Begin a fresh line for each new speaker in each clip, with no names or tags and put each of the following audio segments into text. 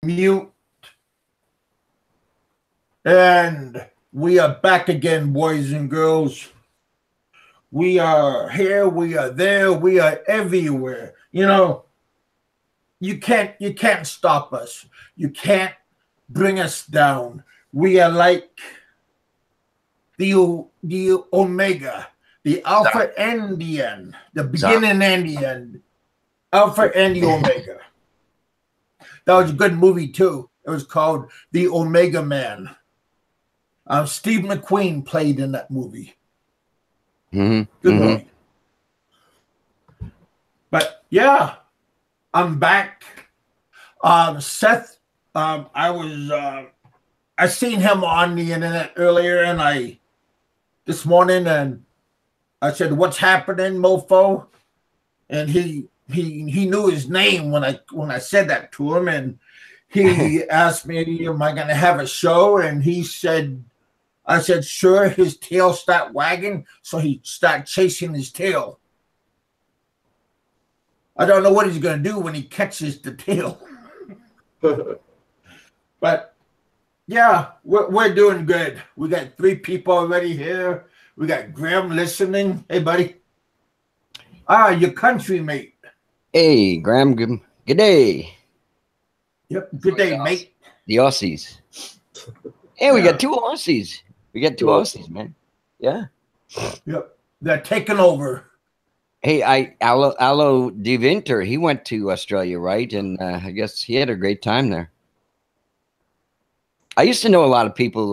mute. And we are back again, boys and girls. We are here, we are there, we are everywhere. You know, you can't stop us. You can't bring us down. We are like the Omega, the Alpha and the end, the beginning and the end, Alpha and the Omega. That was a good movie too. It was called The Omega Man. Steve McQueen played in that movie. Good movie. But yeah, I'm back. Seth, I seen him on the internet earlier, and this morning, and I said, "What's happening, mofo?" And he knew his name when I said that to him, and he asked me, "Am I going to have a show?" And I said, "Sure." His tail started wagging, so he started chasing his tail. I don't know what he's going to do when he catches the tail. But yeah, we're doing good. We got 3 people already here. We got Graham listening. Hey, buddy. Your country mate.
Hey, Graham. Good day.
Yep. Good day, mate.
The Aussies. Hey, we got 2 Aussies. We got 2 Aussies, man. Yeah.
Yep. They're taking over.
Hey, Alo De Winter, he went to Australia, right? And I guess he had a great time there. I used to know a lot of people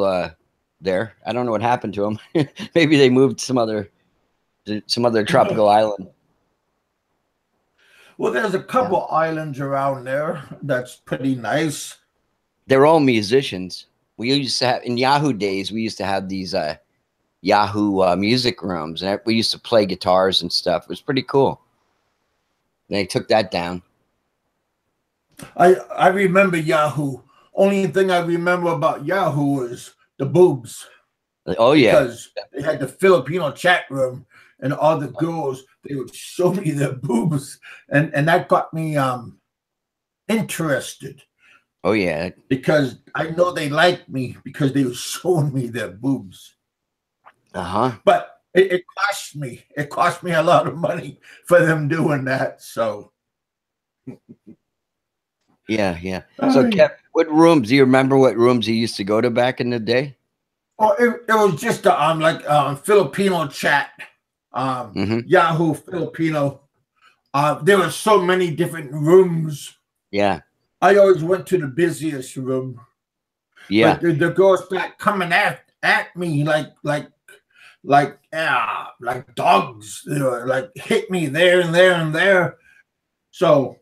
there. I don't know what happened to them. Maybe they moved to some other tropical island.
Well, there's a couple islands around there that's pretty nice.
They're all musicians. We used to have, in Yahoo days, we used to have these Yahoo music rooms, and we used to play guitars and stuff. It was pretty cool. They took that down.
I remember Yahoo. Only thing I remember about Yahoo is the boobs.
Oh, yeah.
Because they had the Filipino chat room, and all the girls, they would show me their boobs. And that got me interested.
Oh, yeah.
Because I know they liked me because they were showing me their boobs. But it cost me. It cost me a lot of money for them doing that. So.
Yeah. So, Kev, what rooms? Do you remember what rooms you used to go to back in the day?
Oh, it was just Filipino chat. Yahoo Filipino. There were so many different rooms.
Yeah.
I always went to the busiest room.
Yeah.
But the girls start coming at me like dogs. They were like hit me there and there and there. So,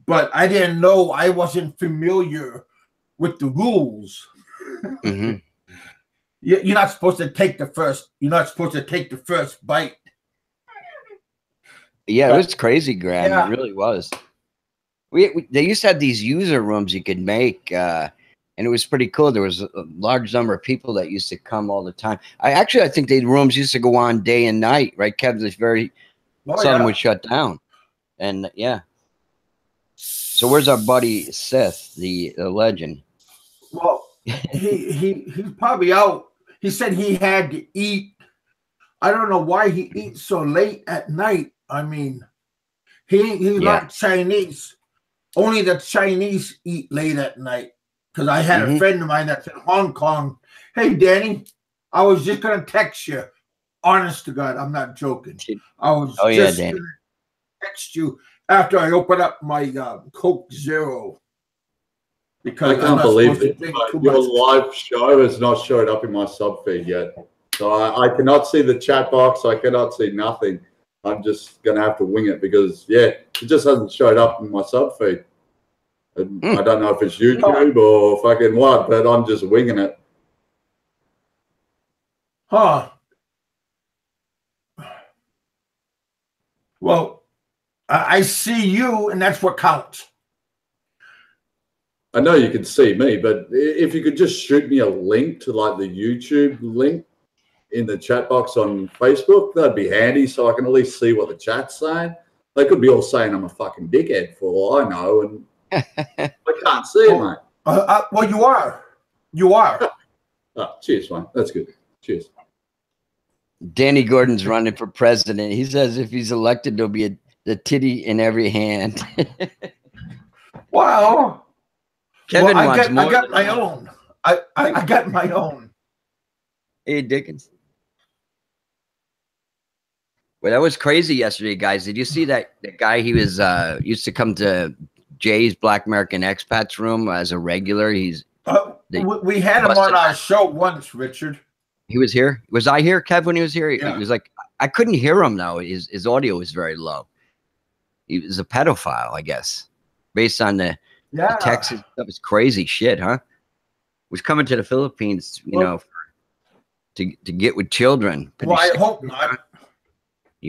but I didn't know. I wasn't familiar with the rules. You're not supposed to take the first. You're not supposed to take the first bite.
Yeah, it was crazy, Graham. Yeah. It really was. They used to have these user rooms you could make, and it was pretty cool. There was a large number of people that used to come all the time. I think the rooms used to go on day and night, right? Kev, this very seldom would shut down, and yeah. So where's our buddy Seth, the legend?
Well, he's probably out. He said he had to eat. I don't know why he eats so late at night. I mean, he's not Chinese. Only the Chinese eat late at night. Because I had a friend of mine that's in Hong Kong. Hey, Danny, I was just going to text you. Honest to God, I'm not joking. I was just going to text you after I open up my Coke Zero.
Because I can't believe it. Your live show has not showed up in my sub feed yet. So I cannot see the chat box. I cannot see nothing. I'm just going to have to wing it because, it just hasn't showed up in my sub feed. I don't know if it's YouTube or fucking what, but I'm just winging it.
Well, I see you, and that's what counts.
I know you can see me, but if you could just shoot me a link to like the YouTube link in the chat box on Facebook, that'd be handy so I can at least see what the chat's saying. They could be all saying I'm a fucking dickhead for all I know, and I can't see it, mate.
Well, you are. You are.
Cheers, mate. That's good. Cheers.
Danny Gordon's running for president. He says if he's elected, there'll be the titty in every hand.
Wow.
Kevin
well,
wants more.
I got my own. I got my own.
Hey, Dickens. Well, that was crazy yesterday, guys. Did you see that the guy? He was used to come to Jay's Black American Expats room as a regular. He's
we had him on our show once, Richard.
He was here. Was I here, Kev, when he was here?
Yeah.
He was like, I couldn't hear him though. His audio was very low. He was a pedophile, I guess, based on the text and stuff. It's crazy shit, huh? Was coming to the Philippines, you know, to get with children.
Well, I hope not.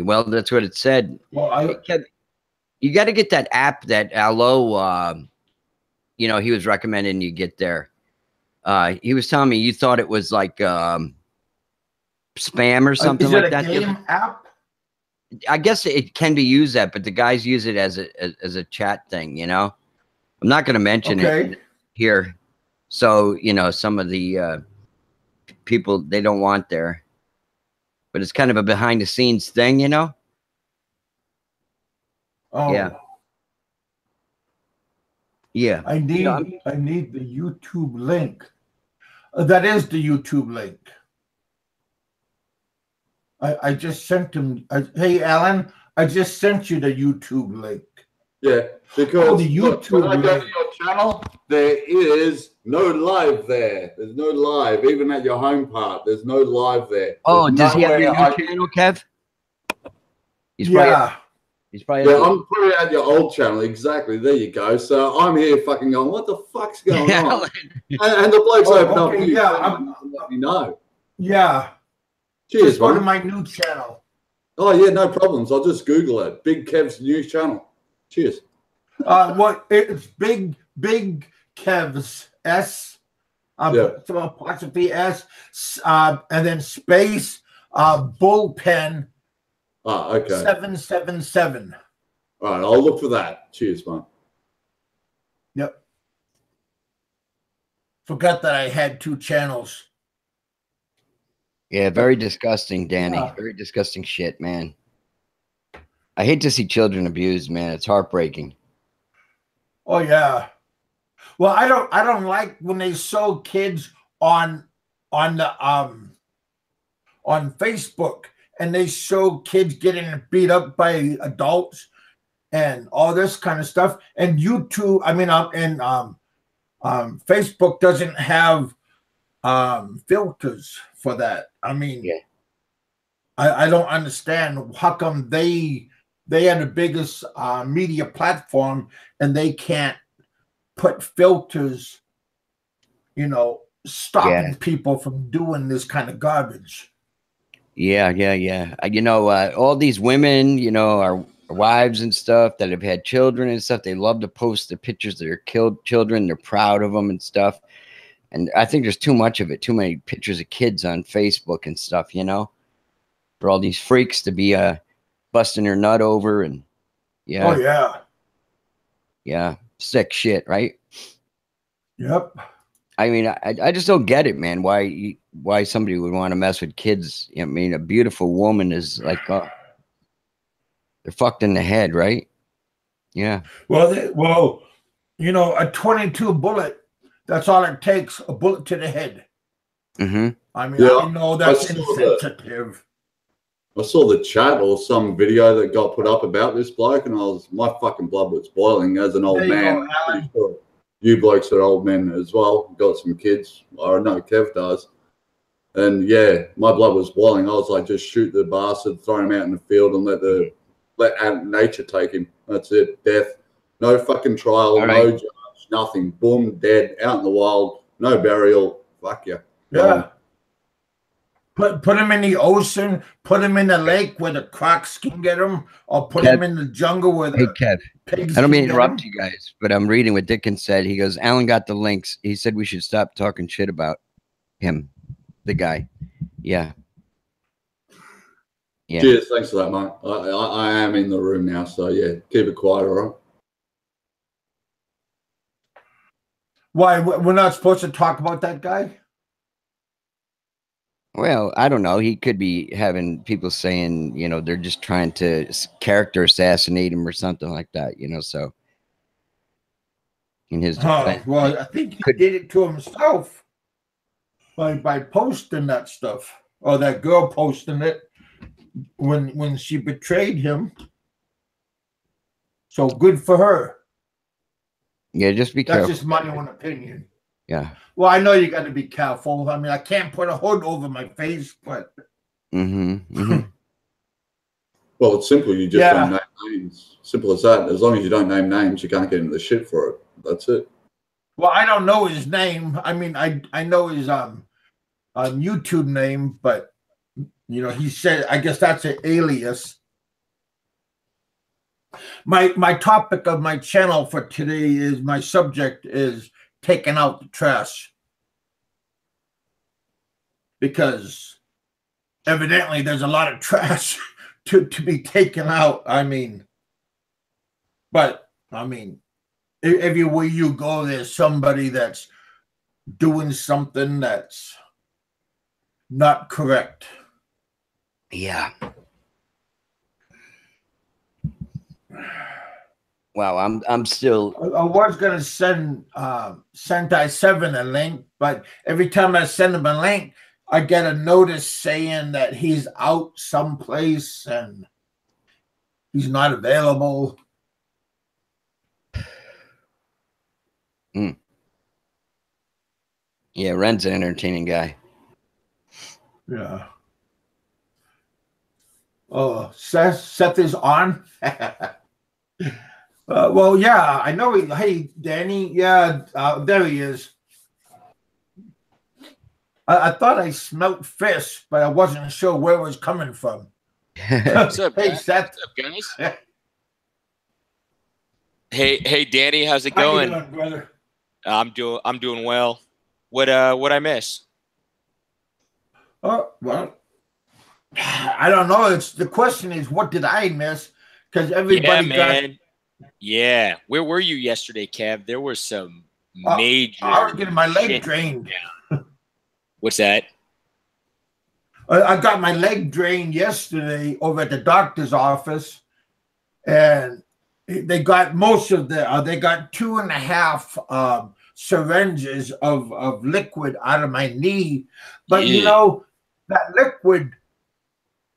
Well, that's what it said. Well, Kev, you got to get that app that Allo, you know, he was recommending you get there. He was telling me you thought it was like spam or something like that.
Is it a game app?
I guess it can be used that, but the guys use it as a chat thing, you know. I'm not going to mention it here. So, you know, some of the people, they don't want there. But it's kind of a behind the scenes thing, you know.
Oh.
Yeah.
I need the YouTube link. That is the YouTube link. I just sent him. Hey, Alan, I just sent you the YouTube link.
Yeah, because
the YouTube
when I go to your channel, there is no live there. There's no live, even at your home part. There's no live there.
Oh, does he have your channel, Kev? He's probably
I'm probably at your old channel. Exactly. There you go. So I'm here fucking going, what the fuck's going on? And the bloke's open up. Let me know.
Yeah.
Cheers,
just go to my new channel.
Oh, yeah, no problems. I'll just Google it. Big Kev's new channel. Cheers.
It's Big Kev's S, apostrophe S, and then space bullpen.
Okay.
777.
All right, I'll look for that. Cheers, man.
Yep. Forgot that I had two channels.
Yeah, very disgusting, Danny. Yeah. Very disgusting shit, man. I hate to see children abused, man. It's heartbreaking.
Oh yeah. Well, I don't like when they show kids on Facebook and they show kids getting beat up by adults and all this kind of stuff. And YouTube, Facebook doesn't have filters for that. I mean, yeah. I don't understand how come they are the biggest media platform and they can't put filters, you know, stopping people from doing this kind of garbage.
Yeah. You know, all these women, you know, our wives and stuff that have had children and stuff, they love to post the pictures of their killed children. They're proud of them and stuff. And I think there's too much of it, too many pictures of kids on Facebook and stuff, you know, for all these freaks to be busting their nut over and
Oh yeah.
Yeah. Sick shit, right?
Yep.
I mean, I just don't get it, man. Why somebody would want to mess with kids? I mean, a beautiful woman is like, they're fucked in the head, right? Yeah.
Well, you know, a 22 bullet, that's all it takes, a bullet to the head.
Mm-hmm.
I mean, I know that's insensitive.
I saw the chat or some video that got put up about this bloke, and my fucking blood was boiling as an old man. You blokes are old men as well. Got some kids. I know Kev does. And yeah, my blood was boiling. I was like, just shoot the bastard, throw him out in the field, and let nature take him. That's it. Death. No fucking trial. No judge. Nothing. Boom. Dead. Out in the wild. No burial. Fuck you.
Yeah. Put him in the ocean, put him in the lake where the crocs can get him, or put him in the jungle where the pigs
I don't mean to interrupt you guys, but I'm reading what Dickens said. He goes, Alan got the links. He said we should stop talking shit about him, the guy. Yeah.
Cheers. Thanks for that, mate. I am in the room now, so yeah, keep it quiet, all right?
Why we're not supposed to talk about that guy?
Well, I don't know. He could be having people saying, you know, they're just trying to character assassinate him or something like that, you know. So in his defense,
well, I think he did it to himself by posting that stuff, or that girl posting it when she betrayed him. So good for her.
yeah, just be careful.
That's just my own opinion.
Yeah.
Well, I know you got to be careful. I mean, I can't put a hood over my face, but.
Well, it's simple. You just don't name names. Simple as that. As long as you don't name names, you can't get into the shit for it. That's it.
Well, I don't know his name. I mean, I know his YouTube name, but you know, he said, I guess that's an alias. My topic of my channel for today is, my subject is taking out the trash, because evidently there's a lot of trash to be taken out. I mean, but I mean, everywhere you go, there's somebody that's doing something that's not correct.
Yeah. Wow, I'm still.
I was gonna send Sentai 7 a link, but every time I send him a link, I get a notice saying that he's out someplace and he's not available.
Yeah, Ren's an entertaining guy.
Yeah. Oh, Seth is on. Well, yeah, I know. Hey, Danny. Yeah, there he is. I thought I smelt fish, but I wasn't sure where it was coming from.
What's up,
hey,
guys?
Seth.
What's up, guys? Hey, Danny, how's it
How
going?
you doing, brother?
I'm doing well. What I miss?
Oh, well, I don't know. The question is, what did I miss? Because everybody
Yeah, where were you yesterday, Kev? There was some major.
I was getting my leg drained.
What's that?
I got my leg drained yesterday over at the doctor's office, and they got most of the. They got 2.5 syringes of liquid out of my knee, but you know that liquid,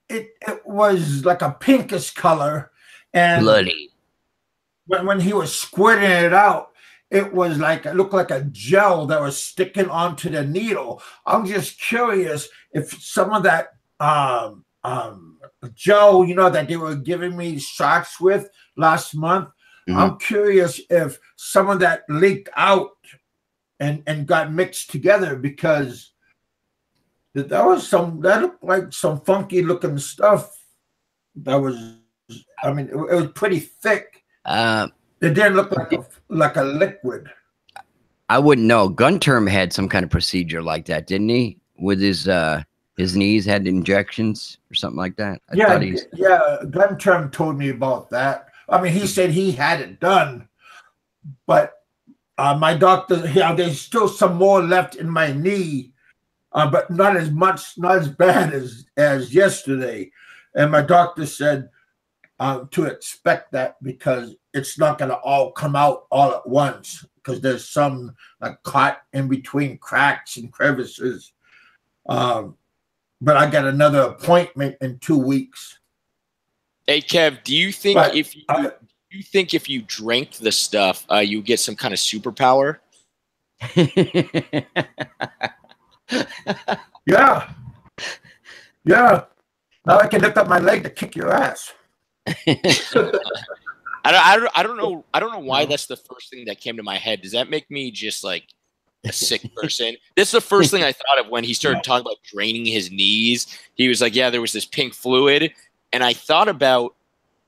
it was like a pinkish color, and
bloody.
When he was squirting it out, it looked like a gel that was sticking onto the needle. I'm just curious if some of that gel, you know, that they were giving me shots with last month. I'm curious if some of that leaked out and got mixed together, because that looked like some funky looking stuff. That was, I mean, it was pretty thick. It didn't look like a liquid.
I wouldn't know. Gunterm had some kind of procedure like that, didn't he? With his knees had injections or something like that.
Gunterm told me about that. I mean, he said he had it done, but my doctor, there's still some more left in my knee, but not as bad as yesterday. And my doctor said to expect that, because it's not going to all come out all at once, because there's some caught in between cracks and crevices. But I got another appointment in 2 weeks.
Hey, Kev, do you think if you drank the stuff, you get some kind of superpower?
Yeah. Now I can lift up my leg to kick your ass.
I don't know why that's the first thing that came to my head. Does that make me just like a sick person? This is the first thing I thought of when he started talking about draining his knees. He was like, yeah, there was this pink fluid. And I thought about,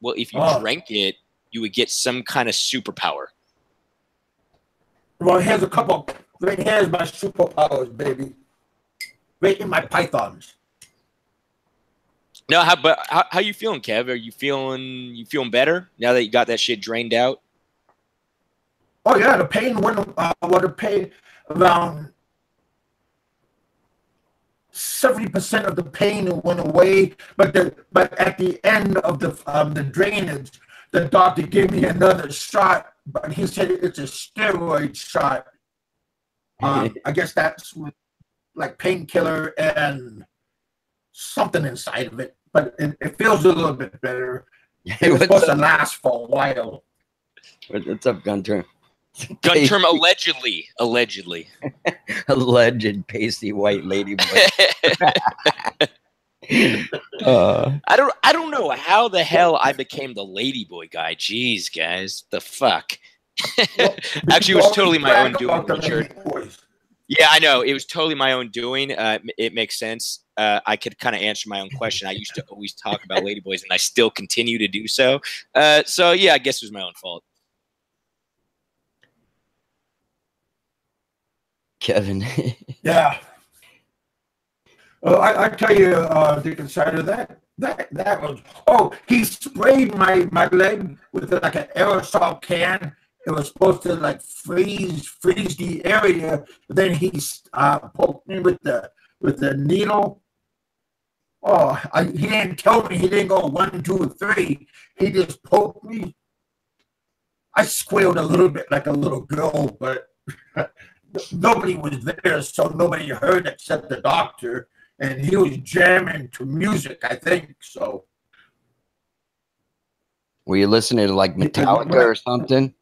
well, if you drank it, you would get some kind of superpower.
Well, here's a couple. Right here's my superpowers, baby. Right in my pythons.
No, how you feeling, Kev? Are you feeling better now that you got that shit drained out?
Oh yeah, the pain went. The pain around 70% of the pain went away, but at the end of the drainage, the doctor gave me another shot, but he said it's a steroid shot. I guess that's with like painkiller and something inside of it, but it feels a little bit better. It's supposed to last for a while.
What's up, Gun Term?
Gun Term, allegedly.
Alleged pasty white lady boy.
I don't know how the hell I became the ladyboy guy. Jeez, guys, the fuck.
Well,
actually, it was totally my own doing, Richard.
Boys.
Yeah, I know. It was totally my own doing. It makes sense. I could kind of answer my own question. I used to always talk about ladyboys, and I still continue to do so. So, yeah, I guess it was my own fault.
Kevin.
Yeah. I tell you, Dick Insider, that was, he sprayed my leg with like an aerosol can. It was supposed to like freeze the area, but then he poked me with the needle. He didn't tell me. He didn't go 1, 2, 3. He just poked me. I squealed a little bit like a little girl, but nobody was there, so nobody heard except the doctor, and he was jamming to music, I think. So,
were you listening to like Metallica or something?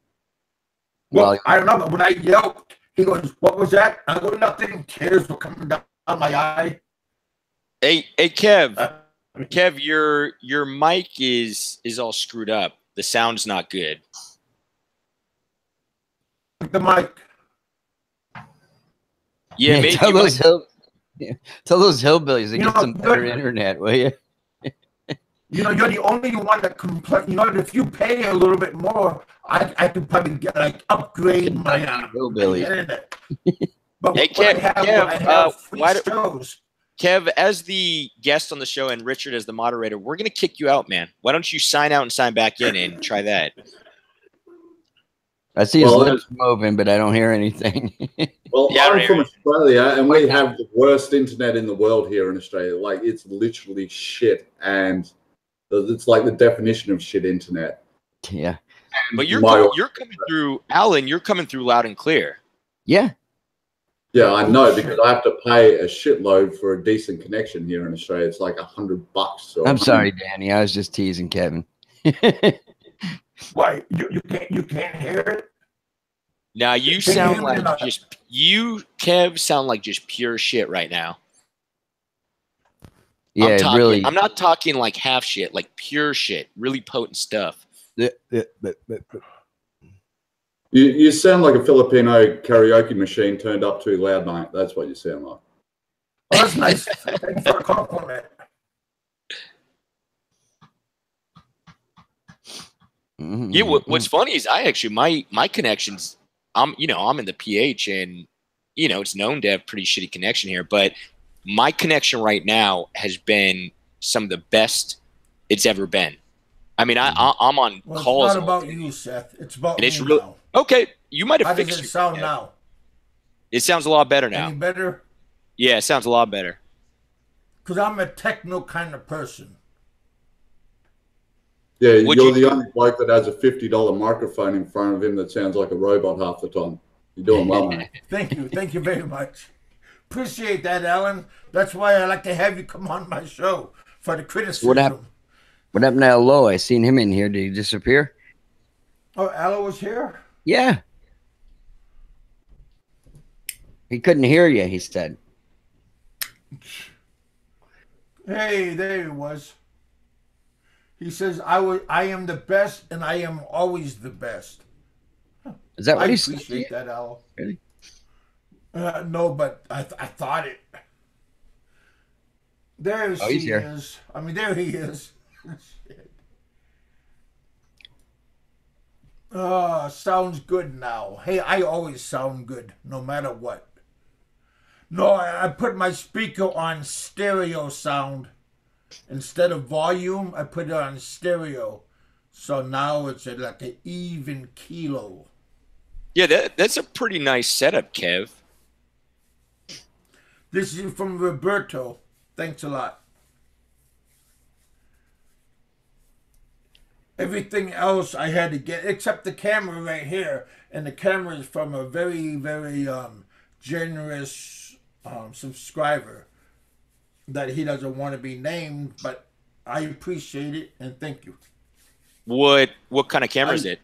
Well, I don't know, but when I yelled, he goes, "What was that?" I go, "Nothing." Tears were coming down my eye.
Hey, Kev, your mic is all screwed up. The sound's not good.
The mic.
Yeah, maybe
tell those hillbillies to get some better internet, will you?
You're the only one that complains. If you pay a little bit more, I could probably get upgrade my internet. But
hey, Kev, as the guest on the show and Richard as the moderator, we're gonna kick you out, man. Why don't you sign out and sign back in and try that?
I see his lips moving, but I don't hear anything.
Well, yeah, I'm from Australia, and we have the worst internet in the world here in Australia. Like, it's literally shit, and it's like the definition of shit internet.
Yeah.
But you're coming through, Alan, you're coming through loud and clear.
Yeah.
Yeah, I know, because I have to pay a shitload for a decent connection here in Australia. It's like $100. So
I'm sorry, Danny. I was just teasing Kevin.
Why? You can't hear it?
Now you sound like Kev, sound like just pure shit right now.
Yeah, really.
I'm not talking like half shit, like pure shit, really potent stuff.
You sound like a Filipino karaoke machine turned up too loud, mate. That's what you sound like.
Oh, that's nice. Thanks for a compliment.
Mm-hmm.
Yeah, what's funny is my connections. I'm in the PH, and it's known to have pretty shitty connection here, but my connection right now has been some of the best it's ever been. I mean, I'm on calls.
It's not about you, Seth. It's about me now.
Okay, you might have
How
fixed
does it sound now?
It sounds a lot better now.
Any better?
Yeah, it sounds a lot better.
Because I'm a techno kind of person.
Yeah, you're the only bloke that has a $50 microphone in front of him that sounds like a robot half the time. You're doing well, man.
Thank you very much. Appreciate that, Alan. That's why I like to have you come on my show for the criticism.
What happened to Alo? I seen him in here. Did he disappear?
Oh, Alo was here?
Yeah. He couldn't hear you, he said.
Hey, there he was. He says, I am the best, and I am always the best.
Is that what he said?
I appreciate that, Al.
Really?
No, but I thought it. There he is. I mean, there he is. Sounds good now. Hey, I always sound good, no matter what. No, I put my speaker on stereo sound. Instead of volume, I put it on stereo. So now it's at like an even kilo.
Yeah, that's a pretty nice setup, Kev.
This is from Roberto. Thanks a lot. Everything else I had to get, except the camera right here. And the camera is from a very, very generous subscriber that he doesn't want to be named, but I appreciate it and thank you.
What kind of camera is it?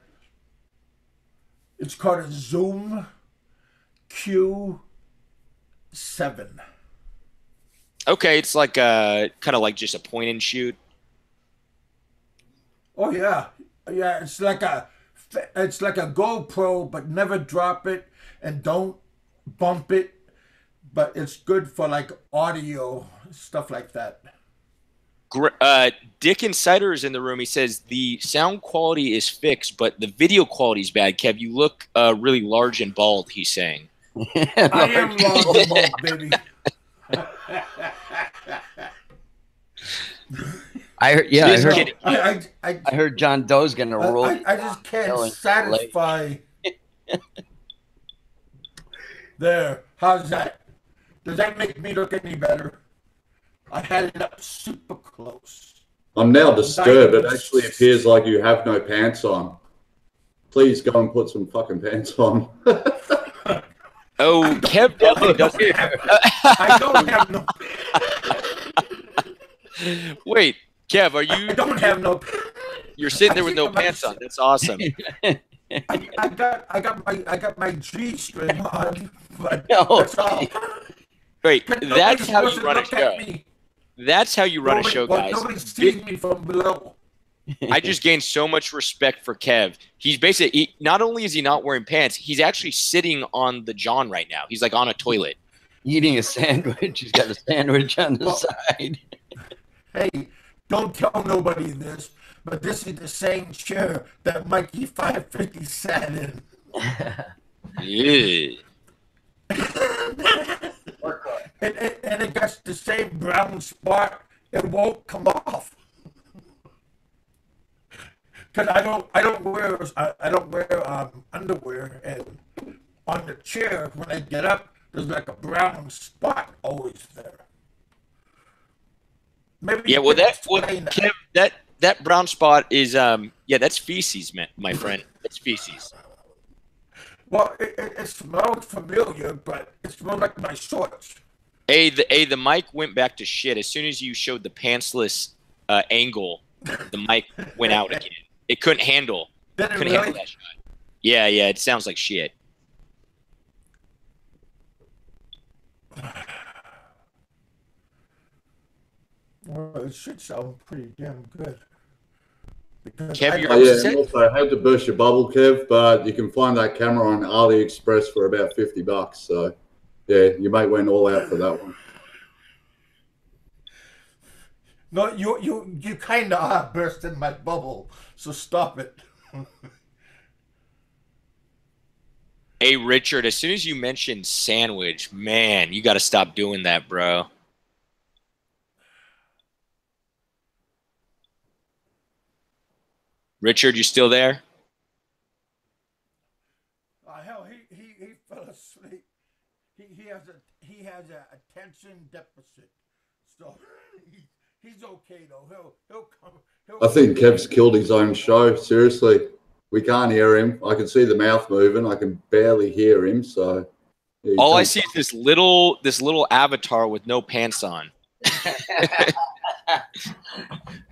It's called a Zoom Q7.
Okay, it's like kind of like just a point and shoot.
Oh yeah, yeah. It's like a GoPro, but never drop it and don't bump it. But it's good for like audio stuff like that.
Dick Insider is in the room. He says the sound quality is fixed, but the video quality is bad. Kev, you look really large and bald. He's saying.
I am large and bald, baby.
I heard John Doe's gonna roll.
I just can't satisfy. There, how's that? Does that make me look any better? I had it up super close.
I'm now disturbed. It actually appears like you have no pants on. Please go and put some fucking pants on.
Oh, Kev definitely doesn't.
I don't have no.
Wait, Kev, are you?
I don't have no.
You're sitting there with no pants on. That's awesome.
I got my G-string on, but that's all.
Wait, that's how you run a show. That's how you run a show, guys.
Nobody sees me from below.
I just gained so much respect for Kev. He's basically, not only is he not wearing pants, he's actually sitting on the john right now. He's like on a toilet.
Eating a sandwich. He's got a sandwich on the side.
Hey, don't tell nobody this, but this is the same chair that Mikey 550 sat in.
Yeah.
And it got the same brown spot. It won't come off. Cause I don't wear underwear, and on the chair when I get up, there's like a brown spot always there. Maybe
yeah, well, Kev, that brown spot is that's feces, man, my friend. It's feces.
Well, it smells familiar, but it smells like my shorts.
The mic went back to shit as soon as you showed the pantsless angle. The mic went out again. It couldn't handle. Couldn't handle that shot. Yeah, it sounds like shit.
Well, it should sound pretty damn good.
Kev,
also, I had to burst your bubble, Kev, but you can find that camera on AliExpress for about $50. So, yeah, you might went all out for that one.
No, you kind of are bursting my bubble, so stop it.
Hey, Richard, as soon as you mentioned sandwich, man, you got to stop doing that, bro. Richard, you still there?
Hell, he fell asleep. He has a attention deficit, so he's okay though. He'll come.
I think Kev's killed his own show. Seriously, we can't hear him. I can see the mouth moving. I can barely hear him. So
yeah, all I see is this little avatar with no pants on.
How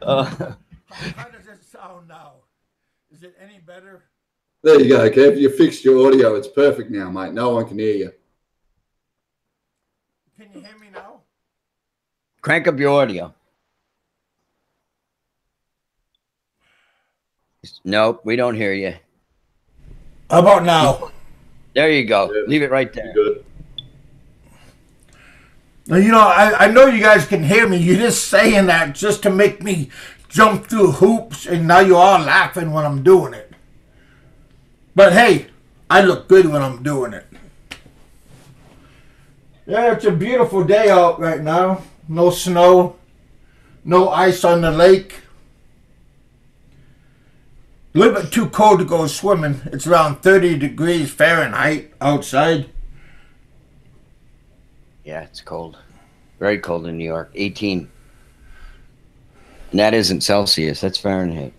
does it sound now? Is it any better?
There you go, Kev. You fixed your audio. It's perfect now, mate. No one can hear you.
Can you hear me now?
Crank up your audio. Nope, we don't hear you.
How about now?
There you go.
Yeah,
leave it right there.
Good.
Now, you know, I know you guys can hear me. You're just saying that just to make me jump through hoops, and now you're all laughing when I'm doing it. But hey, I look good when I'm doing it. Yeah, it's a beautiful day out right now. No snow, no ice on the lake. A little bit too cold to go swimming. It's around 30 degrees Fahrenheit outside.
Yeah, it's cold. Very cold in New York. 18. And that isn't Celsius. That's Fahrenheit.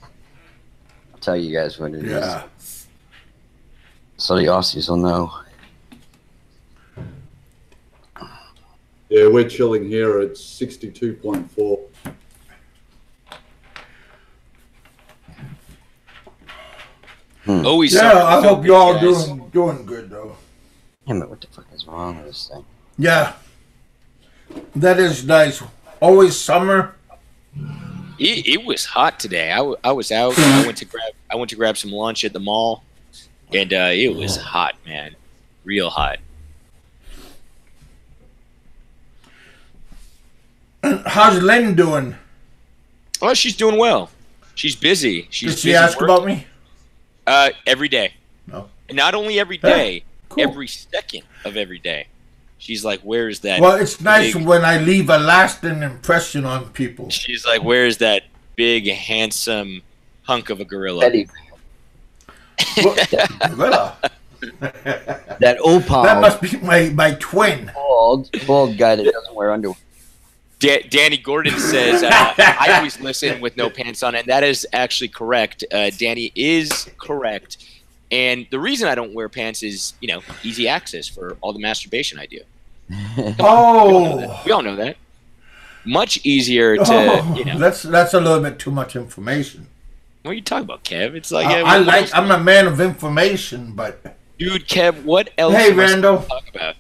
I'll tell you guys what it is. So the Aussies will know.
Yeah, we're chilling here at 62.4.
Always.
Yeah, I hope y'all doing good though.
Damn it! What the fuck is wrong with this thing?
Yeah, that is nice. Always summer.
It was hot today. I was out. I went to grab some lunch at the mall, and it was hot, man, real hot.
How's Lynn doing?
Oh, she's doing well. She's busy. She's
Did she
busy
ask
working.
about me?
Every day.
No.
And not only every day,
cool.
every second of every day. She's like, "Where's that?"
Well, it's nice when I leave a lasting impression on people.
She's like, "Where's that big, handsome hunk of a gorilla?"
Gorilla.
That opal.
That must be my twin.
Bald guy that doesn't wear underwear.
Danny Gordon says, I always listen with no pants on, and that is actually correct. Danny is correct. And the reason I don't wear pants is, easy access for all the masturbation I do.
Oh.
We all know that. Much easier to,
That's a little bit too much information.
What are you talking about, Kev? It's like
I'm a man of information, but
dude, Kev, what else?
Hey, Randall.
Talk about?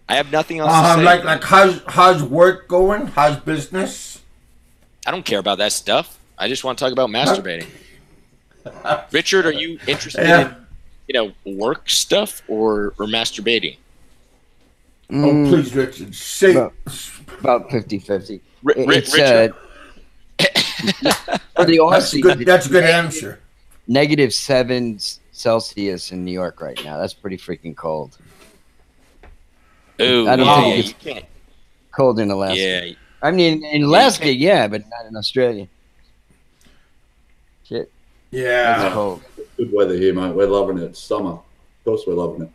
I have nothing else to say.
Like how's work going? How's business?
I don't care about that stuff. I just want to talk about masturbating. Richard, are you interested in work stuff or masturbating?
Oh, please, Richard, say
about 50-50.
Richard.
For the Aussie,
that's a good answer.
-7 Celsius in New York right now. That's pretty freaking cold.
Oh,
I don't think
you can't.
Cold in Alaska.
Yeah.
I mean, in Alaska, but not in Australia. Shit.
Yeah.
It's cold.
Good weather here, mate. We're loving it. It's summer. Of course, we're loving it.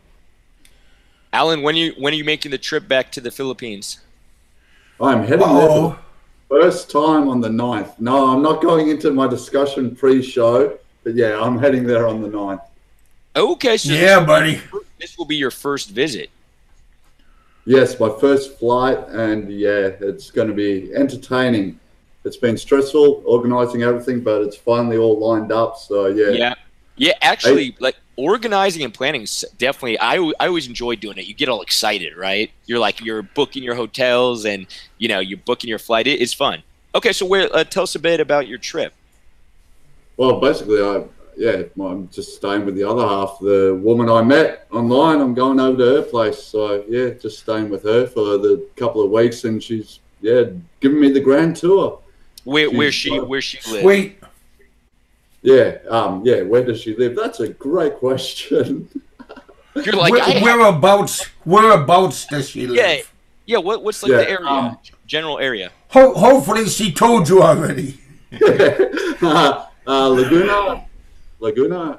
Alan, when are you making the trip back to the Philippines?
I'm heading there for the first time on the 9th. No, I'm not going into my discussion pre-show, but yeah, I'm heading there on the 9th.
Okay, so
buddy.
This will be your first visit.
Yes, my first flight, and yeah, it's going to be entertaining. It's been stressful organizing everything, but it's finally all lined up. So yeah.
Yeah. Actually, like organizing and planning is definitely. I always enjoy doing it. You get all excited, right? You're booking your hotels and you're booking your flight. It's fun. Okay, so tell us a bit about your trip.
Well, basically, I'm just staying with the other half. The woman I met online, I'm going over to her place. So yeah, just staying with her for the couple of weeks, and she's giving me the grand tour.
Where she lives?
Sweet.
Yeah, where does she live? That's a great question.
You're like,
whereabouts does she live?
Yeah. What's like the area, general area?
Hopefully, she told you already.
Laguna.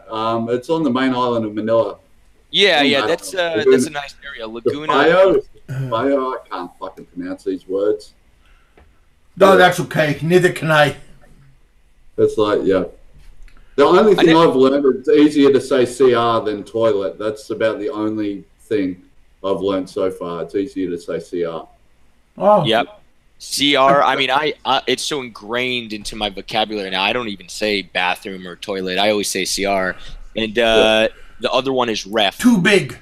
It's on the main island of Manila.
Yeah. That's a nice area. Laguna.
Bayo. I can't fucking pronounce these words.
No, that's okay. Neither can I.
It's like, yeah. The only thing I've learned, it's easier to say CR than toilet. That's about the only thing I've learned so far. It's easier to say CR.
Oh.
Yep. CR. I mean, I it's so ingrained into my vocabulary now. I don't even say bathroom or toilet. I always say CR. And the other one is ref.
Too big.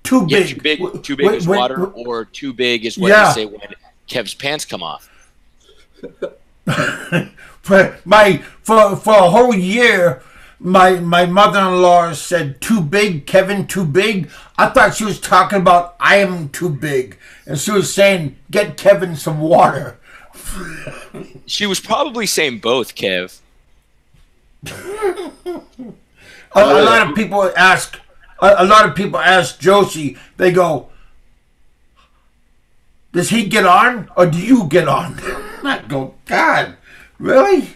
Too big.
Too big is water, or too big is what they say when Kev's pants come off.
for a whole year, my mother-in-law said, "Too big, Kevin, too big." I thought she was talking about I am too big, and she was saying, "Get Kevin some water."
She was probably saying both, Kev.
A lot of people ask. A lot of people ask Josie. They go, "Does he get on, or do you get on?" I go, "God, really?"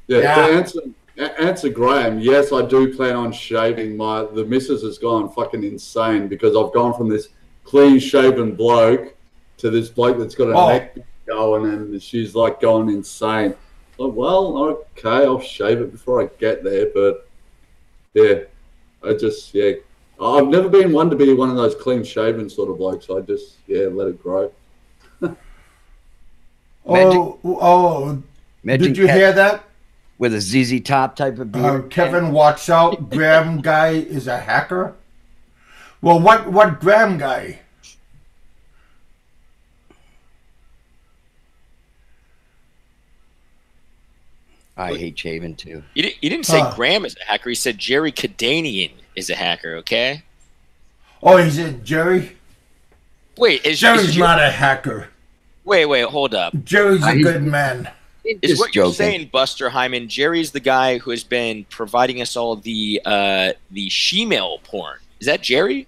Yeah. To Answer Graham. Yes, I do plan on shaving. The missus has gone fucking insane because I've gone from this clean-shaven bloke to this bloke that's got a neck going, and she's like going insane. Like, well, okay, I'll shave it before I get there, but yeah, I've never been one to be one of those clean-shaven sort of blokes. I just let it grow.
Did you hear that?
With a ZZ Top type of beard.
Kevin, watch out. Graham guy is a hacker. Well, what Graham guy?
I hate shaving too.
You didn't say Graham is a hacker. He said Jerry Kadanian is a hacker, okay?
Oh, he said Jerry?
Wait,
Jerry's not a hacker.
Wait, hold up.
Jerry's a good man.
Is what you're saying, Buster Hyman? Jerry's the guy who has been providing us all the she-mail porn. Is that Jerry?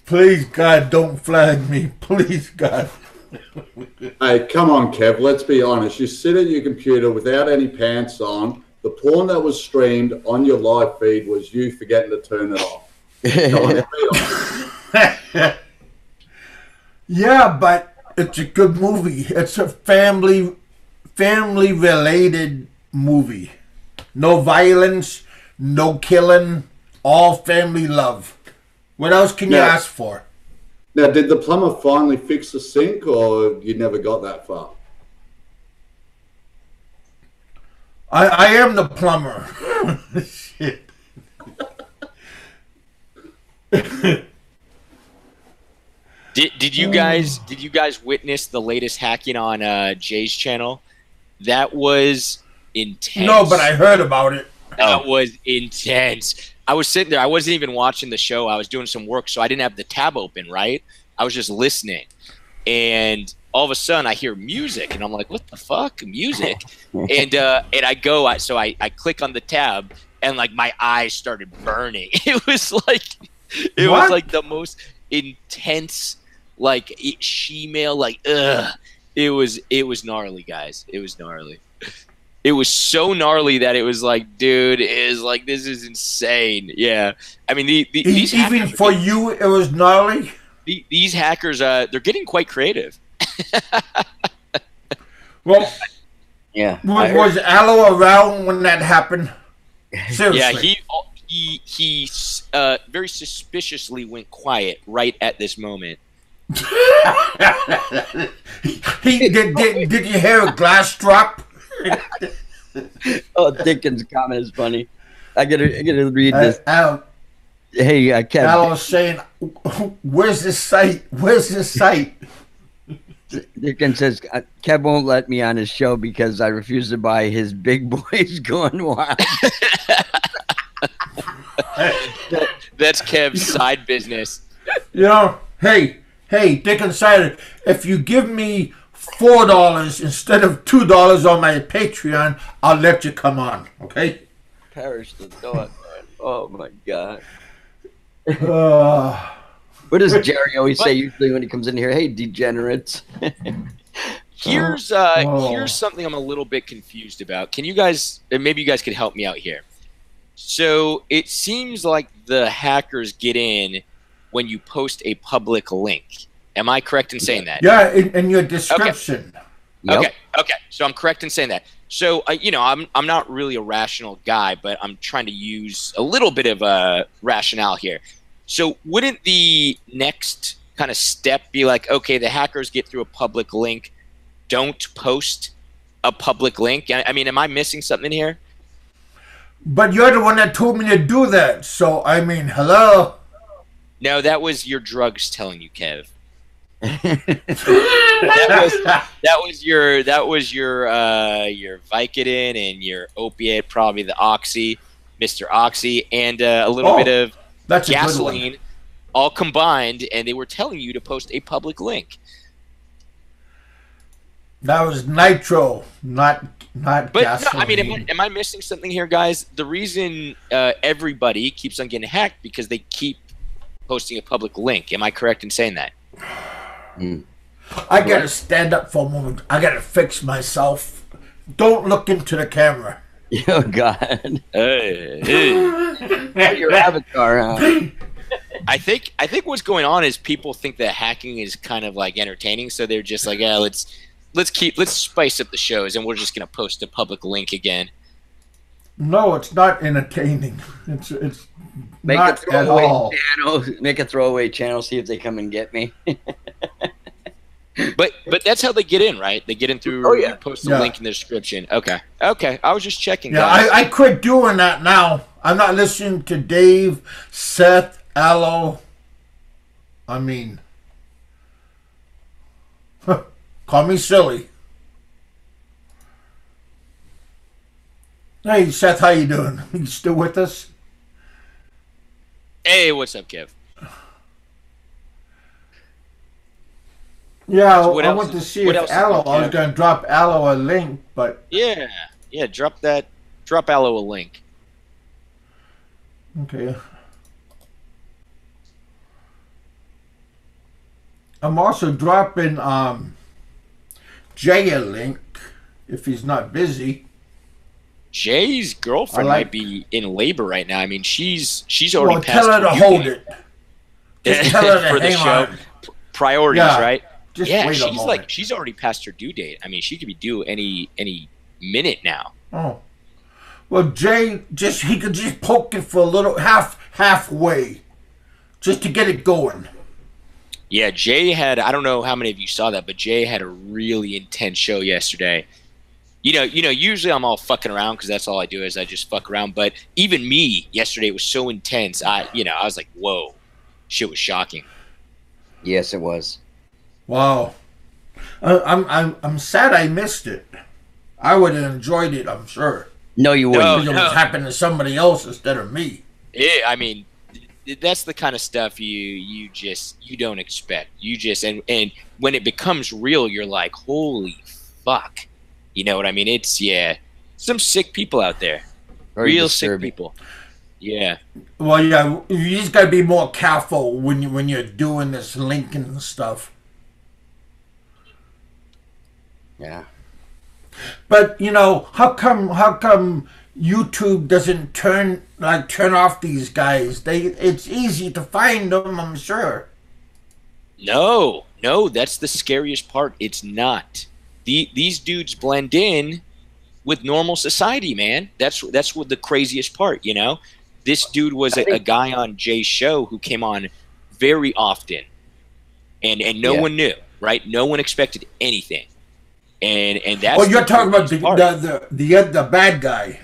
Please, God, don't flag me. Please, God.
Hey, come on, Kev. Let's be honest. You sit at your computer without any pants on. The porn that was streamed on your live feed was you forgetting to turn it off.
Yeah, but it's a good movie. It's a family-related movie. No violence, no killing, all family love. What else can you ask for?
Now, did the plumber finally fix the sink, or you never got that far?
I am the plumber. Shit.
Did you guys witness the latest hacking on Jay's channel? That was intense.
No, but I heard about it.
That was intense. I was sitting there. I wasn't even watching the show. I was doing some work, so I didn't have the tab open, right? I was just listening. And all of a sudden, I hear music, and I'm like, what the fuck? Music? and I go, so I click on the tab, and, like, my eyes started burning. It was like the most intense, like, she-mail, like, ugh. It was gnarly, guys. It was gnarly. It was so gnarly that it was like, dude, this is insane. Yeah. I mean, these
even for you, it was gnarly?
These hackers, they're getting quite creative.
Well, yeah. Was Aloe around when that happened? Seriously.
Yeah, he very suspiciously went quiet right at this moment.
Did you hear a glass drop?
Oh, Dickens' comment is funny. I gotta read this. Hey, Kev.
Aloe saying, "Where's the site? Where's the site?"
Dickens says, Kev won't let me on his show because I refuse to buy his Big Boys Going Wild.
That's Kev's side business.
You know, hey, Dickens said, if you give me $4 instead of $2 on my Patreon, I'll let you come on, okay?
Perish the thought, man. Oh, my God.
What
does Jerry always say usually when he comes in here? Hey, degenerates.
Here's something I'm a little bit confused about. Can you guys, maybe you guys could help me out here. So it seems like the hackers get in when you post a public link. Am I correct in saying that?
Yeah, in your description.
Okay. Yep. Okay. So I'm correct in saying that. So I'm not really a rational guy, but I'm trying to use a little bit of a rationale here. So wouldn't the next kind of step be like, okay, the hackers get through a public link, don't post a public link? I mean, am I missing something here?
But you're the one that told me to do that. So I mean, hello.
No, that was your drugs telling you, Kev. that was your Vicodin and your opiate, probably the Oxy, Mr. Oxy, and a little bit of gasoline, all combined, and they were telling you to post a public link.
That was nitro, not
but
gasoline.
No, I mean, am I missing something here, guys? The reason everybody keeps on getting hacked because they keep posting a public link. Am I correct in saying that?
I gotta stand up for a moment. I gotta fix myself. Don't look into the camera.
Oh God!
Hey.
Your avatar. Huh?
I think what's going on is people think that hacking is kind of like entertaining, so they're just like, yeah, let's spice up the shows, and we're just gonna post a public link again.
No, it's not entertaining. It's
Make
not
a throwaway
at all.
channel. Make a throwaway channel. See if they come and get me.
But that's how they get in, right? They get in through.
Oh, yeah.
You post the link in the description. Okay. I was just checking.
Yeah,
guys.
I quit doing that now. I'm not listening to Dave, Seth, Allo. I mean, call me silly. Hey, Seth, how you doing? You still with us?
Hey, what's up, Kev?
Yeah,
So
I want to see if Allo. I was going to drop Allo a link, but
yeah, drop Allo a link.
okay. I'm also dropping Jay a link if he's not busy.
Jay's girlfriend might be in labor right now. I mean, she's already passed.
Tell her to hold it. Just tell her to
for the
hang
show.
on.
Priorities, right?
Just
yeah,
wait a
she's
moment.
she's already past her due date. I mean, she could be due any minute now.
Oh, well, Jay he could just poke it for a little halfway, just to get it going.
Yeah, Jay had. I don't know how many of you saw that, but Jay had a really intense show yesterday. You know. Usually I'm all fucking around because that's all I do is I just fuck around. But even me yesterday was so intense. I was like, whoa, shit was shocking.
Yes, it was.
Wow, I'm sad I missed it. I would have enjoyed it, I'm sure.
No, you wouldn't.
Because it was happening to somebody else instead of me.
Yeah, I mean, that's the kind of stuff you don't expect. You just and when it becomes real, you're like, holy fuck. You know what I mean? It's some sick people out there.
Very
real
disturbing.
sick people. Yeah.
Well, yeah, you just gotta be more careful when you're doing this linking and stuff.
Yeah.
But how come YouTube doesn't turn off these guys? It's easy to find them, I'm sure.
No, that's the scariest part. It's not. These dudes blend in with normal society, man. That's what the craziest part, This dude was a guy on Jay's show who came on very often, and no one knew, right? No one expected anything, and that's.
Oh, you're talking about the bad guy.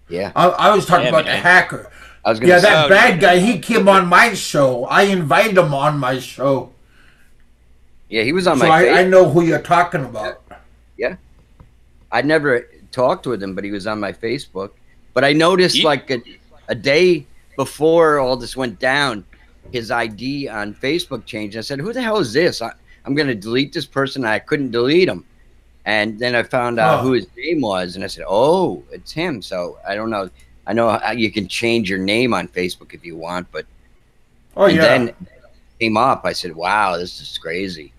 Yeah,
I was talking about the hacker.
I was gonna say,
that bad guy. He came on my show. I invited him on my show.
Yeah, he was on
so
my.
I know who you're talking about.
Yeah, I never talked with him, but he was on my Facebook. But I noticed like a day before all this went down, his ID on Facebook changed. I said, "Who the hell is this? I'm going to delete this person." I couldn't delete him, and then I found out who his name was, and I said, "Oh, it's him." So I don't know. I know you can change your name on Facebook if you want, but then it came up. I said, "Wow, this is crazy."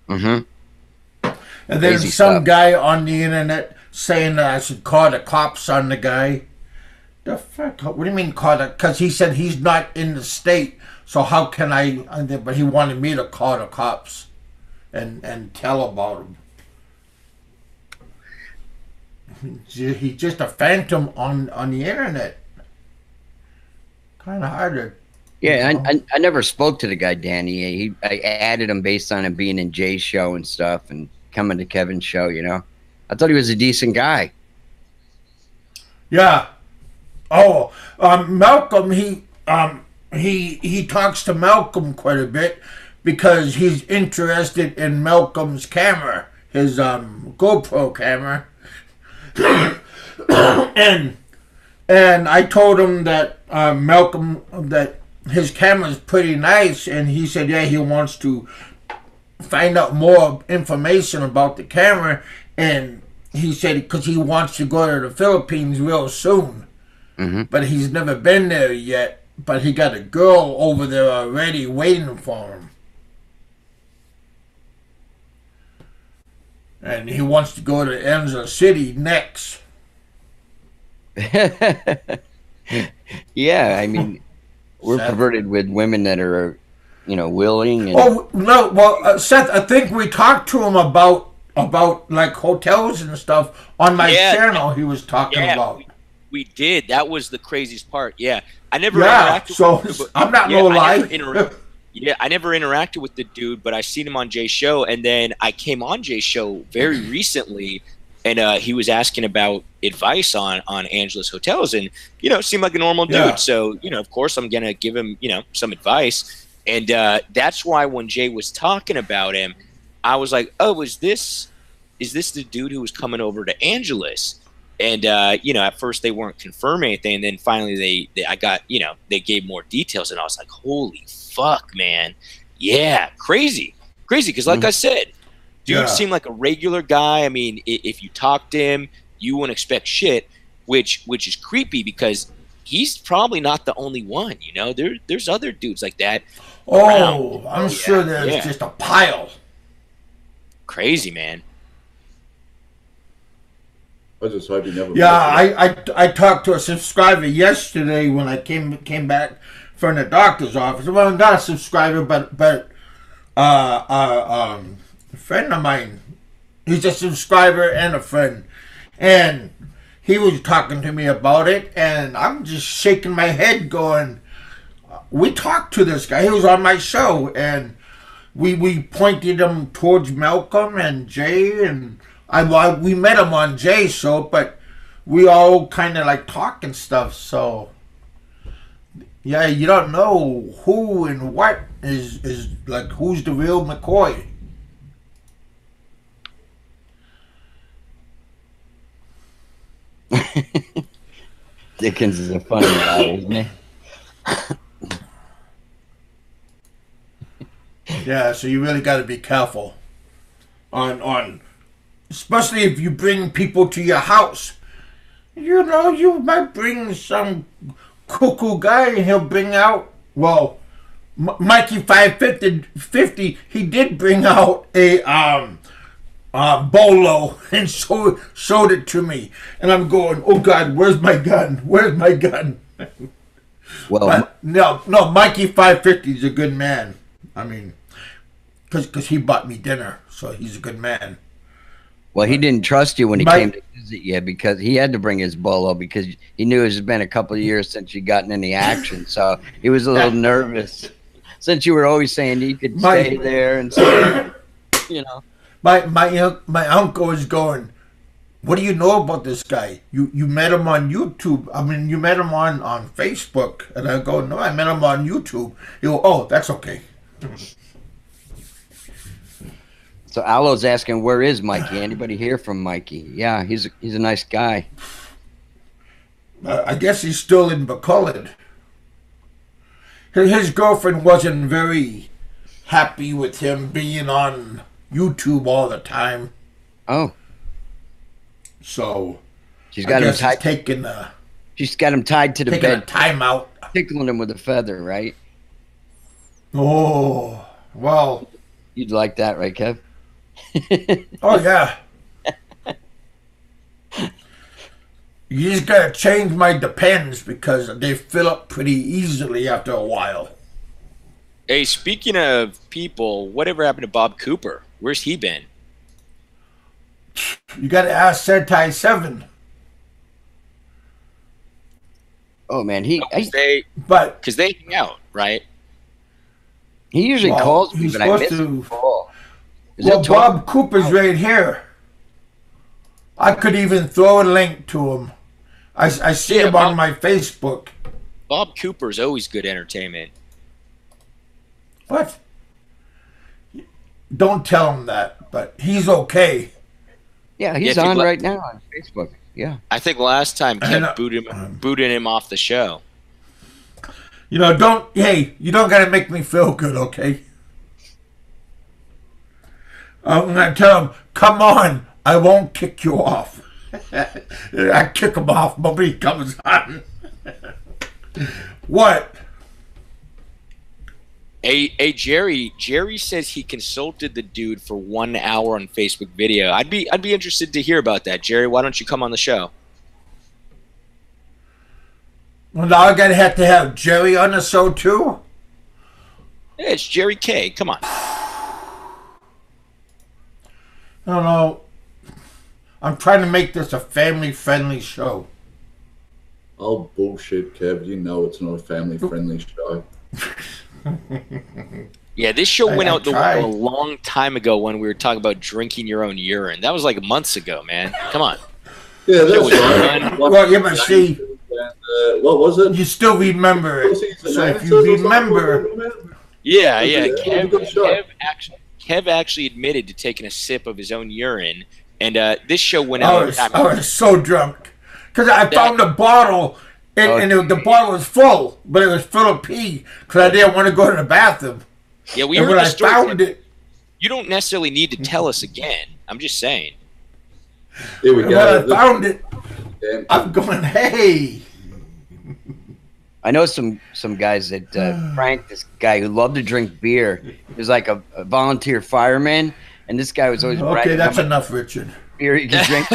Mm-hmm.
And then some guy on the internet saying that I should call the cops on the guy. The fuck? What do you mean call the? Because he said he's not in the state. So how can I? But he wanted me to call the cops and tell about him. He's just a phantom on the internet. Kind of hard to.
Yeah, I never spoke to the guy, Danny. I added him based on him being in Jay's show and stuff and coming to Kevin's show, I thought he was a decent guy.
Yeah. Oh, Malcolm, he talks to Malcolm quite a bit because he's interested in Malcolm's camera, his GoPro camera. and I told him that Malcolm that his camera is pretty nice, and he said, yeah, he wants to find out more information about the camera, and he said because he wants to go to the Philippines real soon, but he's never been there yet, but he got a girl over there already waiting for him. and he wants to go to Angeles City next.
Yeah, I mean, we're
Seth.
perverted with women that are, willing. And
Oh no, well, Seth, I think we talked to him about like hotels and stuff on my channel. He was talking about.
We did. That was the craziest part. Yeah, I never
Yeah,
interacted.
so
with him,
I'm not no lie.
I never interacted with the dude, but I seen him on Jay's show, and then I came on Jay's show very recently, and he was asking about advice on Angeles hotels, and seemed like a normal dude. So of course I'm gonna give him some advice, and that's why when Jay was talking about him, I was like, oh, is this the dude who was coming over to Angeles? And at first they weren't confirming anything, and then finally they gave more details, and I was like, holy fuck, man. Yeah, crazy because like I said, dude seemed like a regular guy. I mean, if you talk to him, you wouldn't expect shit, which is creepy because he's probably not the only one. There's other dudes like that around.
I'm sure there's just a pile.
Crazy, man.
I just hope he never.
Yeah, I talked to a subscriber yesterday when I came back from the doctor's office. Well, not a subscriber, but a friend of mine. He's a subscriber and a friend, and he was talking to me about it, and I'm just shaking my head, going, "We talked to this guy. He was on my show, and we pointed him towards Malcolm and Jay and." We met him on Jay's show, but we all kind of like talk and stuff. So, yeah, you don't know who and what is like who's the real McCoy.
Dickens is a funny guy, isn't he?
Yeah, so you really got to be careful on. Especially if you bring people to your house. You might bring some cuckoo guy and he'll bring out, well, Mikey 550, he did bring out a bolo and showed it to me. And I'm going, oh God, where's my gun? Where's my gun? Well, no, Mikey 550 is a good man. I mean, because he bought me dinner, so he's a good man.
Well, he didn't trust you when he came to visit you because he had to bring his bolo because he knew it's been a couple of years since you gotten any action. So he was a little nervous since you were always saying you could stay there and stay,
My uncle is going, what do you know about this guy? You met him on YouTube. I mean, you met him on Facebook. And I go, no, I met him on YouTube. You go, oh, that's okay.
So Alo's asking, where is Mikey? Anybody hear from Mikey? Yeah, he's a nice guy.
I guess he's still in Bacolod. His girlfriend wasn't very happy with him being on YouTube all the time.
Oh.
So
she's got him tied. She's got him tied to the bed.
Taking a time out.
Tickling him with a feather, right?
Oh, well.
You'd like that, right, Kev?
Oh, yeah. You just gotta change my Depends because they fill up pretty easily after a while.
Hey, speaking of people, whatever happened to Bob Cooper? Where's he been?
You gotta ask Sentai 7.
Oh man,
because they hang out, right?
He usually calls me, but I miss him.
Well, Bob Cooper's right here. I could even throw a link to him. I see him on my Facebook.
Bob Cooper's always good entertainment.
What? Don't tell him that, but he's okay.
Yeah, he's on right now on Facebook. Yeah.
I think last time Kev booted him off the show.
You don't gotta make me feel good, okay? I'm gonna tell him, come on, I won't kick you off. I kick him off, nobody comes on. What?
Hey, Jerry. Jerry says he consulted the dude for 1 hour on Facebook video. I'd be interested to hear about that, Jerry. Why don't you come on the show?
Well, now I'm gonna have to have Jerry on the show too.
Yeah, it's Jerry K. Come on.
I don't know. I'm trying to make this a family-friendly show.
Oh, bullshit, Kev. You know it's not a family-friendly show.
Yeah, this show went out the window a long time ago when we were talking about drinking your own urine. That was like months ago, man. Come on.
Yeah, that's right.
Well, yeah, but see,
what was it?
you still remember it. So if you remember,
yeah. Kev actually admitted to taking a sip of his own urine, and this show went out.
I was so drunk because I found a bottle. And the bottle was full, but it was full of pee because I didn't want to go to the bathroom.
Yeah, we
and
heard
when
the
I
story.
found it,
you don't necessarily need to tell us again. I'm just saying.
Here we go.
When I found it, I'm going, hey.
I know some guys that Frank, this guy who loved to drink beer, he was like a volunteer fireman, and this guy was always
okay. That's enough, Richard.
Beer he could drink.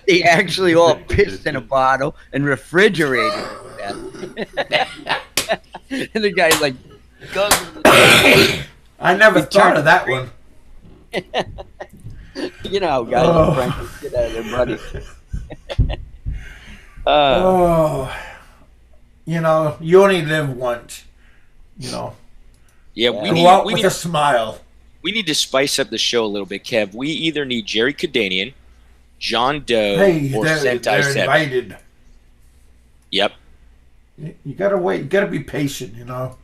they actually all pissed in a bottle and refrigerated it. And the guy's like,
I never thought of that one.
You know how guys Frank get out of their buddy.
You know, you only live once. You know.
Yeah,
we need with a smile.
We need to spice up the show a little bit, Kev. We either need Jerry Kadanian, John Doe, or Sentai 7.
Invited.
Yep.
You gotta wait. You gotta be patient. You know,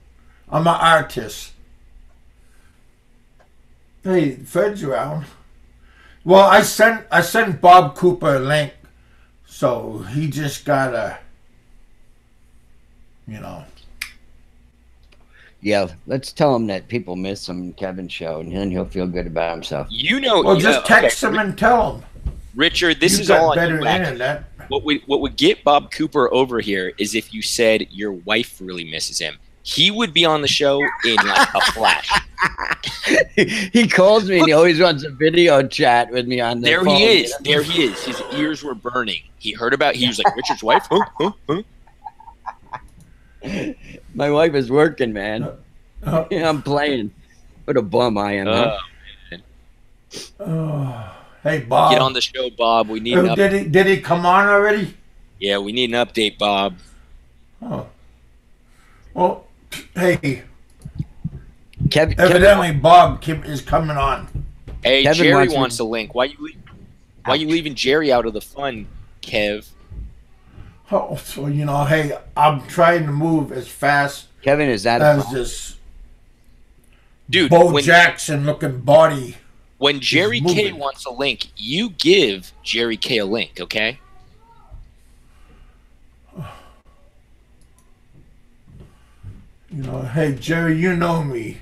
I'm an artist. Hey, Fred's around. Well, I sent Bob Cooper a link, so he just gotta, you know.
Yeah, let's tell him that people miss him Kevin's show, and then he'll feel good about himself.
You know,
well, just text him and tell him.
Richard, this is all
better internet.
What would get Bob Cooper over here is if you said your wife really misses him. He would be on the show in like a flash.
He calls me and he always wants a video chat with me on the phone.
There he is. You know? There he is. His ears were burning. He heard about. He was like, Richard's wife. Huh?
My wife is working, man. I'm playing. What a bum I am.
Hey, Bob.
Get on the show, Bob. We need.
Did he come on already?
Yeah, we need an update, Bob.
Oh. Well, hey.
Kevin,
evidently, Bob is coming on.
Hey, Kevin Jerry wants a link. Why you leaving Jerry out of the fun, Kev?
Oh, so you know, hey, I'm trying to move as fast.
Kevin, is that
as this
dude?
Bo Jackson looking body.
When Jerry K wants a link, you give Jerry K a link, okay?
You know, hey Jerry, you know me.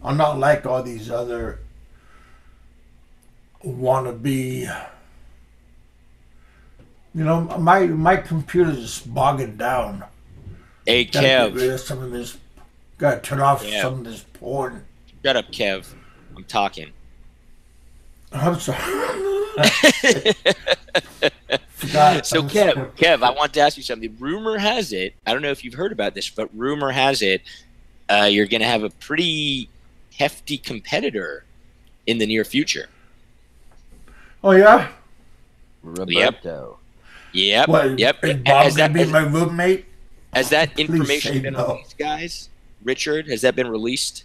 I'm not like all these other wannabe. You know, my computer's just bogging down.
Hey,
gotta
Kev.
Get rid of some of this. Gotta turn off some of this porn.
Shut up, Kev. I'm talking.
I'm sorry.
So, Kev, I want to ask you something. Rumor has it, I don't know if you've heard about this, but rumor has it you're going to have a pretty hefty competitor in the near future.
Oh, yeah?
Roberto.
Yep.
What,
yep.
Is Bob going to be my roommate?
Has that information been released, guys? Richard, has that been released?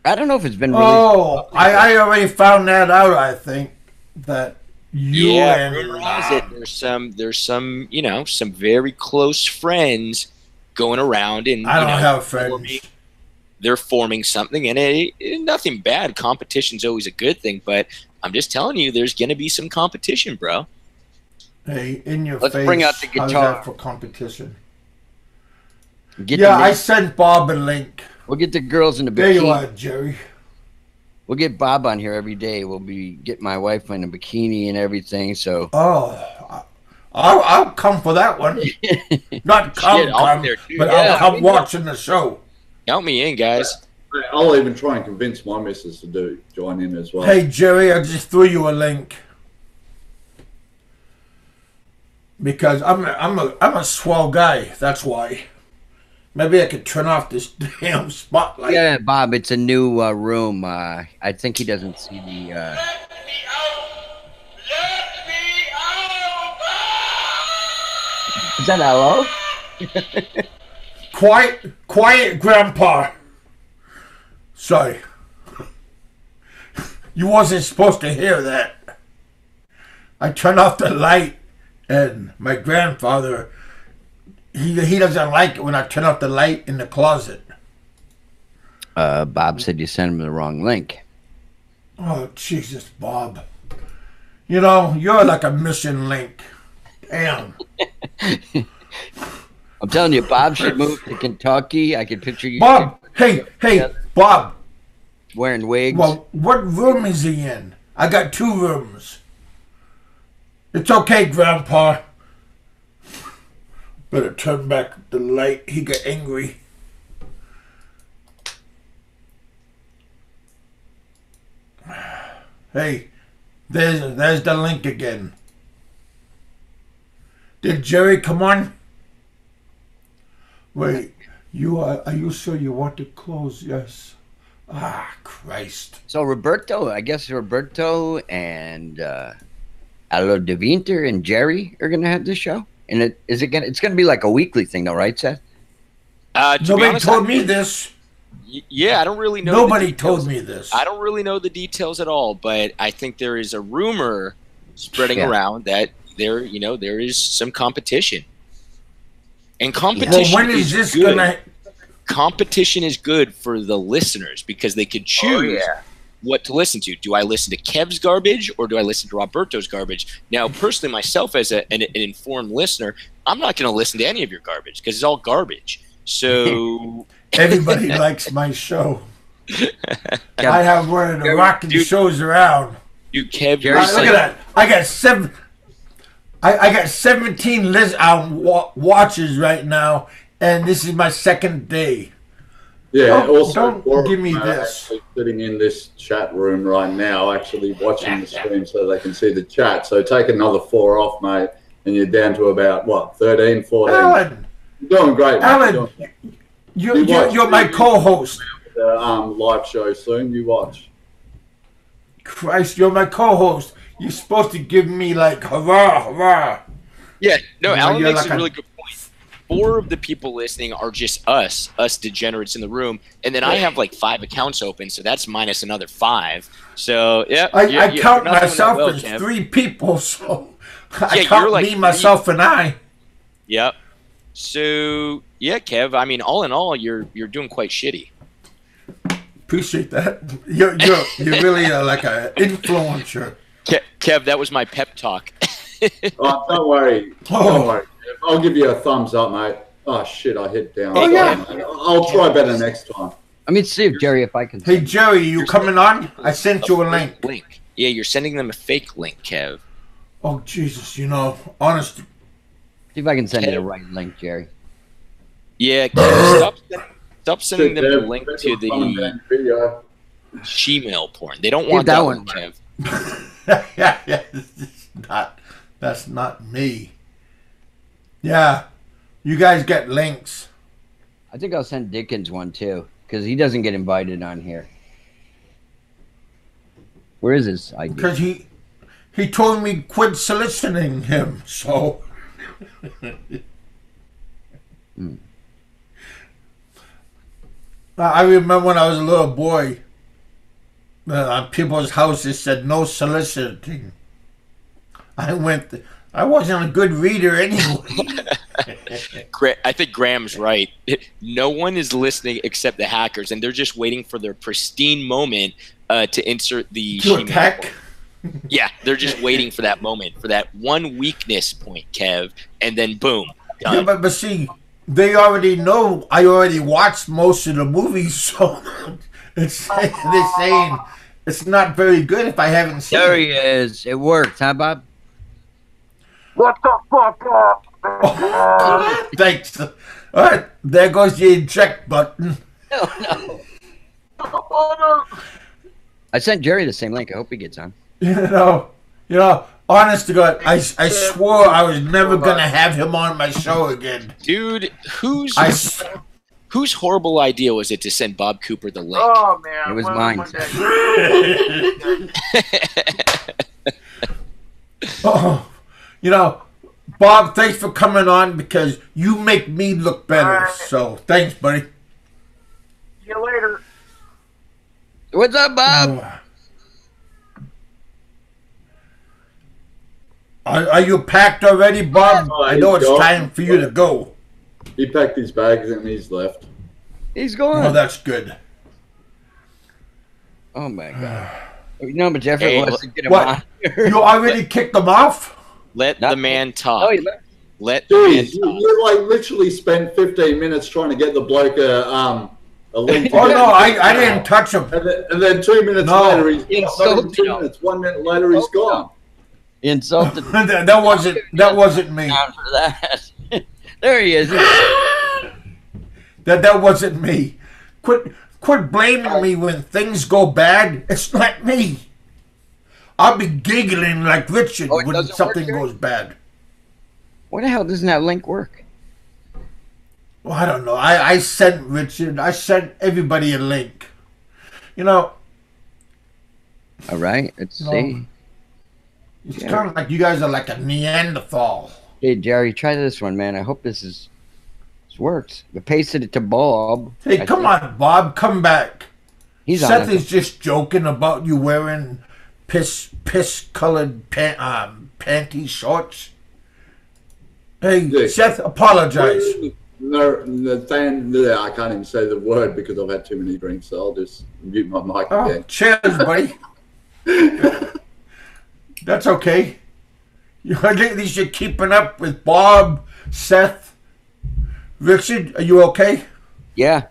I don't know if it's been released.
Oh, I already found that out, I think. That you and
rumor has it there's some you know, some very close friends going around and
I don't have friends.
They're forming something, and nothing bad. Competition's always a good thing, but I'm just telling you, there's going to be some competition, bro.
Hey, in your
Let's
face.
bring out the guitar.
How's that for competition? I sent Bob a link.
We'll get the girls in the bikini.
There you are, Jerry.
We'll get Bob on here every day. We'll be getting my wife in a bikini and everything. So.
Oh, I'll come for that one. Not come,
Shit,
but I'll come watching the show.
Count me in, guys.
I'll even try and convince my missus to join in as well.
Hey, Jerry, I just threw you a link. Because I'm a swell guy. That's why. Maybe I could turn off this damn spotlight.
Yeah, Bob, it's a new room. I think he doesn't see the.
Let me out! Let me out!
Is that hello?
Quiet, Grandpa. Sorry. You wasn't supposed to hear that. I turned off the light, and my grandfather, he doesn't like it when I turn off the light in the closet.
Bob said you sent him the wrong link.
Oh, Jesus, Bob. You know, you're like a missing link. Damn.
I'm telling you, Bob should move to Kentucky. I can picture you.
Bob, hey, Bob.
Wearing wigs.
Well, what room is he in? I got 2 rooms. It's okay, Grandpa. Better turn back the light. He got angry. Hey, there's the link again. Did Jerry come on? Wait, are you sure you want to close? Yes. Ah, Christ.
So Roberto, I guess Roberto and Allo De Winter and Jerry are gonna have this show. And it's gonna be like a weekly thing though, right, Seth?
Nobody told me this.
Yeah, I don't really know.
Nobody told me this.
I don't really know the details at all, but I think there is a rumor spreading around that there is some competition. And competition
when is this gonna?
Competition is good for the listeners because they could choose what to listen to. Do I listen to Kev's garbage or do I listen to Roberto's garbage? Now, personally, myself as an informed listener, I'm not going to listen to any of your garbage because it's all garbage. So
everybody likes my show. I have one of the rocking shows around.
Dude, Kev,
look at that! I got 17 watches right now, and this is my 2nd day.
Yeah,
don't give me this.
Sitting in this chat room right now, actually watching the stream so they can see the chat. So take another 4 off, mate, and you're down to about, what, 13, 14?
Alan!
You're doing great, mate.
Alan, you're my co-host.
Live show soon, you watch.
Christ, you're my co-host. You're supposed to give me like hurrah, hurrah.
Yeah, no, Alan makes a really good point. 4 of the people listening are just us degenerates in the room, and then I have like 5 accounts open, so that's minus another 5. So yeah,
I count myself as 3 people, so I count like me, myself, and I.
Yep. So yeah, Kev. I mean, all in all, you're doing quite shitty.
Appreciate that. You're really like an influencer.
Kev, that was my pep talk.
Don't worry. Don't worry. I'll give you a thumbs up, mate. Oh, shit, I hit down.
Oh, yeah.
I'll try better next time.
Let me see if Jerry, if I can.
Hey, Jerry, you coming on? I sent you a link.
Yeah, you're sending them a fake link, Kev.
Oh, Jesus, honest.
See if I can send you the right link, Jerry.
Yeah, Kev, stop sending them the link to the Gmail porn. They don't want that one, Kev.
Yeah, that's not me. Yeah, you guys get links.
I think I'll send Dickens one too, because he doesn't get invited on here. Where is his ID?
Because he told me quit soliciting him, so. I remember when I was a little boy, on people's houses said no soliciting. I wasn't a good reader anyway.
I think Graham's right. No one is listening except the hackers, and they're just waiting for their pristine moment to insert the
attack.
Yeah, they're just waiting for that moment, for that one weakness point, Kev, and then boom, done.
Yeah, but see, they already know. I already watched most of the movies, so they're saying it's not very good if I haven't seen it.
There he is. It worked, huh, Bob?
What the fuck up? Oh, thanks. All right, there goes the eject button.
no. I sent Jerry the same link. I hope he gets on.
You know, honest to God, I swore I was never gonna have him on my show again.
Dude, whose horrible idea was it to send Bob Cooper the link?
Oh man,
It was mine.
Oh, you know, Bob, thanks for coming on because you make me look better.
All right.
So thanks, buddy.
See you later.
What's up, Bob?
Are you packed already, Bob?
Oh,
I know
he's
it's
gone.
time for you to go.
He packed his bags and he's left.
He's gone.
Oh, that's good.
Oh my god. No, but Jeffrey
Hey,
wants to get him
what?
on.
You already kicked them off?
Let
Not
the man talk.
Oh, he left.
Let the man
Dude, you like literally spent 15 minutes trying to get the bloke a link.
Oh no, I didn't touch him.
And then 2 minutes
No.
later, he's not even
Insulted
2
him.
minutes. 1 minute later, he's gone.
He insulted me
that wasn't me.
for that. There he is.
That wasn't me. Quit blaming me when things go bad. It's not me. I'll be giggling like Richard
Oh, it
when
doesn't
something
work,
goes bad.
Why the hell doesn't that link work?
Well, I don't know. I sent Richard. I sent everybody a link. You know,
All right, let's
No.
see.
it's
Yeah.
kind of like you guys are like a Neanderthal.
Hey, Jerry, try this one, man. I hope this works. I pasted it to Bob.
Hey, come on, Bob, come back.
He's on
Seth
it.
is just joking about you wearing piss colored panty shorts. Hey,
Yeah.
Seth, apologize.
No, I can't even say the word because I've had too many drinks, so I'll just mute my mic
Oh,
again.
cheers, buddy. That's okay. At least you're keeping up with Bob, Seth, Richard. Are you okay?
Yeah.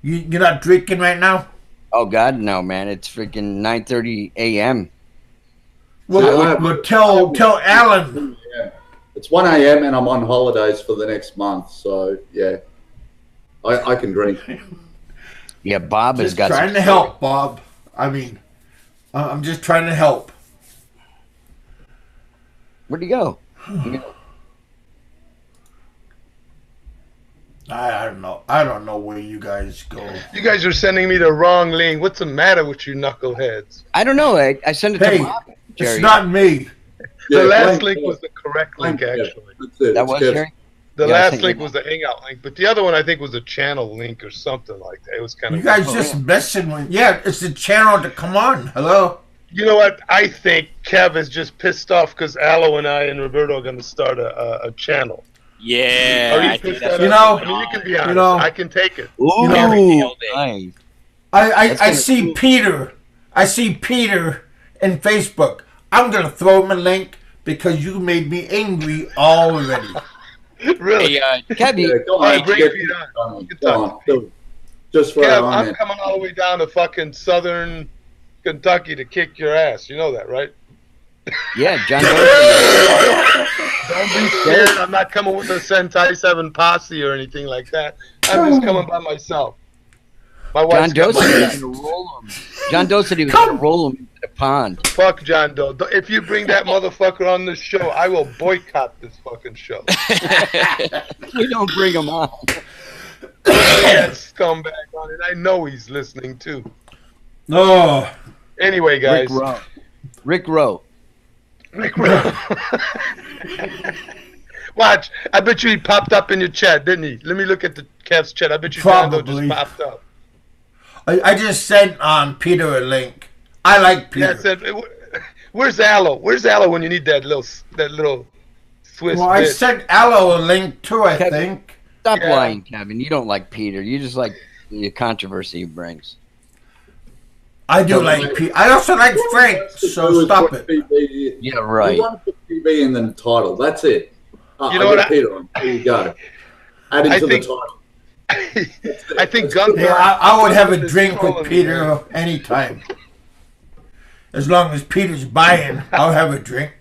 You're not drinking right now?
Oh God, no, man! It's freaking 9:30 a.m.
Well, tell Alan.
Yeah. It's 1 a.m. and I'm on holidays for the next month, so yeah, I can drink.
Yeah, Bob has
Just
got
trying
some
to help, Bob. I mean, I'm just trying to help.
Where'd he go?
I don't know. I don't know where you guys go.
You guys are sending me the wrong link. What's the matter with you knuckleheads?
I don't know. I sent it
Hey,
to Bob. Jerry.
it's not me.
The
Yeah,
last
blank,
link was the correct link,
blank, yeah.
actually.
That's it.
That
It's
was
good.
Jerry.
The
Yeah, I
last
think
link
you-
was the Hangout link, but the other one I think was a channel link or something like that. It was kind
You
of
guys just messing with. Yeah, it's the channel to come on. Hello.
You know what? I think Kev is just pissed off because Aloe and I and Roberto are going to start a channel.
Yeah,
Are you
I think
pissed
that's
off?
You know-
I mean, you can be honest.
know-
I can take it.
Ooh,
nailed it.
nice.
I
gonna-
see Peter. I see Peter in Facebook. I'm gonna throw him a link because you made me angry already.
Really?
Hey,
Kevin,
Yeah, go
All right,
on,
bring
get-
Pete on.
Go
Good talk.
on, do it. Just for
Kev,
on
I'm
it.
coming all the way down to fucking southern Kentucky to kick your ass. You know that, right?
yeah, John. Dorsey.
Don't be scared. I'm not coming with a Sentai 7 posse or anything like that. I'm just coming by myself. My
John
wife's got my
Dorsey
back.
was going to roll him. John Dorsey was going to roll him into the pond.
Fuck John Doe. If you bring that motherfucker on this show, I will boycott this fucking show.
We don't bring him on.
That scumbag on it. I know he's listening too.
No.
Anyway, guys.
Rick Rowe.
Rick Rowe. Watch. I bet you he popped up in your chat, didn't he? Let me look at the Kev's chat. I bet you John Doe
Probably.
just popped up.
I just sent Peter a link. I like Peter.
Yeah, I said, where's Aloe? Where's Aloe when you need that little Swiss
Well, I
bitch?
sent Aloe a link too, I
Kevin.
think.
Stop
Yeah.
lying, Kevin. You don't like Peter. You just like the controversy he brings.
I do like Peter. I also like Frank, so stop it.
Yeah,
You
right.
want to put TV in the title. That's it.
You know
I
what?
get Peter on. There you go. Add it
I
to
think-
the title.
I think Gunther.
Yeah, I would have a
is
drink
trolling
with
me,
Peter
man.
anytime. As long as Peter's buying, I'll have a drink.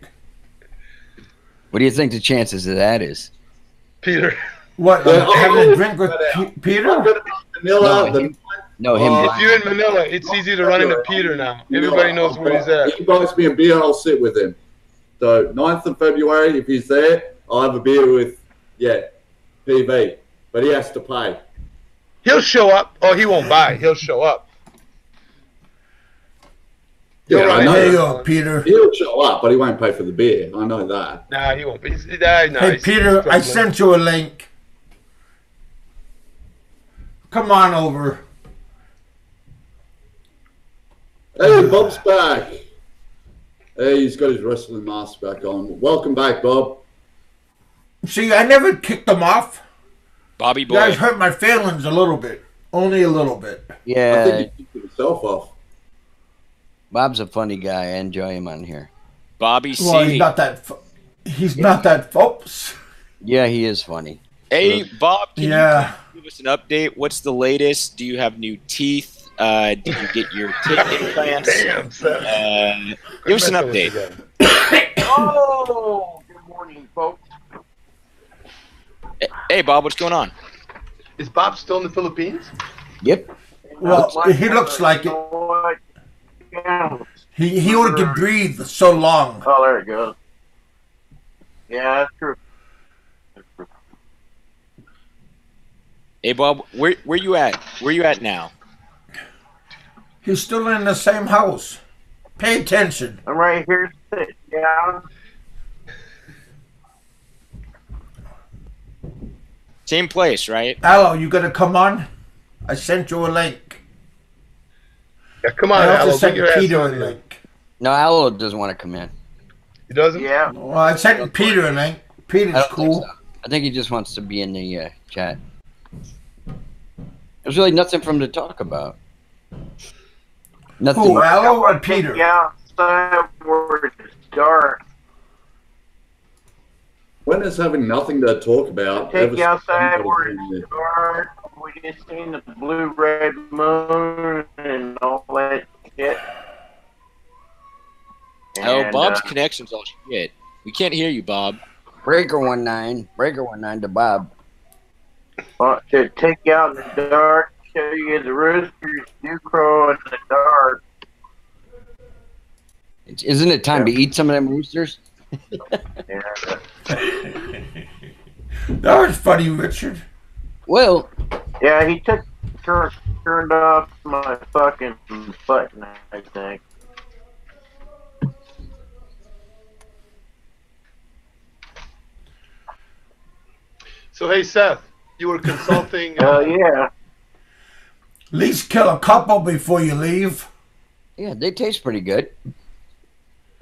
What do you think the chances of that is?
Peter.
What?
Yeah,
Having a drink with
I'm
Peter?
gonna be Manila.
If you're in Manila, it's easy to run into Peter now. Everybody knows where he's at.
He buys me a beer, I'll sit with him. So 9th of February, if he's there, I'll have a beer with, PV. But he has to pay.
He'll show up. Oh, he won't buy. He'll show up.
I know.
There you go, Peter.
He'll show up, but he won't pay for the beer. I know that.
Nah, he won't.
Hey, Peter, I sent you a link. Come on over.
Hey, Bob's back. Hey, he's got his wrestling mask back on. Welcome back, Bob.
See, I never kicked him off.
Bobby boy.
You guys hurt my feelings a little bit. Only a little bit.
Yeah.
I think he kicked himself off.
Bob's a funny guy. I enjoy him on here.
Bobby C.
Well, he's not that. He's not that folks.
Yeah, he is funny.
Hey, Bob, can
Yeah.
you give us an update? What's the latest? Do you have new teeth? Did you get your teeth implants?
Damn, son.
Give us an update.
Oh, good morning, folks.
Hey, Bob, what's going on?
Is Bob still in the Philippines?
Yep.
Well, he looks like it. He only can breathe so long.
Oh, there it goes. Yeah, that's true.
Hey, Bob, where you at? Where you at now?
He's still in the same house. Pay attention.
I'm right here sitting down.
Same place, right?
Allo, you gonna come on? I sent you a link.
Yeah, come on,
I also
Al.
sent
Get your ass
Peter a
on here.
link.
No, Allo doesn't want to come in.
He doesn't?
Yeah.
Well, I sent Peter a link. Peter's
I don't think
cool.
so. I think he just wants to be in the chat. There's really nothing for him to talk about. Nothing.
Who, Allo or Peter?
Yeah, outside where it's dark.
When is having nothing to talk about?
Take
ever
you outside
since
where
I've been
it's dark. We just seen the blue red moon and all that shit.
Oh,
And,
Bob's connection's all shit. We can't hear you, Bob.
Breaker 19. Breaker 19 to Bob.
to take you out in the dark, show you the roosters do crow in the dark.
Isn't it time to eat some of them roosters?
Yeah.
That was funny, Richard.
Well,
Yeah, he turned off my fucking button, I think.
So, hey, Seth, you were consulting.
Yeah.
At least kill a couple before you leave.
yeah, they taste pretty good.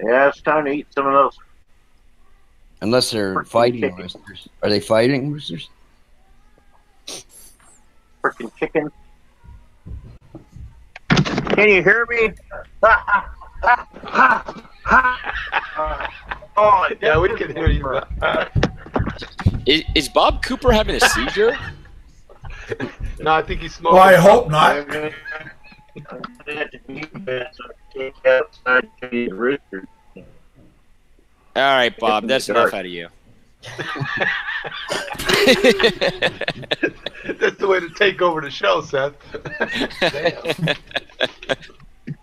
Yeah, it's time to eat some of those.
Unless they're
Freaking
fighting
chicken.
roosters. Are they fighting roosters?
Freaking chicken. Can you hear me? Oh,
Yeah, we can hear you.
Is Bob Cooper having a seizure?
No, I think he's smoking.
Well, I hope not.
All right, Bob, that's enough out of you.
That's the way to take over the show, Seth. Damn.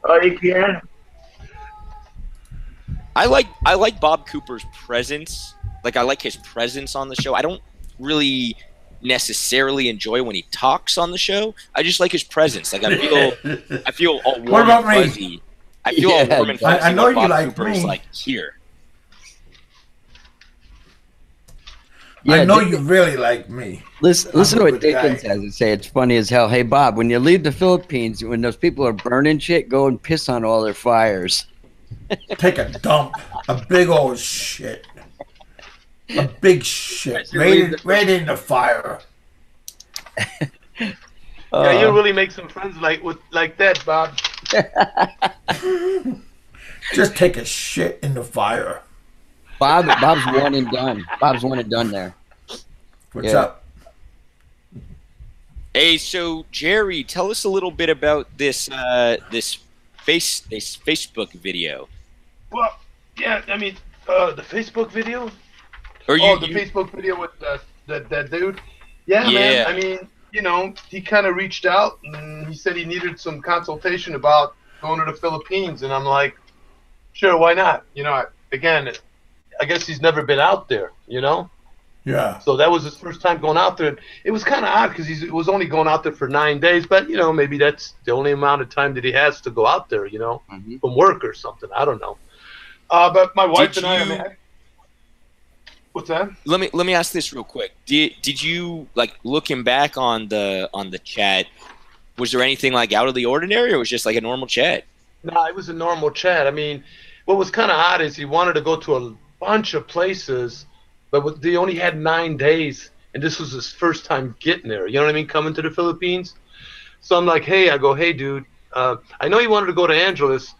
Oh, you can?
I like Bob Cooper's presence. Like, I like his presence on the show. I don't really necessarily enjoy when he talks on the show. I just like his presence. Like, I feel all warm
What about
and
me?
fuzzy. I feel all
Yeah,
warm and fuzzy.
I know
when
you
Bob
like
Cooper is
me.
like here.
Yeah,
I know
Dick-
you really like me.
Listen to
I'm a
what
good guy.
Dickens has to say. It's funny as hell. Hey, Bob, when you leave the Philippines, when those people are burning shit, go and piss on all their fires.
Take a dump. A big old shit. A big shit. Right in the fire.
Yeah, you really make some friends like that, Bob.
Just take a shit in the fire.
Bob's one and done. Bob's one and done there.
What's
Yeah.
up?
Hey, so Jerry, tell us a little bit about this this Facebook video.
Well, yeah, I mean, the Facebook video.
Or
The Facebook video with that dude. Yeah,
Yeah.
man. I mean, you know, he kind of reached out and he said he needed some consultation about going to the Philippines, and I'm like, sure, why not? You know, again, I guess he's never been out there, you know?
Yeah.
So that was his first time going out there. It was kind of odd because he was only going out there for 9 days, but, you know, maybe that's the only amount of time that he has to go out there, you know, from work or something. I don't know. But my wife and I mean, what's that?
Let me ask this real quick. Did you, like, looking back on the chat, was there anything like out of the ordinary, or was it just like a normal chat?
No, it was a normal chat. I mean, what was kind of odd is he wanted to go to a bunch of places, but they only had 9 days, and this was his first time getting there. You know what I mean? Coming to the Philippines. So I'm like, hey, dude, I know you wanted to go to Angeles,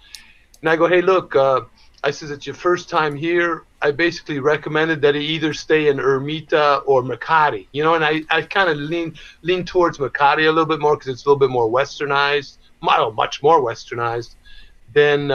and I go, hey, look, I says, it's your first time here. I basically recommended that he either stay in Ermita or Makati, you know, and I kind of lean towards Makati a little bit more because it's a little bit more westernized, much more westernized than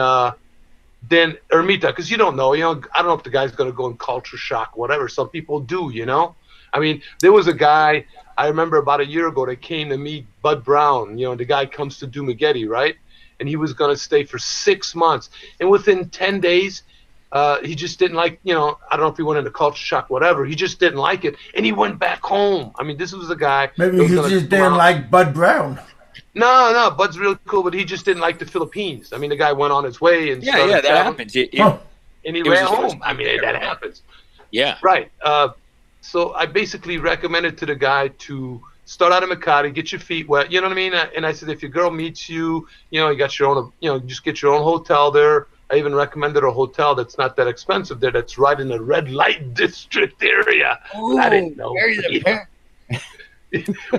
Ermita, because you don't know, I don't know if the guy's going to go in culture shock, whatever. Some people do, you know. I mean, there was a guy, I remember about a year ago, that came to meet Bud Brown, you know, the guy comes to Dumaguete, right? And he was going to stay for 6 months. And within 10 days, he just didn't like, you know, I don't know if he went into culture shock, whatever. He just didn't like it. And he went back home. I mean, this was a guy.
Maybe he just didn't like Bud Brown.
No, Bud's real cool, but he just didn't like the Philippines. I mean, the guy went on his way and
that happens.
And he ran home. I mean, that happens.
Yeah.
Right. So I basically recommended to the guy to start out in Makati, get your feet wet. You know what I mean? And I said, if your girl meets you, you know, you got your own, you know, just get your own hotel there. I even recommended a hotel that's not that expensive there, that's right in the red light district area.
Ooh,
I didn't know.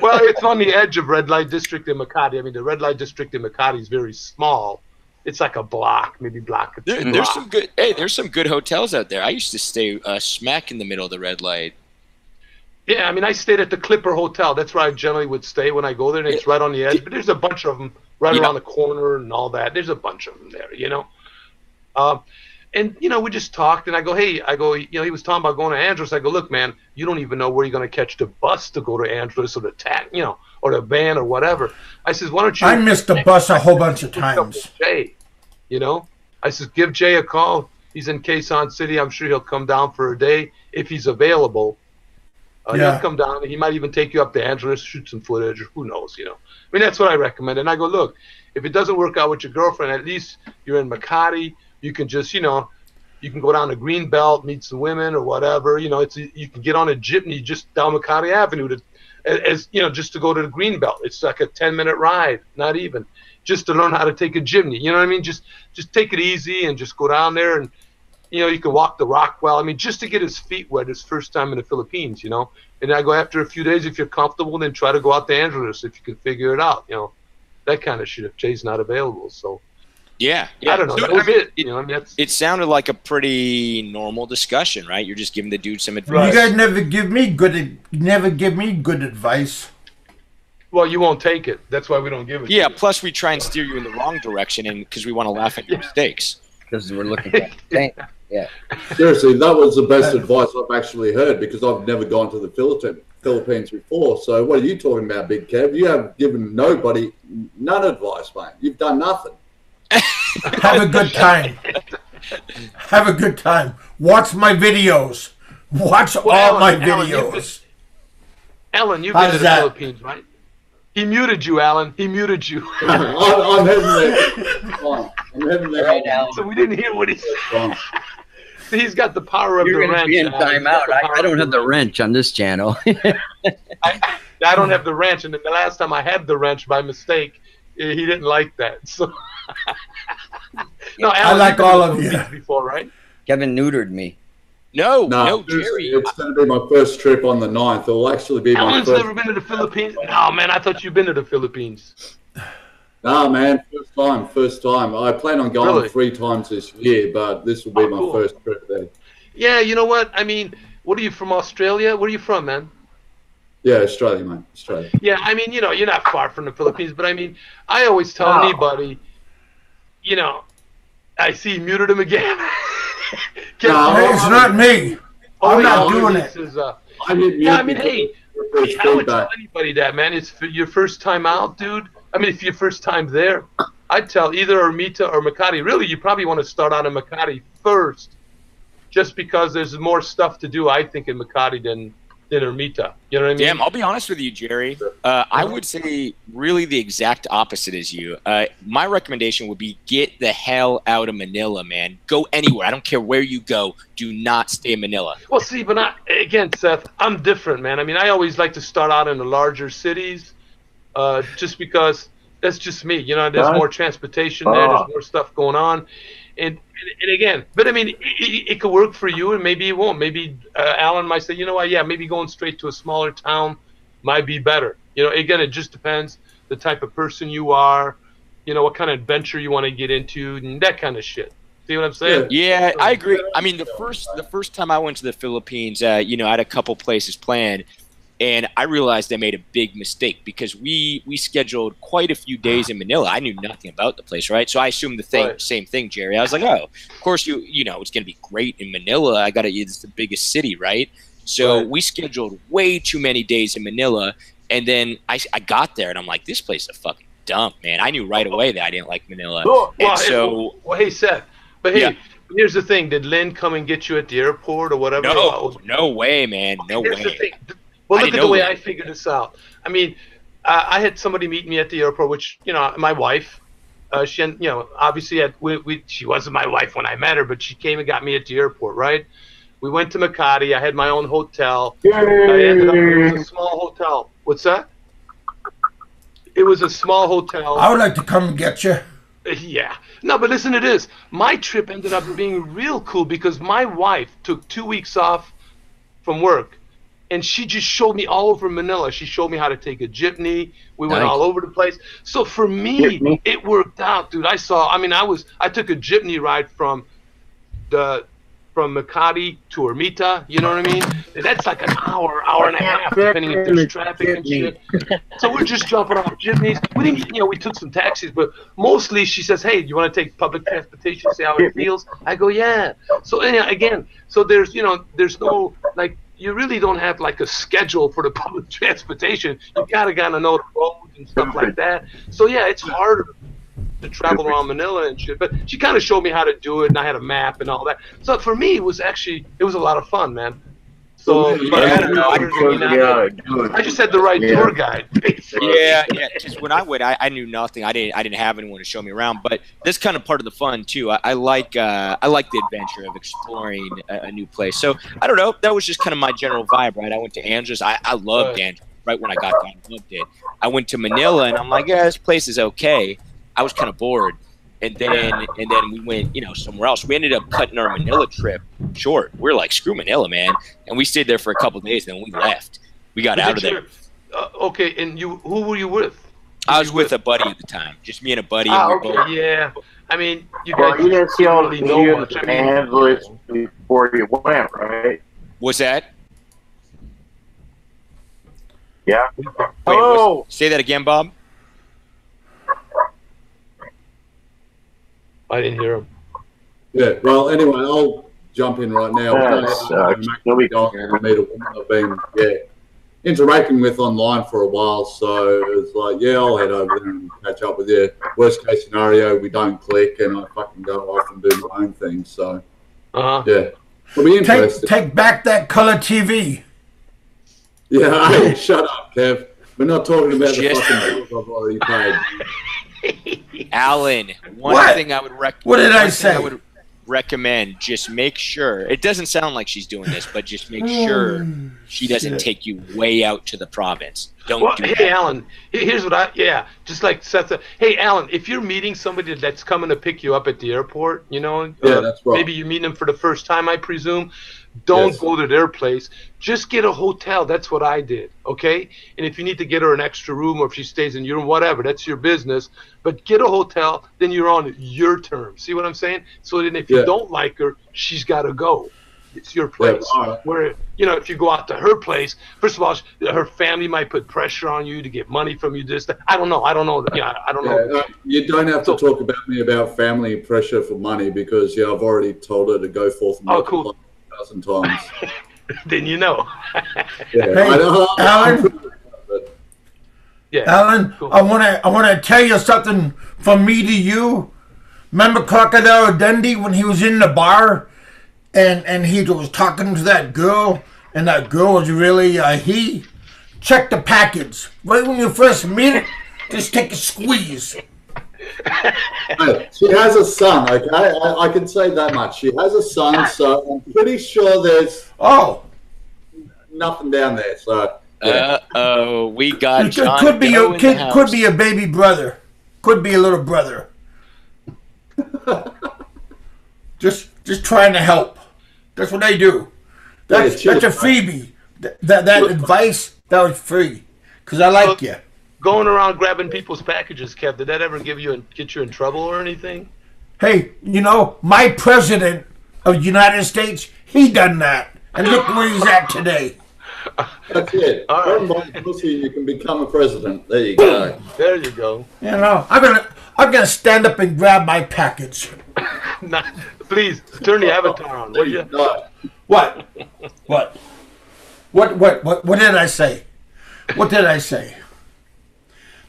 Well, it's on the edge of red light district in Makati. I mean, the red light district in Makati is very small. It's like a block, maybe block or two.
There's some good. Hey, there's some good hotels out there. I used to stay smack in the middle of the red light.
Yeah, I mean, I stayed at the Clipper Hotel. That's where I generally would stay when I go there, and it's right on the edge. But there's a bunch of them right around the corner and all that. There's a bunch of them there, you know. And, you know, we just talked, and I go, you know, he was talking about going to Angeles. I go, look, man, you don't even know where you're going to catch the bus to go to Angeles, or the you know, or the van or whatever. I says, why don't you?
I missed the bus a whole bunch of times.
Jay, you know, I says, give Jay a call. He's in Quezon City. I'm sure he'll come down for a day if he's available. He'll come down. He might even take you up to Angeles, shoot some footage, or who knows, you know. I mean, that's what I recommend. And I go, look, if it doesn't work out with your girlfriend, at least you're in Makati. You can just, you know, you can go down to Greenbelt, meet some women or whatever. You know, you can get on a jeepney just down Makati Avenue as you know, just to go to the Greenbelt. It's like a 10-minute ride, not even, just to learn how to take a jeepney. You know what I mean? Just take it easy and just go down there, and you know, you can walk the Rockwell. I mean, just to get his feet wet his first time in the Philippines, you know. And I go, after a few days, if you're comfortable, then try to go out to Angeles if you can figure it out, you know, that kind of shit. If Jay's not available, so.
Yeah.
I don't know.
So,
that was it. You know, I mean,
it sounded like a pretty normal discussion, right? You're just giving the dude some advice.
Right. You guys never give me good advice.
Well, you won't take it. That's why we don't give it.
Yeah.
To you.
Plus, we try and steer you in the wrong direction, and because we want to laugh at your mistakes.
Because we're looking at yeah.
Seriously, that was the best advice I've actually heard, because I've never gone to the Philippines before. So what are you talking about, Big Kev? You have given nobody none advice, mate. You've done nothing.
Have a good time. Have a good time. Watch my videos. Watch all my videos.
Alan, you've been to the Philippines, right? He muted you, Alan. He muted you.
I'm heading there. I'm heading there
right now.
So we didn't hear what he said. He's got the power of
You're
the wrench.
You're going to be in timeout. I don't have the wrench on this channel.
I don't have the wrench, and the last time I had the wrench by mistake, he didn't like that. So, no, Alan,
I like all of you.
Before, right?
Kevin neutered me.
No,
Jerry.
Jerry.
It's going to be my first trip on the 9th. It'll actually be
Alan's
my first.
never been to the Philippines? No, man, I thought you'd been to the Philippines.
No, man, first time. I plan on going
Really?
3 times this year, but this will be my
cool.
first trip there.
Yeah, you know what? I mean, what are you from, Australia? Where are you from, man?
Yeah, Australia, mate. Australia.
Yeah, I mean, you know, you're not far from the Philippines, but I mean, I always tell anybody, you know, I see you muted him again.
No, it's not me. I'm not doing it.
I hit mute.
Yeah, I mean, hey, I would tell anybody that, man. It's for your first time out, dude. I mean, if your first time there, I'd tell either Ermita or Makati. Really, you probably want to start out in Makati first, just because there's more stuff to do, I think, in Makati than Ermita. You know what I mean?
Damn, I'll be honest with you, Jerry. I would say really the exact opposite as you. My recommendation would be get the hell out of Manila, man. Go anywhere. I don't care where you go. Do not stay in Manila.
Well, see, but again, Seth, I'm different, man. I mean, I always like to start out in the larger cities, just because that's just me. You know, there's more transportation there. There's more stuff going on. And again, but I mean, it could work for you, and maybe it won't. Maybe Alan might say, you know what, yeah, maybe going straight to a smaller town might be better. You know, again, it just depends the type of person you are, you know, what kind of adventure you want to get into, and that kind of shit. See what I'm saying?
Yeah, I agree. I mean, the first time I went to the Philippines, you know, I had a couple places planned. And I realized I made a big mistake because we scheduled quite a few days in Manila. I knew nothing about the place, right? So I assumed the same thing, Jerry. I was like, oh, of course you know it's going to be great in Manila. It's the biggest city, right? So we scheduled way too many days in Manila, and then I got there and I'm like, this place is a fucking dump, man. I knew right away that I didn't like Manila.
Hey, Seth, but hey. Here's the thing. Did Lynn come and get you at the airport or whatever?
No way, man. No way.
The thing. Well, look at the way I figured this out. I mean, I had somebody meet me at the airport, which, you know, my wife, she, you know, obviously she wasn't my wife when I met her, but she came and got me at the airport, right? We went to Makati. I had my own hotel. I ended up, it was a small hotel. What's that? It was a small hotel.
I would like to come and get you.
Yeah. No, but listen to this. My trip ended up being real cool because my wife took 2 weeks off from work. And she just showed me all over Manila. She showed me how to take a jeepney. We went all over the place. So for me, it worked out, dude. I took a jeepney ride from Makati to Ermita. You know what I mean? And that's like an hour and a half, depending if there's traffic and shit. So we're just jumping off jeepneys. We didn't, you know, we took some taxis, but mostly she says, "Hey, do you want to take public transportation? See how it feels?" I go, "Yeah." So again, so there's no like. You really don't have like a schedule for the public transportation. You gotta know the roads and stuff like that. So yeah, it's harder to travel around Manila and shit. But she kind of showed me how to do it, and I had a map and all that. So for me, it was a lot of fun, man. So but I don't know. I just had the right tour guide.
Yeah. Just when I went, I knew nothing. I didn't have anyone to show me around. But that's kind of part of the fun too. I like the adventure of exploring a new place. So I don't know. That was just kind of my general vibe, right? I went to Andros. I loved Andros. Right when I got there, I loved it. I went to Manila, and I'm like, yeah, this place is okay. I was kind of bored. And then we went, you know, somewhere else. We ended up cutting our Manila trip short. We're like, screw Manila, man. And we stayed there for a couple of days, then we left. We got out of there.
Okay, and who were you with?
I was with a buddy at the time. Just me and a buddy.
Yeah. I mean, you guys
didn't see all the videos of Angeles before you went, right?
What's that?
Yeah.
Wait, say that again, Bob.
I didn't hear him.
Yeah, well, anyway, I'll jump in right now. I've been interacting with online for a while, so it's like, yeah, I'll head over there and catch up with you. Worst case scenario, we don't click, and I fucking go off and do my own thing. So, yeah, it'll be interesting.
Take back that color TV.
Yeah, hey, shut up, Kev. We're not talking about the fucking bills I've already paid.
Alan, one thing I would recommend.
What did I say?
I would recommend, just make sure. It doesn't sound like she's doing this, but just make sure she doesn't take you way out to the province. Don't do that.
Hey, Alan, here's what just like Seth said. Hey, Alan, if you're meeting somebody that's coming to pick you up at the airport, you know,
that's right.
Maybe you're meeting them for the first time, I presume. Don't go to their place. Just get a hotel. That's what I did, okay? And if you need to get her an extra room or if she stays in your room, whatever, that's your business. But get a hotel, then you're on your terms. See what I'm saying? So then if you don't like her, she's got to go. It's your place. Where, you know, if you go out to her place, first of all, her family might put pressure on you to get money from you. This, that. I don't know. Yeah, I don't know.
You don't have to talk about me about family pressure for money because I've already told her to go forth and 1,000 times.
then you know.
Yeah,
Hey, Alan.
Yeah,
Alan,
cool.
I wanna tell you something from me to you. Remember Crocodile Dundee when he was in the bar and he was talking to that girl and that girl was really he? Check the package. Right when you first meet it, just take a squeeze.
Hey, she has a son, okay? I can say that much. She has a son, so I'm pretty sure there's nothing down there. So
Uh-oh, we got
It
John
could be
Doe in the house.
could be a baby brother. Could be a little brother. just trying to help. That's what I do. That's a freebie. That advice, that was free. Because I like you.
Going around grabbing people's packages, Kev, did that ever get you in trouble or anything?
Hey, my president of the United States, he done that. And look where he's at today.
that's it.
All
right. Pussy, you can become a president. There you go.
There you go.
I'm gonna stand up and grab my package.
Please turn the avatar on, will you?
What? What did I say? What did I say?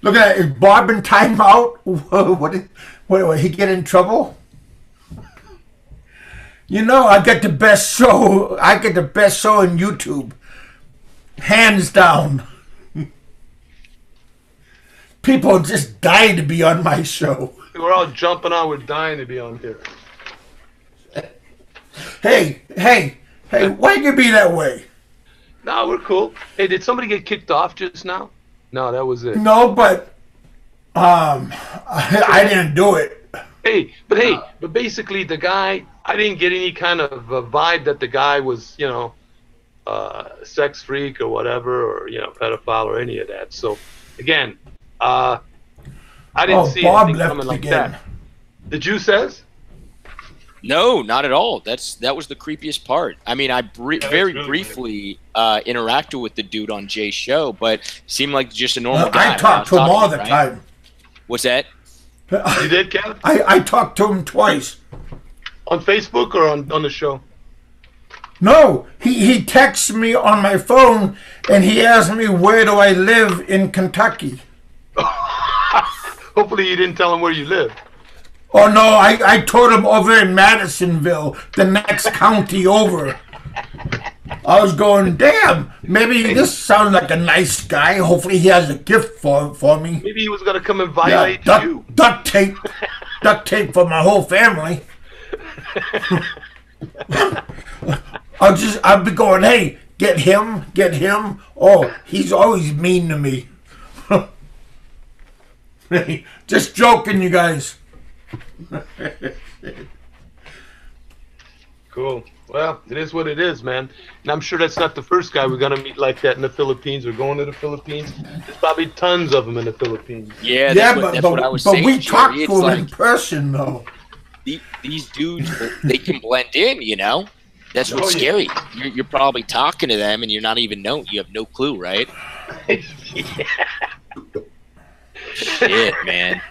Look at that. Is Bob in timeout? What, he get in trouble? I get the best show. I get the best show on YouTube. Hands down. People just dying to be on my show.
We're all jumping on. We're dying to be on here.
Hey, why you be that way?
No, we're cool. Hey, did somebody get kicked off just now? No, that was it.
No, but I didn't do it.
But basically the guy, I didn't get any kind of vibe that the guy was, sex freak or whatever, or pedophile or any of that. So again, I didn't see
Bob
anything
left
coming like
again.
that. The Jew says?
No, not at all. That was the creepiest part. I mean, I very briefly interacted with the dude on Jay's show, but seemed like just a normal guy.
I talk to him all the time.
What's that?
You did, Kevin?
I talked to him twice.
On Facebook or on the show?
No, he texts me on my phone and he asks me where do I live in Kentucky.
Hopefully you didn't tell him where you live.
Oh no, I told him over in Madisonville, the next county over. I was going, damn, maybe this sounds like a nice guy. Hopefully he has a gift for me.
Maybe he was going to come and violate you.
Duct tape for my whole family. I'll be going, hey, get him. Oh, he's always mean to me. Just joking, you guys.
Cool. Well, it is what it is, man. And I'm sure that's not the first guy we're going to meet like that in the Philippines or going to the Philippines. There's probably tons of them in the Philippines.
Yeah, that's what I was saying.
But we talked to them
like,
in person, though.
These dudes, they can blend in, That's what's scary. You're probably talking to them and you're not even know. You have no clue, right?
Yeah.
Shit, man.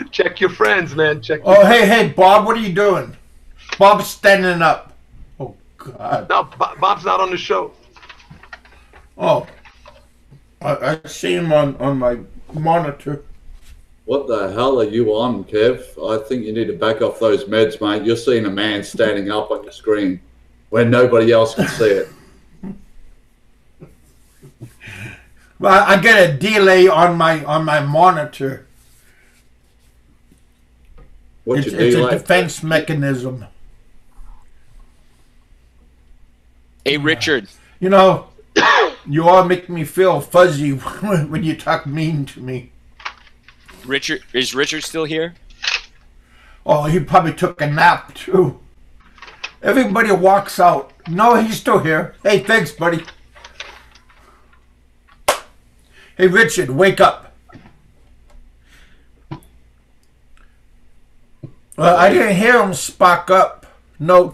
Check your friends, man.
Hey, Bob, what are you doing? Bob's standing up. Oh, God.
No, Bob's not on the show.
Oh. I see him on my monitor.
What the hell are you on, Kev? I think you need to back off those meds, mate. You're seeing a man standing up on your screen when nobody else can see it.
Well, I get a delay on my monitor.
It's
a defense mechanism.
Hey, Richard.
You all make me feel fuzzy when you talk mean to me.
Is Richard still here?
Oh, he probably took a nap too. Everybody walks out. No, he's still here. Hey, thanks, buddy. Hey, Richard, wake up. Well, I didn't hear him spark up. No.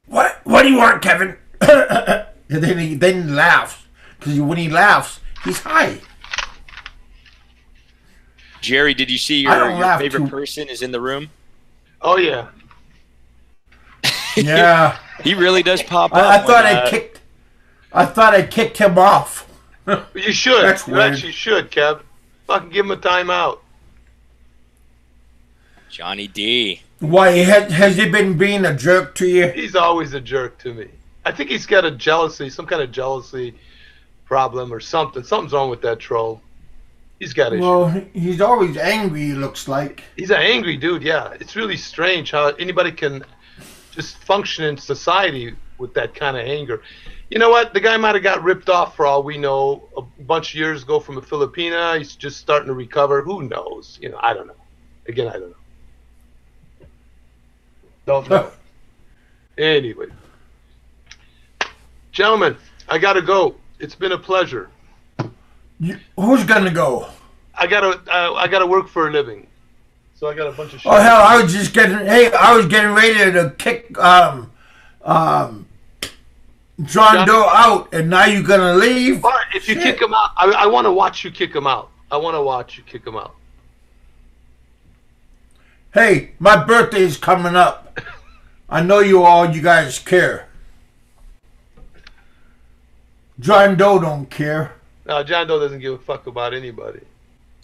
What do you want, Kevin? And then he laughs. Because when he laughs, he's high.
Jerry, did you see your favorite person is in the room?
Oh, yeah.
Yeah.
He really does pop
I
up.
thought I kicked him off.
You should.
That's
You
weird.
actually should, Kev. Fucking give him a timeout.
Johnny D.
Why has he been being a jerk to you?
He's always a jerk to me. I think he's got some kind of jealousy problem or something. Something's wrong with that troll. He's got issues.
Well, he's always angry, it looks like.
He's an angry dude, yeah. It's really strange how anybody can just function in society with that kind of anger. You know what? The guy might have got ripped off for all we know a bunch of years ago from a Filipina. He's just starting to recover. Who knows? You know, I don't know. Again, I don't know. Don't know. Anyway. Gentlemen, I got to go. It's been a pleasure.
Who's gonna go?
I gotta work for a living, so I got a bunch of shit.
Oh hell! I was getting ready to kick John Doe out, and now you're gonna leave.
But if you kick him out, I want to watch you kick him out. I want to watch you kick him out.
Hey, my birthday is coming up. I know you guys care. John Doe don't care.
No, John Doe doesn't give a fuck about anybody.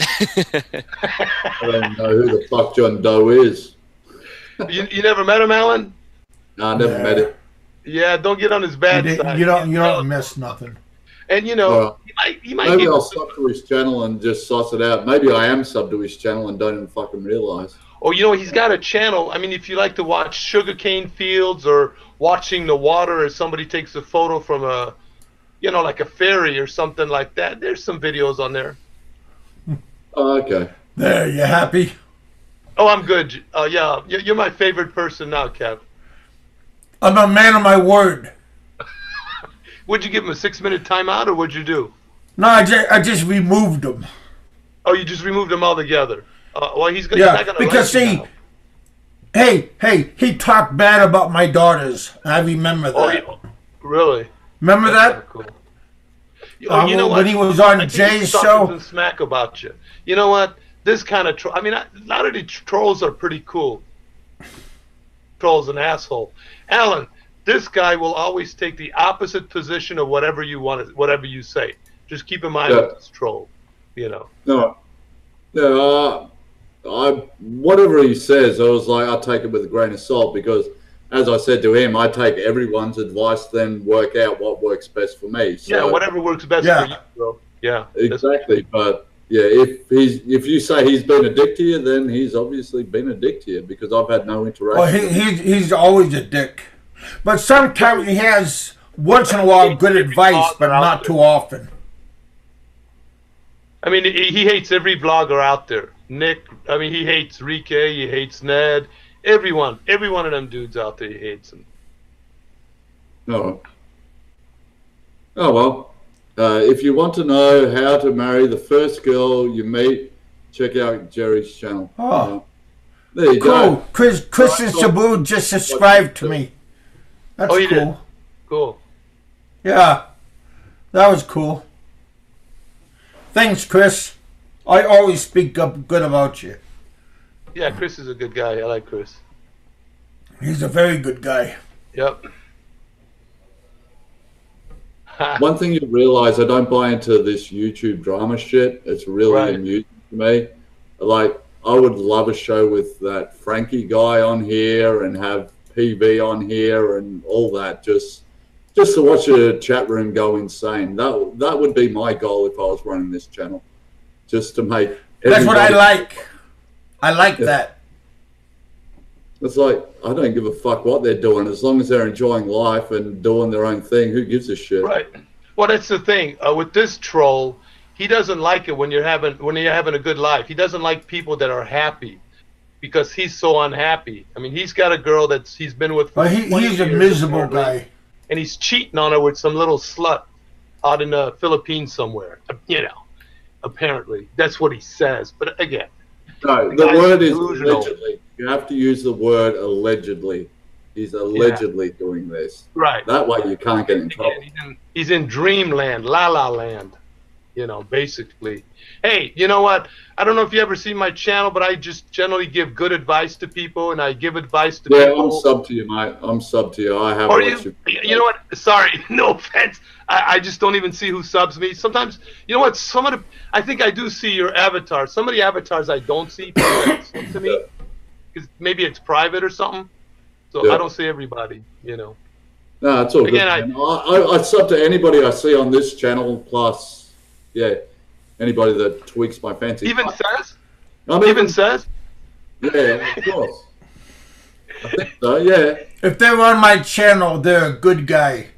I don't know who the fuck John Doe is.
You never met him, Alan?
No, I never met him.
Yeah, don't get on his bad side.
You don't miss nothing.
And you know, he might
maybe I'll sub to his channel and just suss it out. Maybe I am sub to his channel and don't even fucking realize.
Oh, you know, he's got a channel. I mean, if you like to watch sugarcane fields or watching the water as somebody takes a photo from a, you know, like a ferry or something like that, there's some videos on there.
Oh, okay.
There, you happy?
Oh, I'm good. Yeah, you're my favorite person now, Kev.
I'm a man of my word.
Would you give him a 6-minute timeout, or what'd you do?
No, I just removed him.
Oh, you just removed him altogether. Well, he's not gonna
because
like you
now. Hey, he talked bad about my daughters. I remember that.
Oh, really?
Remember that?
Cool. Oh, you know what?
When he was on
I think
Jay's
he's
show.
talking some smack about you. You know what? This kind of I mean, a lot of the trolls are pretty cool. Troll's an asshole. Alan, this guy will always take the opposite position of whatever you want, whatever you say. Just keep in mind with this troll. You know.
No. Yeah. Whatever he says, I was like, I'll take it with a grain of salt because, as I said to him, I take everyone's advice, then work out what works best for me. So,
yeah, whatever works best for you, bro. Yeah,
exactly. But yeah, if you say he's been a dick to you, then he's obviously been a dick to you because I've had no interaction.
Well, he's always a dick, but sometimes he has once in a while good advice, but not too often.
I mean, he hates every vlogger out there. Nick, I mean, he hates Rike, he hates Ned, every one of them dudes out there, he hates them.
Oh well. If you want to know how to marry the first girl you meet, check out Jerry's channel. There you go.
Chris and Sabu just subscribed to me. That's cool.
Did? Cool.
Yeah, that was cool. Thanks, Chris. I always speak up good about you.
Yeah, Chris is a good guy. I like Chris.
He's a very good guy.
Yep.
One thing you realize, I don't buy into this YouTube drama shit. It's really amusing to me. Like, I would love a show with that Frankie guy on here and have PV on here and all that. Just to watch a chat room go insane. That would be my goal if I was running this channel. Just to make
That's what I like. I like that.
It's like, I don't give a fuck what they're doing. As long as they're enjoying life and doing their own thing, who gives a shit?
Right. Well, that's the thing. With this troll, he doesn't like it when you're having a good life. He doesn't like people that are happy because he's so unhappy. I mean, he's got a girl that he's been with for 20
he's a
years,
miserable
apparently,
guy.
and he's cheating on her with some little slut out in the Philippines somewhere. You know, apparently. That's what he says. But again,
no, the word is allegedly. You have to use the word allegedly. He's allegedly doing this.
Right.
That way you can't get in trouble.
He's in dreamland, la la land. You know, basically. Hey, you know what? I don't know if you ever see my channel, but I just generally give good advice to people, and I give advice to people.
I'm sub to you, mate. I'm sub to you. I have
watched you know what? Sorry, no offense. I just don't even see who subs me. Sometimes, you know what? I think I do see your avatar. Some of the avatars I don't see to me, because maybe it's private or something. So I don't see everybody, you know.
No, it's all good. I sub to anybody I see on this channel, plus, anybody that tweaks my fancy.
Even says?
Even
says?
Yeah, of course. I think so, yeah.
If they're on my channel, they're a good guy.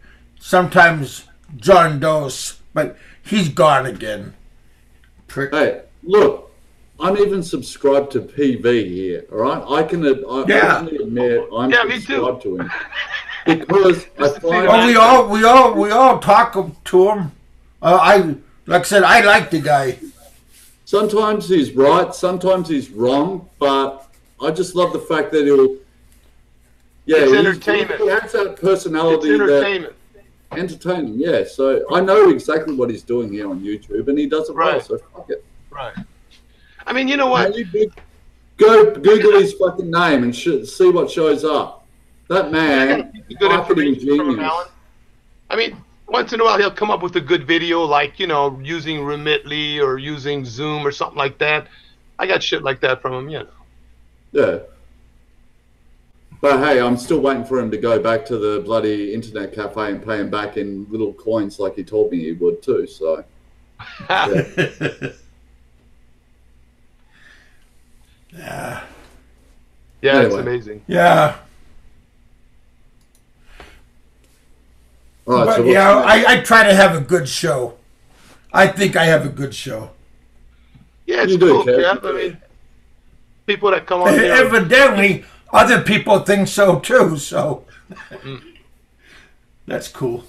Sometimes John Dose, but he's gone again. Prick.
Hey, look, I'm even subscribed to PV here, all right? I can admit I'm subscribed to him. Because I find
we all talk to him. Like I said, I like the guy.
Sometimes he's right, sometimes he's wrong, but I just love the fact that he'll. Yeah,
it's entertainment.
He has that personality.
It's entertainment.
Entertaining, yeah. So I know exactly what he's doing here on YouTube, and he does it well. So fuck it.
Right. I mean, you know what?
Go Google his fucking name and see what shows up. That man, marketing genius.
I mean, once in a while he'll come up with a good video, like, you know, using Remitly or using Zoom or something like that. I got shit like that from him, you know.
Yeah. But hey, I'm still waiting for him to go back to the bloody internet cafe and pay him back in little coins like he told me he would too. So.
Yeah.
Yeah, anyway. It's amazing.
Yeah.
All right,
but,
so
I try to have a good show. I think I have a good show.
Yeah, it's cool, Kev. I mean, people that come on here.
Evidently, other people think so too, so that's cool.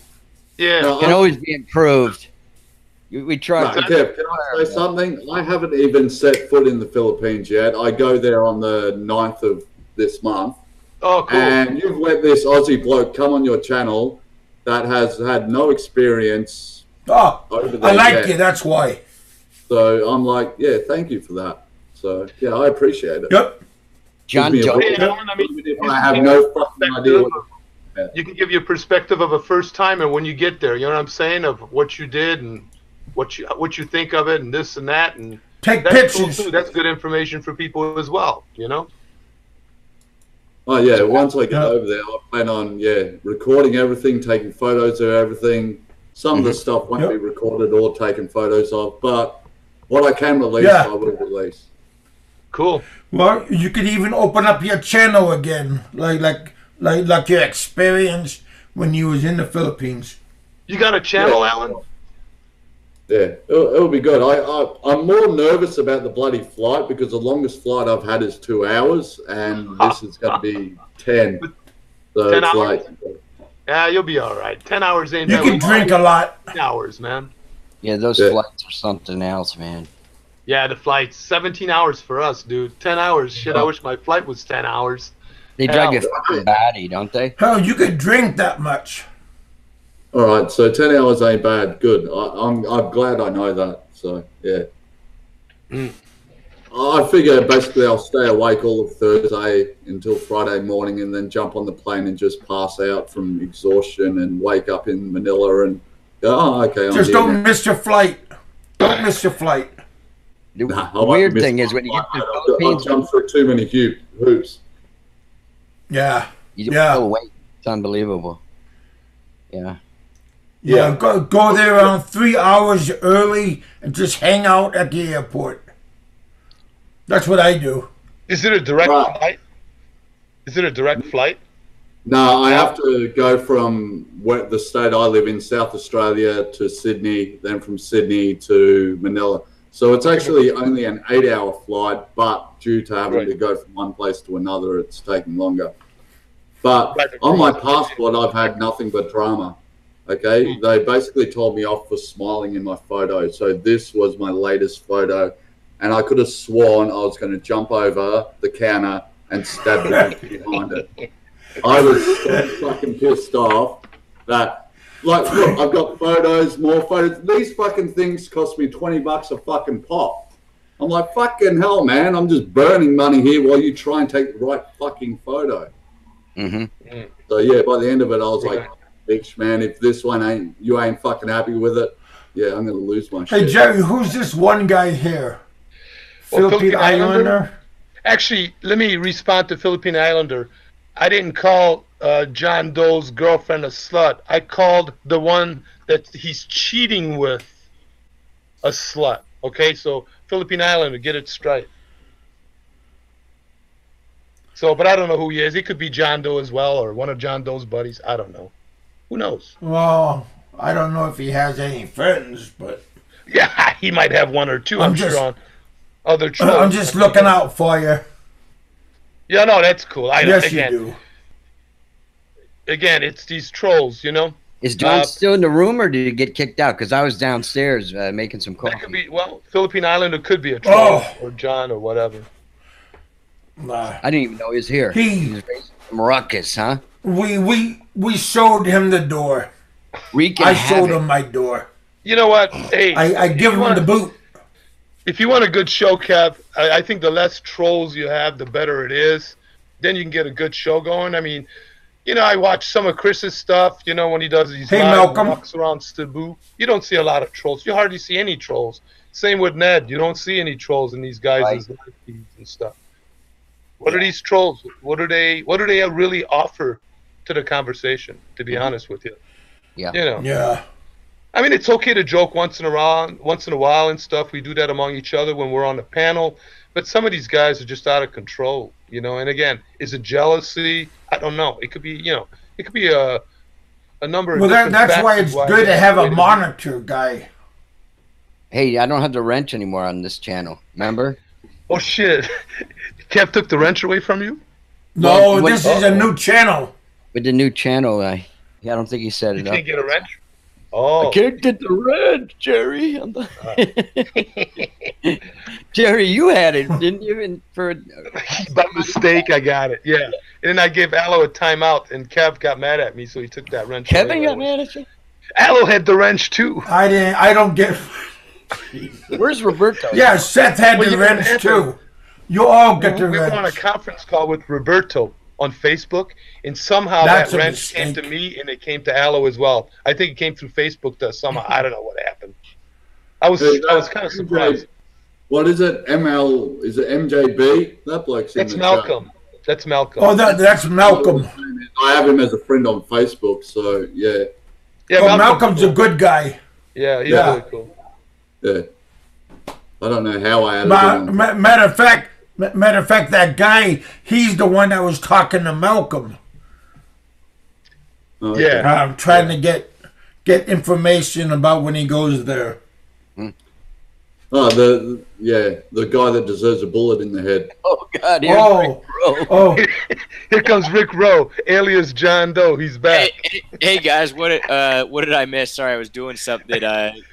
Yeah.
It can always be improved. We try.
Kev, can I say something? I haven't even set foot in the Philippines yet. I go there on the 9th of this month.
Oh, cool.
And you've let this Aussie bloke come on your channel that has had no experience. Over there
I like you, that's why.
So I'm like, yeah, thank you for that. So, yeah, I appreciate it.
Yep.
John,
I have no fucking idea what
you can give you a perspective of a first timer when you get there. You know what I'm saying? Of what you did and what you think of it and this and that, and
take
that's
pictures.
Cool too. That's good information for people as well. You know.
Oh yeah, once I get over there, I plan on recording everything, taking photos of everything. Some of the stuff won't be recorded or taken photos of, but what I can release, I will release.
Cool.
Well, you could even open up your channel again, like your experience when you was in the Philippines.
You got a channel, Alan?
Yeah, it'll be good. I'm more nervous about the bloody flight because the longest flight I've had is 2 hours, and this is going to be 10. So
10
it's
hours? Yeah, you'll be all right. 10 hours ain't
You can drink a lot.
10 hours, man.
Yeah, those flights are something else, man.
Yeah, the flight's 17 hours for us, dude. 10 hours. Shit, I wish my flight was 10 hours.
They drag you fucking batty, don't they?
Hell, you could drink that much.
All right, so 10 hours ain't bad. Good. I'm glad I know that. So, yeah. I figure basically I'll stay awake all of Thursday until Friday morning and then jump on the plane and just pass out from exhaustion and wake up in Manila and go, oh, okay.
Just don't miss your flight. Don't miss your flight.
The weird thing is when you get to the Philippines,
I'll jump through too many hoops.
Yeah.
You don't wait. It's unbelievable. Yeah.
Yeah, go there around 3 hours early and just hang out at the airport. That's what I do.
Is it a direct flight? Is it a direct flight?
No, I have to go from the state I live in, South Australia, to Sydney, then from Sydney to Manila. So it's actually only an 8-hour flight, but due to having to go from one place to another, it's taking longer. But on my passport, I've had nothing but drama. Okay, they basically told me off for smiling in my photo. So this was my latest photo, and I could have sworn I was going to jump over the counter and stab the behind it. I was so fucking pissed off that Like, look, I've got photos, more photos. These fucking things cost me $20 a fucking pop. I'm like, fucking hell, man. I'm just burning money here while you try and take the right fucking photo.
Mm-hmm.
So, yeah, by the end of it, I was like, bitch, man, if this one you ain't fucking happy with it, yeah, I'm going to lose my shit.
Hey, Jerry, who's this one guy here? Philippine Islander?
Actually, let me respond to Philippine Islander. I didn't call John Doe's girlfriend a slut. I called the one that he's cheating with a slut. Okay, so Philippine Islander, get it straight. So, but I don't know who he is. He could be John Doe as well, or one of John Doe's buddies. I don't know. Who knows?
Well, I don't know if he has any friends, but
yeah, he might have one or two. I'm sure on other trolls.
I'm just looking out for you.
Yeah, no, that's cool.
Yes, you do.
Again, it's these trolls, you know.
Is John still in the room, or did he get kicked out? Because I was downstairs making some coffee.
That could be, well, Philippine Islander could be a troll, or John, or whatever.
I didn't even know he was here. He was raising some ruckus, huh?
We showed him the door. I showed him my door.
You know what? Hey,
I give him the boot.
If you want a good show, Kev, I think the less trolls you have, the better it is. Then you can get a good show going. I mean, you know, I watch some of Chris's stuff, you know, when he does these live walks around Cebu. You don't see a lot of trolls. You hardly see any trolls. Same with Ned. You don't see any trolls in these guys' live feeds and stuff. What are these trolls? What do they really offer to the conversation, to be honest with you?
Yeah.
You know.
Yeah.
I mean, it's okay to joke once in a while and stuff. We do that among each other when we're on the panel. But some of these guys are just out of control, you know. And again, is it jealousy? I don't know. It could be, you know, it could be a number of different
that's why it's good to have a monitor guy.
Hey, I don't have the wrench anymore on this channel. Remember?
Oh shit! Kev took the wrench away from you?
No, this is a new channel.
With the new channel, I don't think he set it up.
You can't get a wrench? Oh.
I can't get the wrench, Jerry. Jerry, you had it, didn't you?
By mistake, I got it. Yeah. And then I gave Aloe a timeout, and Kev got mad at me, so he took that wrench.
Kevin got mad at you?
Aloe had the wrench too.
I don't get.
Where's Roberto?
Yeah, Seth had the wrench too. You all get the wrench.
We were on a conference call with Roberto on Facebook, and somehow that wrench came to me, and it came to Aloe as well. I think it came through Facebook to somehow. I don't know what happened. I was kind of surprised.
What is it? ML? Is it MJB? That bloke's in the
Malcolm. Chat. That's Malcolm.
Oh, that's Malcolm.
I have him as a friend on Facebook, so yeah.
Yeah,
Malcolm's a good guy.
Yeah, he's really cool.
Yeah. I don't know how I added him.
Matter of fact, that guy, he's the one that was talking to Malcolm.
Okay.
Yeah.
I'm trying to get information about when he goes there.
Oh, the guy that deserves a bullet in the head.
Oh God! Rick
Rowe.
Here comes Rick Rowe, alias John Doe. He's back.
Hey guys, what did I miss? Sorry, I was doing something. Did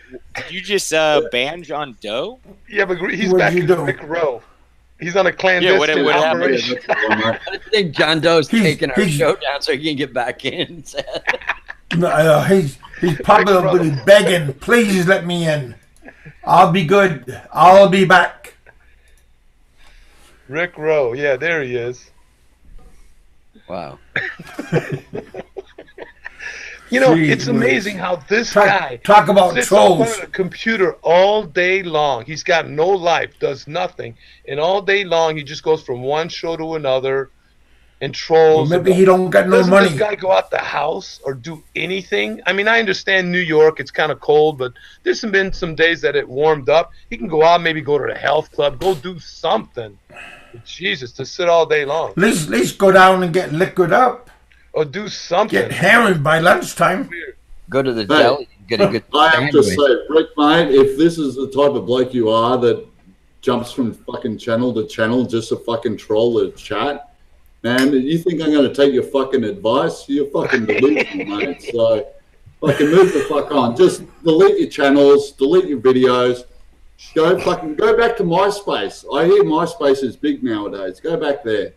you just ban John Doe?
Yeah, but he's back as Rick Rowe. He's on a clandestine operation.
I think John Doe's taking our show down so he can get back in.
He's probably begging, please let me in. I'll be good. I'll be back.
Rick Rowe. Yeah, there he is.
Wow.
You know, it's amazing how this guy
talk about
sits
trolls
on a computer all day long. He's got no life, does nothing, and all day long he just goes from one show to another and trolls.
Well, maybe he don't got no money.
Doesn't this guy go out the house or do anything? I mean, I understand New York, it's kind of cold, but there's been some days that it warmed up. He can go out, maybe go to the health club, go do something. But Jesus, to sit all day long.
At least go down and get liquored up.
Or do something.
Get hammered by lunchtime.
Go to the deli, get a good
I have to say, Rick, mate, if this is the type of bloke you are that jumps from fucking channel to channel just to fucking troll the chat, man, you think I'm going to take your fucking advice? You're fucking delusional, mate. So fucking move the fuck on. Just delete your channels, delete your videos. Go back to MySpace. I hear MySpace is big nowadays. Go back there.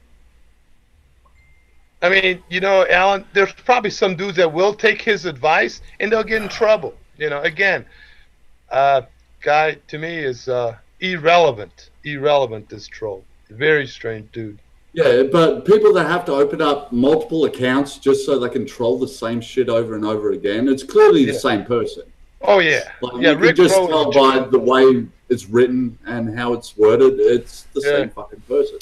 I mean, you know, Alan, there's probably some dudes that will take his advice and they'll get in trouble. You know, again, guy to me is irrelevant. Irrelevant, this troll. Very strange dude.
Yeah, but people that have to open up multiple accounts just so they can troll the same shit over and over again, it's clearly the same person.
Oh, yeah.
Like,
yeah,
you
Rick
can just
Rowe
tell by the way it's written and how it's worded, it's the same fucking person.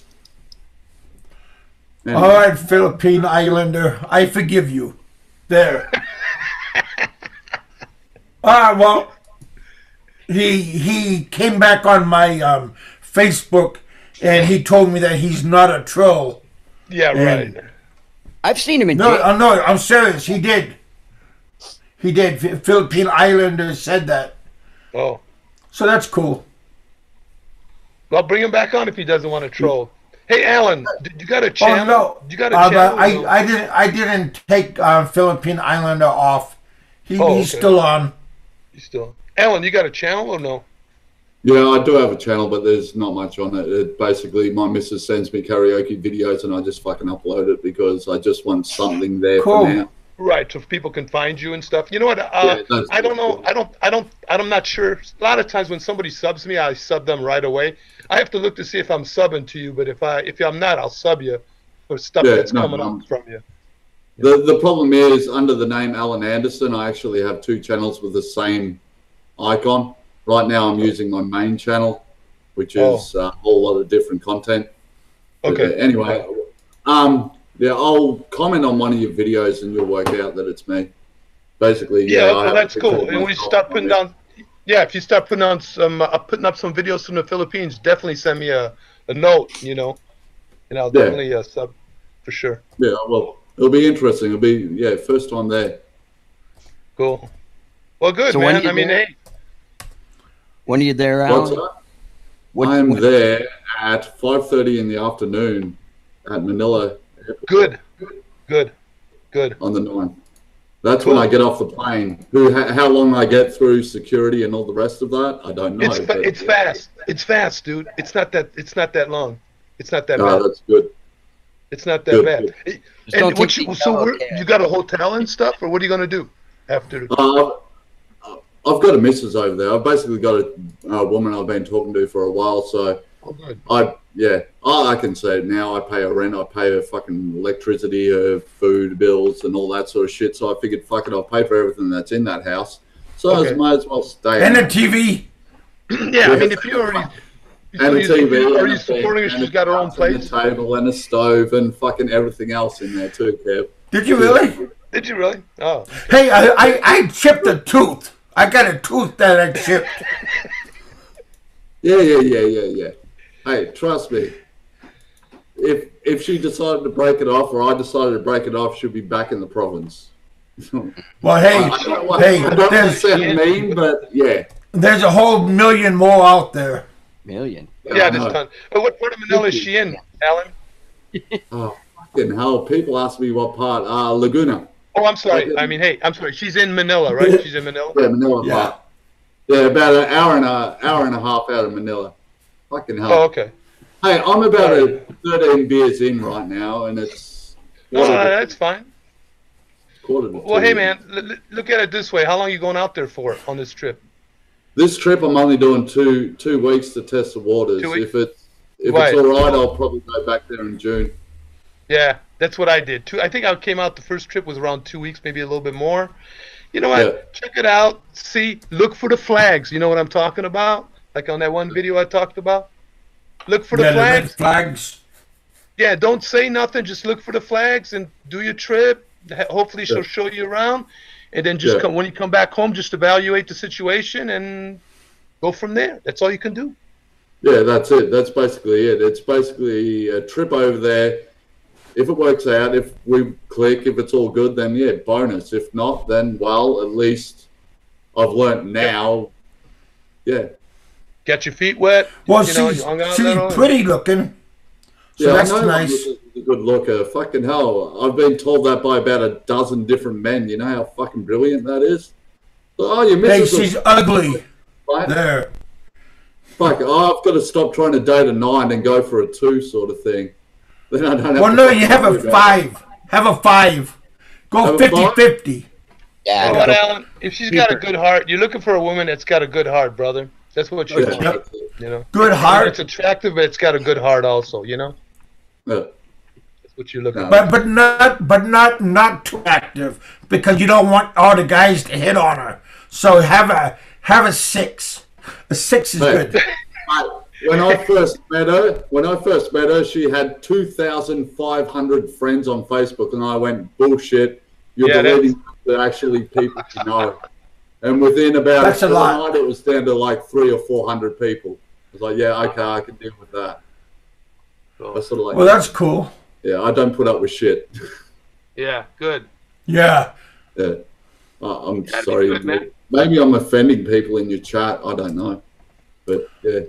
Anyway. All right, Philippine Islander, I forgive you. There. Well, he came back on my Facebook, and he told me that he's not a troll.
Yeah, right.
I've seen him in
no, I'm serious. He did. He did. Philippine Islander said that.
Oh.
So that's cool.
Well, bring him back on if he doesn't want to troll. Hey, Alan, you got a channel?
Oh, no.
You got a channel?
I didn't take Philippine Islander off. He's still on.
He's still on. Alan, you got a channel or no?
Yeah, I do have a channel, but there's not much on it. It basically, my missus sends me karaoke videos, and I just fucking upload it because I just want something there for now.
Right, so people can find you and stuff. You know what? I don't know. I'm not sure. A lot of times when somebody subs me, I sub them right away. I have to look to see if I'm subbing to you, but if I'm not, I'll sub you for stuff that's coming up from you.
The problem is, under the name Alan Anderson, I actually have two channels with the same icon. Right now, I'm using my main channel, which is a whole lot of different content.
Okay.
But anyway, yeah, I'll comment on one of your videos, and you'll work out that it's me. Basically,
well, that's cool. And we start putting down. Yeah, if you start putting on some, putting up some videos from the Philippines, definitely send me a note, you know, and I'll definitely sub for sure.
Yeah, well, it'll be interesting. It'll be first time there.
Cool. Well, good, so man. I mean, hey.
When are you there, Alan?
I'm there at 5:30 in the afternoon at Manila Airport.
Good.
On the 9th. That's when I get off the plane. How long I get through security and all the rest of that, I don't know.
It's fast. It's fast, dude. It's not that long. It's not that bad.
That's good.
It's not that bad. And you got a hotel and stuff, or what are you gonna do after?
I've got a missus over there. I've basically got a woman I've been talking to for a while, so I can say it now. I pay her rent, I pay her fucking electricity, her food bills, and all that sort of shit. So I figured, fuck it, I'll pay for everything that's in that house. So I might as well stay.
And the TV.
Yeah, I mean, if you already.
And a TV.
Are you supporting her? She's got her own place.
And a table and a stove and fucking everything else in there too, Kev.
Did you really?
Did you really? Oh.
Hey, I chipped a tooth. I got a tooth that I chipped.
Yeah. Hey, trust me. If she decided to break it off, or I decided to break it off, she'll be back in the province.
Well, I don't want to
sound mean, but yeah.
There's a whole million more out there.
Million?
Yeah, there's tons. But what part of Manila is she in, Alan?
Oh, fucking hell. People ask me what part. Laguna.
Oh, I'm sorry. I mean, hey, I'm sorry. She's in Manila, right? She's in Manila?
Yeah, Manila part. Yeah, about an hour and a half out of Manila. Fucking hell.
Oh, okay.
Hey, I'm about 13 beers in right now, and it's...
that's fine.
Well,
hey, man, look at it this way. How long are you going out there for on this trip?
This trip, I'm only doing two weeks to test the waters. 2 weeks? If it's all right, I'll probably go back there in June.
Yeah, that's what I did. I think I came out the first trip was around 2 weeks, maybe a little bit more. You know what? Yeah. Check it out. See, look for the flags. You know what I'm talking about? Like on that one video I talked about. Look for the flags.
The flags.
Yeah, don't say nothing. Just look for the flags and do your trip. Hopefully, she'll show you around, and then just when you come back home, just evaluate the situation and go from there. That's all you can do.
Yeah, that's it. That's basically it. It's basically a trip over there. If it works out, if we click, if it's all good, then yeah, bonus. If not, then well, at least I've learnt now. Yeah.
Get your feet wet.
Well, she's pretty looking. So that's nice.
A good looker. Fucking hell. I've been told that by about a dozen different men. You know how fucking brilliant that is? Oh, you missed
Hey, she's ugly. Right? There.
Fuck, I've got to stop trying to date a 9 and go for a 2 sort of thing. Then I don't have
you have a 5. Have a 5. Go 50-50.
Yeah.
You know what, Alan? If she's got a good heart, you're looking for a woman that's got a good heart, brother. That's what you want.
Yep.
You know,
Good heart.
It's attractive, but it's got a good heart also. You know,
Yeah.
that's what you're looking for.
But not too active, because you don't want all the guys to hit on her. So have a 6. A 6 is good.
When I first met her, she had 2,500 friends on Facebook, and I went, bullshit. You're deleting the actually people you know. And within about a fortnight, it was down to like 300 or 400 people. I was like, yeah, okay, I can deal with that.
Cool.
Sort of like,
Well, that's cool.
Yeah, I don't put up with shit.
Yeah, good.
Yeah.
Yeah. I'm sorry. Good, maybe I'm offending people in your chat. I don't know. But yeah.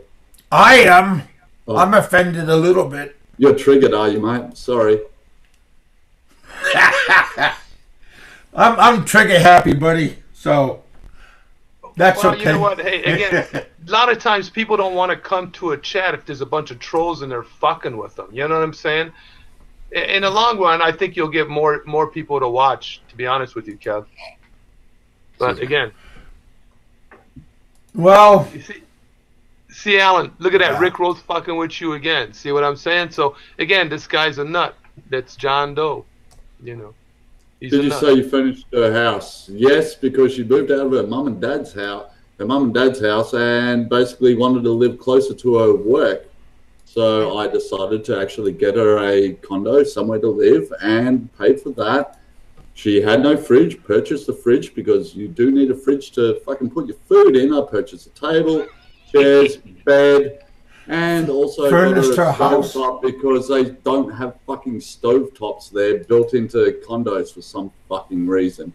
I am. Oh. I'm offended a little bit.
You're triggered, are you, mate? Sorry.
I'm trigger happy, buddy. So that's okay.
You know what? Hey, again, a lot of times people don't want to come to a chat if there's a bunch of trolls and they're fucking with them. You know what I'm saying? In the long run, I think you'll get more people to watch, to be honest with you, Kev. But again,
well,
you see, Alan, look at that. Yeah. Rick Roll's fucking with you again. See what I'm saying? So again, this guy's a nut. That's John Doe. You know.
Did you say you finished her house? Yes, because she moved out of her mum and dad's house, and basically wanted to live closer to her work. So I decided to actually get her a condo, somewhere to live, and paid for that. She had no fridge, purchased a fridge, because you do need a fridge to fucking put your food in. I purchased a table, chairs, bed, and also
furnished her house
because they don't have fucking stovetops there built into condos for some fucking reason.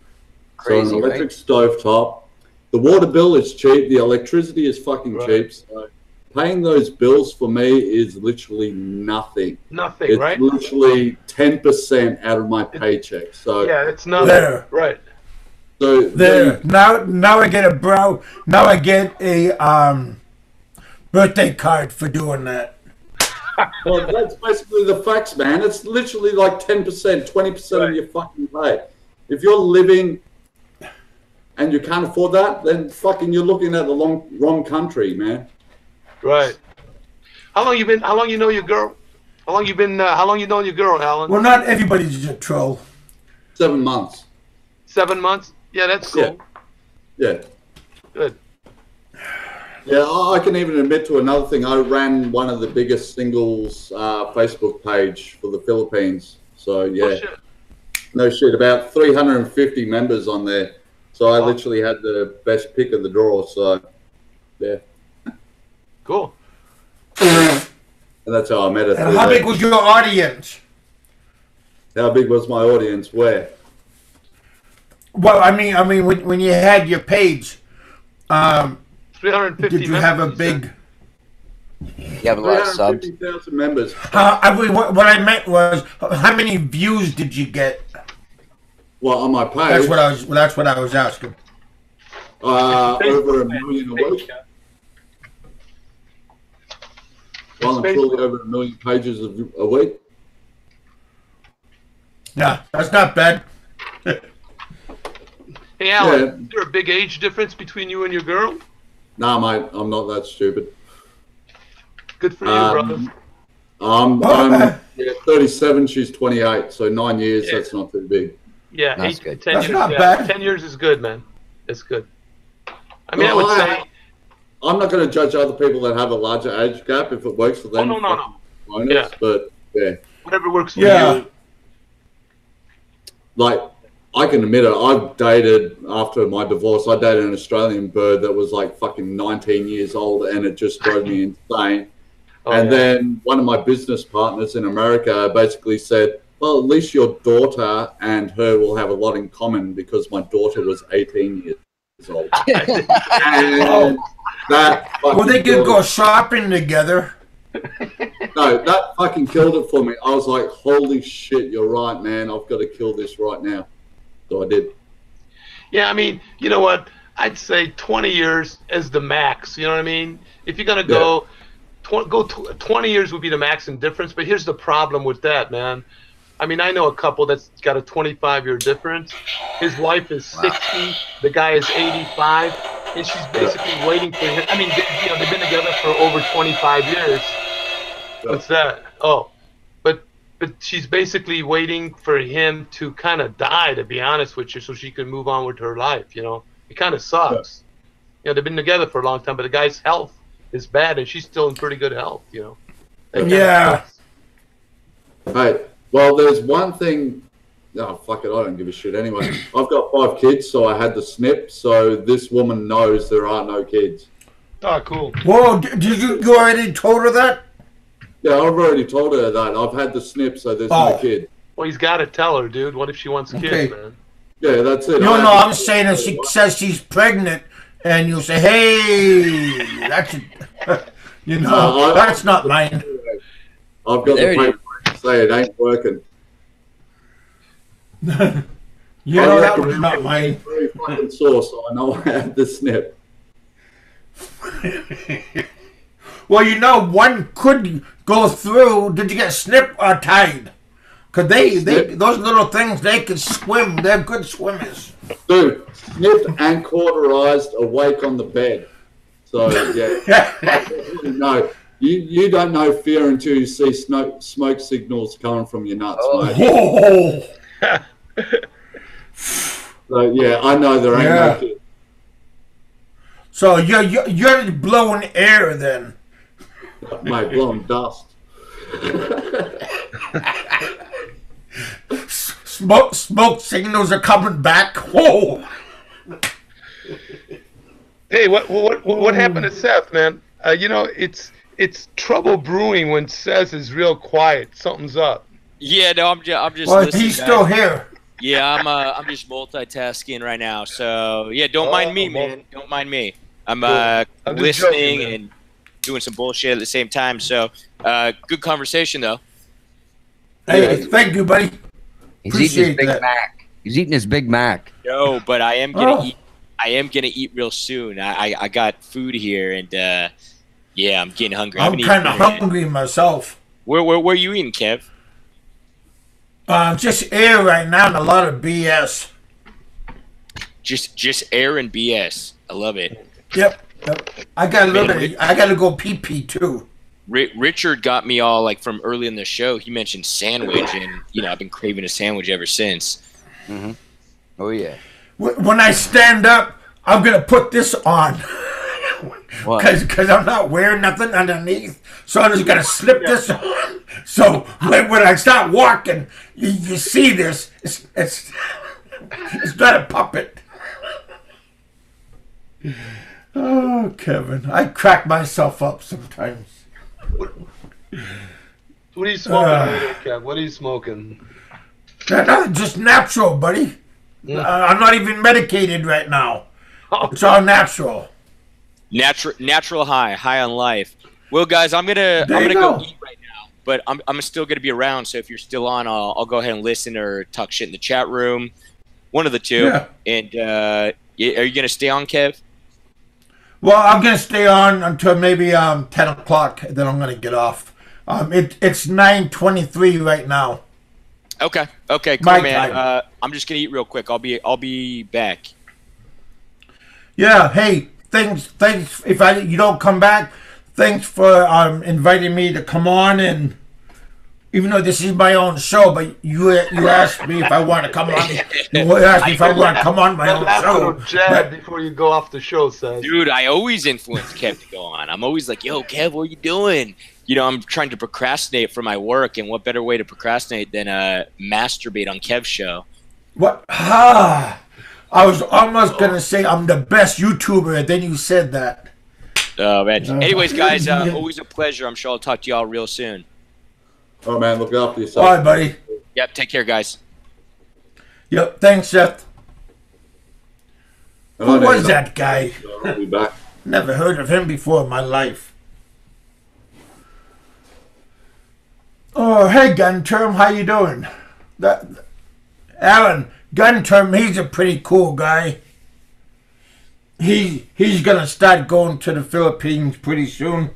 Crazy,
so an electric stovetop. The water bill is cheap. The electricity is fucking cheap. So paying those bills for me is literally nothing.
Nothing, right?
It's literally 10% out of my paycheck. So
yeah, it's nothing.
There.
Right.
So
there. Now I get a birthday card for doing that.
Well, that's basically the facts, man. It's literally like 10%, 20% of your fucking pay. If you're living and you can't afford that, then fucking you're looking at the wrong country, man.
Right. How long you know your girl? How long you known your girl, Alan?
Well, not everybody's a troll.
7 months.
7 months? Yeah, that's cool.
Yeah.
Good.
Yeah, I can even admit to another thing. I ran one of the biggest singles Facebook page for the Philippines. So, yeah. No shit. About 350 members on there. So I literally had the best pick of the draw. So, yeah.
Cool.
And that's how I met her.
And how big was your audience?
How big was my audience? Where?
Well, I mean, when you had your page,
350
did you have a big?
You have a lot of subs.
350,000 members.
What I meant was, how many views did you get?
Well, on my page.
That's what I was asking.
Over 1 million a week. Well, I'm surely over 1 million pages a week.
Yeah, that's not bad.
Hey, Alan, is there a big age difference between you and your girl?
Nah, mate, I'm not that stupid.
Good for you, brother.
I'm 37, she's 28, so 9 years, that's not too big.
Yeah,
that's good.
10
that's
years,
not bad.
10 years is good, man. It's good. I mean, I would say...
I'm not going to judge other people that have a larger age gap if it works for them.
No.
Bonus, but, yeah.
Whatever works for you.
Like, I can admit it, I've dated, after my divorce, I dated an Australian bird that was like fucking 19 years old, and it just drove me insane. Then one of my business partners in America basically said, well, at least your daughter and her will have a lot in common, because my daughter was 18 years old. And well,
they could go shopping together.
No, that fucking killed it for me. I was like, holy shit, you're right, man. I've got to kill this right now. So I did.
Yeah, I mean, you know what? I'd say 20 years as the max. You know what I mean? If you're going to go 20 years would be the max in difference. But here's the problem with that, man. I mean, I know a couple that's got a 25-year difference. His wife is 60, the guy is 85, and she's basically waiting for him. I mean, they've been together for over 25 years. What's that? Oh, but she's basically waiting for him to kind of die, to be honest with you, so she can move on with her life. You know, it kind of sucks. You know, they've been together for a long time, but the guy's health is bad, and she's still in pretty good health. You know.
Yeah.
Hey, well, there's one thing. Oh, fuck it, I don't give a shit anyway. I've got 5 kids, so I had the snip, so this woman knows there are no kids.
Oh, cool.
Whoa, did you already told her that?
Yeah, I've already told her that. I've had the snip, so there's no kid.
Well, he's got to tell her, dude. What if she wants kids, man?
Yeah, that's it.
No, I'm saying if she says she's pregnant, and you say, hey, that's, you know, that's not mine.
I've got the paper to say it ain't working.
You know, that was not mine.
Very fucking sore, so I know I had the snip.
Well, you know, one could go through. Did you get snip or tied? Because those little things, they can swim. They're good swimmers.
Dude, snipped and cauterized awake on the bed. So, yeah. No, you don't know fear until you see smoke signals coming from your nuts, mate. So, yeah, I know there ain't no kid.
So you're blowing air then.
Mate, blowing dust.
Smoke signals are coming back. Whoa!
Hey, what happened to Seth, man? You know, it's trouble brewing when Seth is real quiet. Something's up.
Yeah, no, I'm just.
Well,
listening,
he's still here.
Yeah, I'm just multitasking right now. So yeah, don't mind me, man. Don't mind me. I'm listening joking, and doing some bullshit at the same time. So good conversation though.
Hey, thank you, buddy.
He's eating his Big Mac. He's eating his Big Mac.
No, but I am gonna eat. I am gonna eat real soon. I got food here, and yeah, I'm getting hungry.
I'm kind of hungry myself.
Where are you eating, Kev?
Just air right now and a lot of BS.
Just air and BS. I love it.
Yep. I got a little bit. I got to go pee too.
Richard got me all like from early in the show. He mentioned sandwich, and you know I've been craving a sandwich ever since.
Mm-hmm. Oh yeah.
When I stand up, I'm gonna put this on because I'm not wearing nothing underneath, so I'm just gonna slip this on. So when I start walking, you see this. It's not a puppet. Oh, Kevin, I crack myself up sometimes.
What are you smoking, Kev? What are you smoking?
Just natural, buddy. I'm not even medicated right now. It's all natural.
Natural high on life. Well, guys, I'm gonna go eat right now, but I'm still gonna be around. So if you're still on, I'll go ahead and listen or talk shit in the chat room. One of the two. Yeah. And are you gonna stay on, Kev?
Well, I'm gonna stay on until maybe 10 o'clock. Then I'm gonna get off. It's 9:23 right now.
Okay, cool, my man. I'm just gonna eat real quick. I'll be back.
Yeah. Hey, thanks. If you don't come back, thanks for inviting me to come on. And even though this is my own show, but you asked me if I want to come on. You asked me if I want to come on my own show.
Jab before you go off the show, Seth.
Dude, I always influence Kev to go on. I'm always like, yo, Kev, what are you doing? You know, I'm trying to procrastinate for my work, and what better way to procrastinate than masturbate on Kev's show?
What? I was almost going to say I'm the best YouTuber, and then you said that.
Oh, man. Anyways, guys, always a pleasure. I'm sure I'll talk to y'all real soon.
Oh, man, look after yourself.
All right, buddy.
Yep, take care, guys.
Yep, thanks, Seth. Who was that guy?
I'll be back.
Never heard of him before in my life. Oh, hey, Gun Term, how you doing? Alan, Gun Term, he's a pretty cool guy. He's gonna start going to the Philippines pretty soon.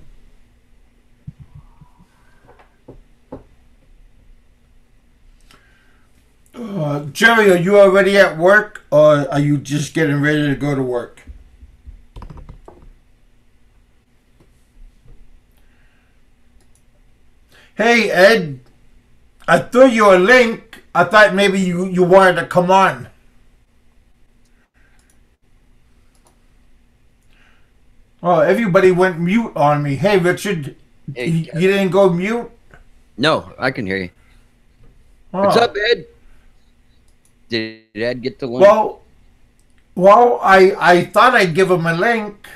Jerry, are you already at work, or are you just getting ready to go to work? Hey, Ed, I threw you a link. I thought maybe you wanted to come on. Oh, everybody went mute on me. Hey, Richard,
Hey,
you didn't go mute?
No, I can hear you.
Oh.
What's up, Ed? Did Ed get the link?
Well, I thought I'd give him a link.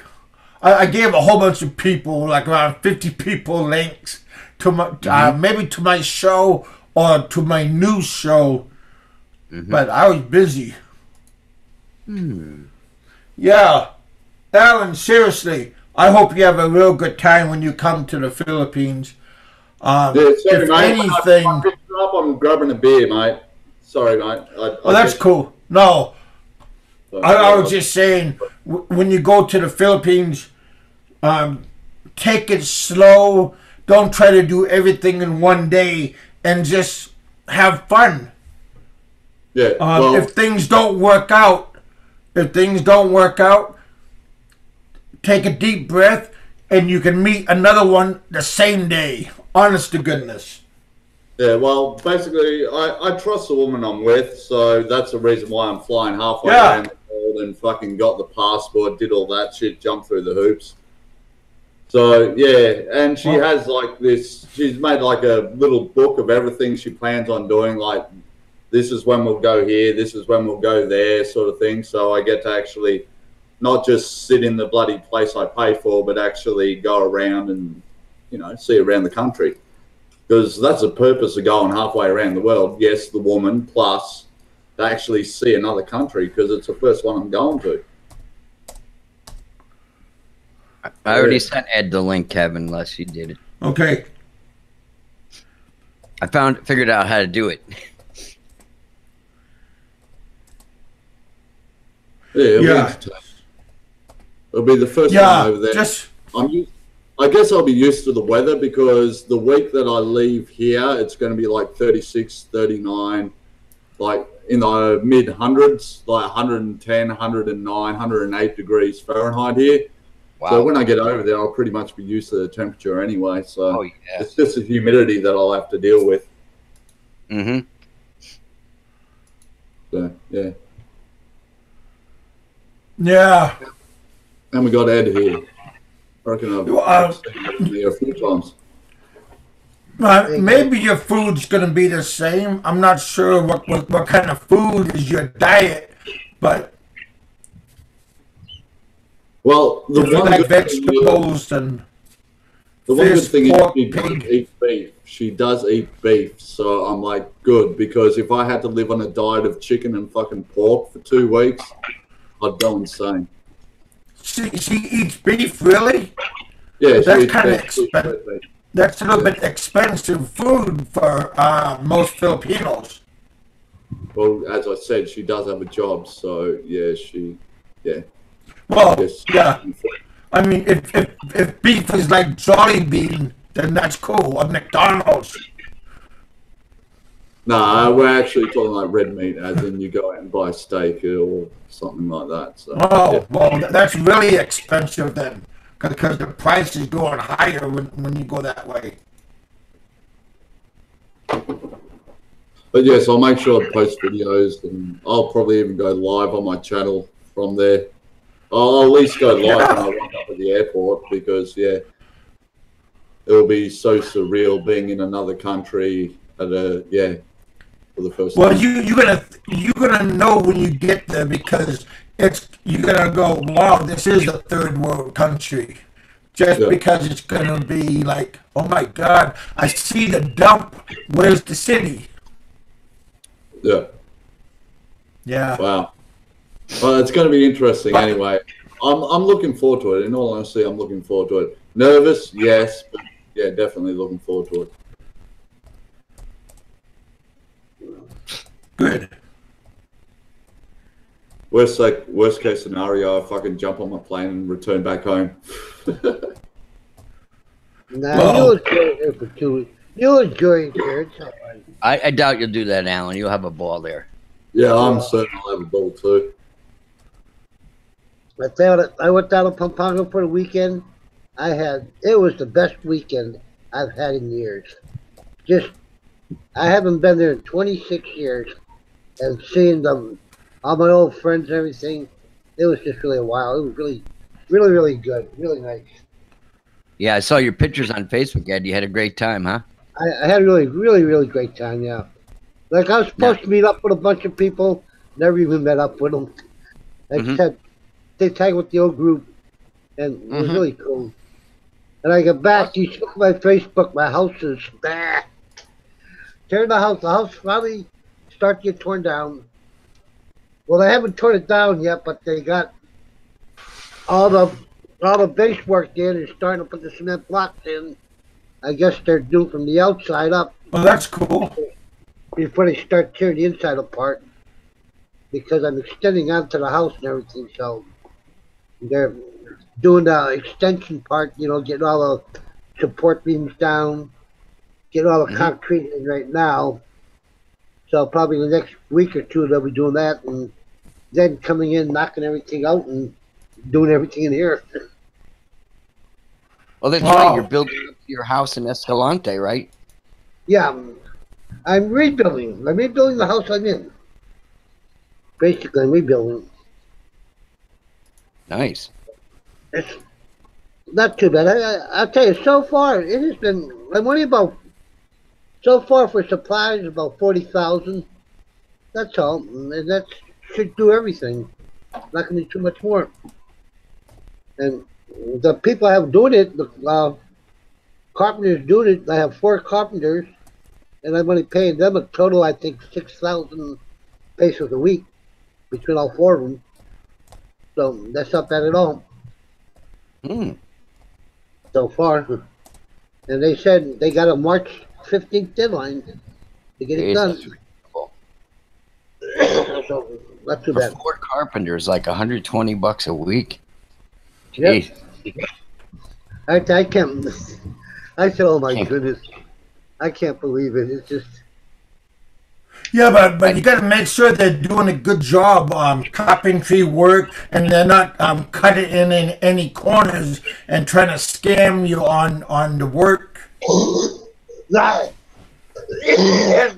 I gave a whole bunch of people, like around 50 people, links to my maybe to my show or to my news show, but I was busy. Yeah, Alan, seriously, I hope you have a real good time when you come to the Philippines. If anything,
I'm grabbing a beer, mate. Sorry, mate.
That's cool. No, I was just saying, when you go to the Philippines, take it slow. Don't try to do everything in one day, and just have fun.
Yeah.
If things don't work out, take a deep breath, and you can meet another one the same day. Honest to goodness.
Yeah, well, basically, I trust the woman I'm with, so that's the reason why I'm flying halfway around the world and fucking got the passport, did all that shit, jumped through the hoops. So, yeah, and she has like this, she's made like a little book of everything she plans on doing, like, this is when we'll go here, this is when we'll go there, sort of thing. So I get to actually not just sit in the bloody place I pay for, but actually go around and, you know, see around the country. Because that's the purpose of going halfway around the world. Yes, the woman, plus to actually see another country, because it's the first one I'm going to.
I already sent Ed the link, Kevin, unless you did it.
Okay.
I figured out how to do it.
Yeah, it'll be the first time over there. I guess I'll be used to the weather, because the week that I leave here, it's going to be like 36, 39, like in the mid hundreds, like 110, 109, 108 degrees Fahrenheit here. Wow. So when I get over there, I'll pretty much be used to the temperature anyway. So it's just the humidity that I'll have to deal with. So, yeah.
Yeah.
And we got Ed here. I reckon I've seen him a few times.
Maybe your food's going to be the same. I'm not sure what kind of food is your diet, but
well, the one
like vegetables and
the one good thing is she does eat beef. She does eat beef, so I'm like, good, because if I had to live on a diet of chicken and fucking pork for 2 weeks, I'd go insane.
She eats beef, really?
Yeah,
that's kind of expensive. That's a little bit expensive food for most Filipinos.
Well, as I said, she does have a job, so yeah.
Well, yeah. I mean, if beef is like Jolly Bean, then that's cool. Or McDonald's.
No, we're actually talking like red meat, as in you go out and buy a steak or something like that. So,
well, that's really expensive then, because the price is going higher when you go that way.
But yes, I'll make sure I post videos, and I'll probably even go live on my channel from there. I'll at least go live when I walk up at the airport, because it'll be so surreal being in another country at for the first time.
Well, you're gonna know when you get there, because you're gonna go, wow, this is a third world country, just because it's gonna be like, oh my God, I see the dump. Where's the city?
Yeah. Wow. Well, it's going to be interesting anyway. I'm looking forward to it. In all honesty, I'm looking forward to it. Nervous, yes, but yeah, definitely looking forward to it.
Good.
Worst case scenario, I fucking jump on my plane and return back home.
Nah, you'll stay there for 2 weeks. You'll enjoy it, sir. It's all right.
I doubt you'll do that, Alan. You'll have a ball there.
Yeah, I'm certain I'll have a ball too.
I went down to Pampanga for the weekend. It was the best weekend I've had in years. I haven't been there in 26 years, and seeing all my old friends and everything, it was just really a while. It was really, really, really good, really nice.
Yeah, I saw your pictures on Facebook, Ed. You had a great time, huh?
I had a really, really, really great time. Yeah, like I was supposed to meet up with a bunch of people, never even met up with them. I said they tagged with the old group, and it was really cool. And I got back, you took my Facebook, my house is bad. Tear the house finally started to get torn down. Well, they haven't torn it down yet, but they got all the base work in and starting to put the cement blocks in. I guess they're doing from the outside up.
Well, that's cool.
Before they start tearing the inside apart, because I'm extending onto the house and everything, so they're doing the extension part, getting all the support beams down, getting all the concrete in right now. So probably the next week or two they'll be doing that, and then coming in, knocking everything out, and doing everything in here.
Well, that's right. You're building up your house in Escalante, right?
Yeah, I'm rebuilding. I'm rebuilding the house I'm in. Basically, I'm rebuilding.
Nice.
It's not too bad. I'll tell you, so far, it has been, I'm only about, so far for supplies, about 40,000. That's all. And that should do everything. Not going to be too much more. And the people I have doing it, the carpenters doing it, I have 4 carpenters, and I'm only paying them a total, I think, 6,000 pesos a week between all 4 of them. So that's not bad at all. So far. And they said they got a March 15th deadline to get it done. So not too bad.
4 carpenters, like $120 a week.
Yep. I can't. I said, "Oh my goodness, I can't believe it." It's just.
Yeah, but you got to make sure they're doing a good job carpentry work, and they're not cutting in any corners and trying to scam you on the work.
No.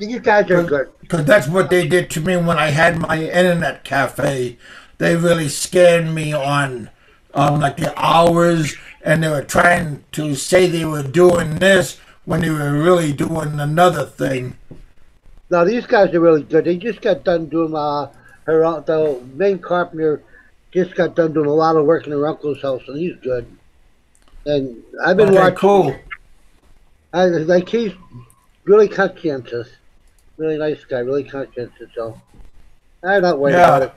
You guys are good.
Because that's what they did to me when I had my internet cafe. They really scammed me on like the hours, and they were trying to say they were doing this when they were really doing another thing.
No, these guys are really good. They just got done doing the main carpenter just got done doing a lot of work in her uncle's house, and he's good. And I've been watching.
Cool.
He's really conscientious, really nice guy, really conscientious. So I'm not worried about it.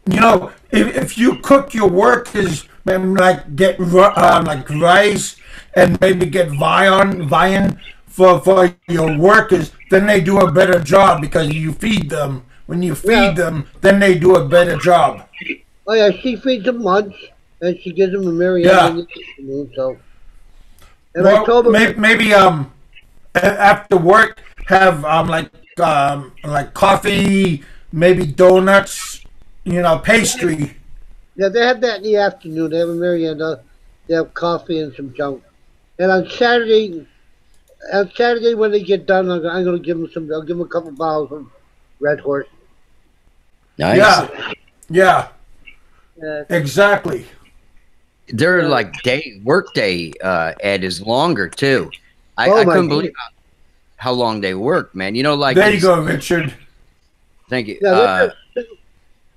You know, if you cook your workers, like get like rice and maybe get viand for your workers, then they do a better job because you feed them. When you feed them, then they do a better job.
Oh yeah, she feeds them lunch and she gives them a Mariana in the afternoon. So, and I told them
maybe after work have like coffee, maybe donuts. Pastry.
Yeah, they have that in the afternoon. They have a merienda. They have coffee and some junk. And on Saturday when they get done, I'm going to give them some. I'll give them a couple bottles of Red Horse.
Nice.
Yeah. Exactly.
Their workday, Ed, is longer too. I couldn't believe how long they work, man.
There you go, Richard.
Thank you.
Yeah,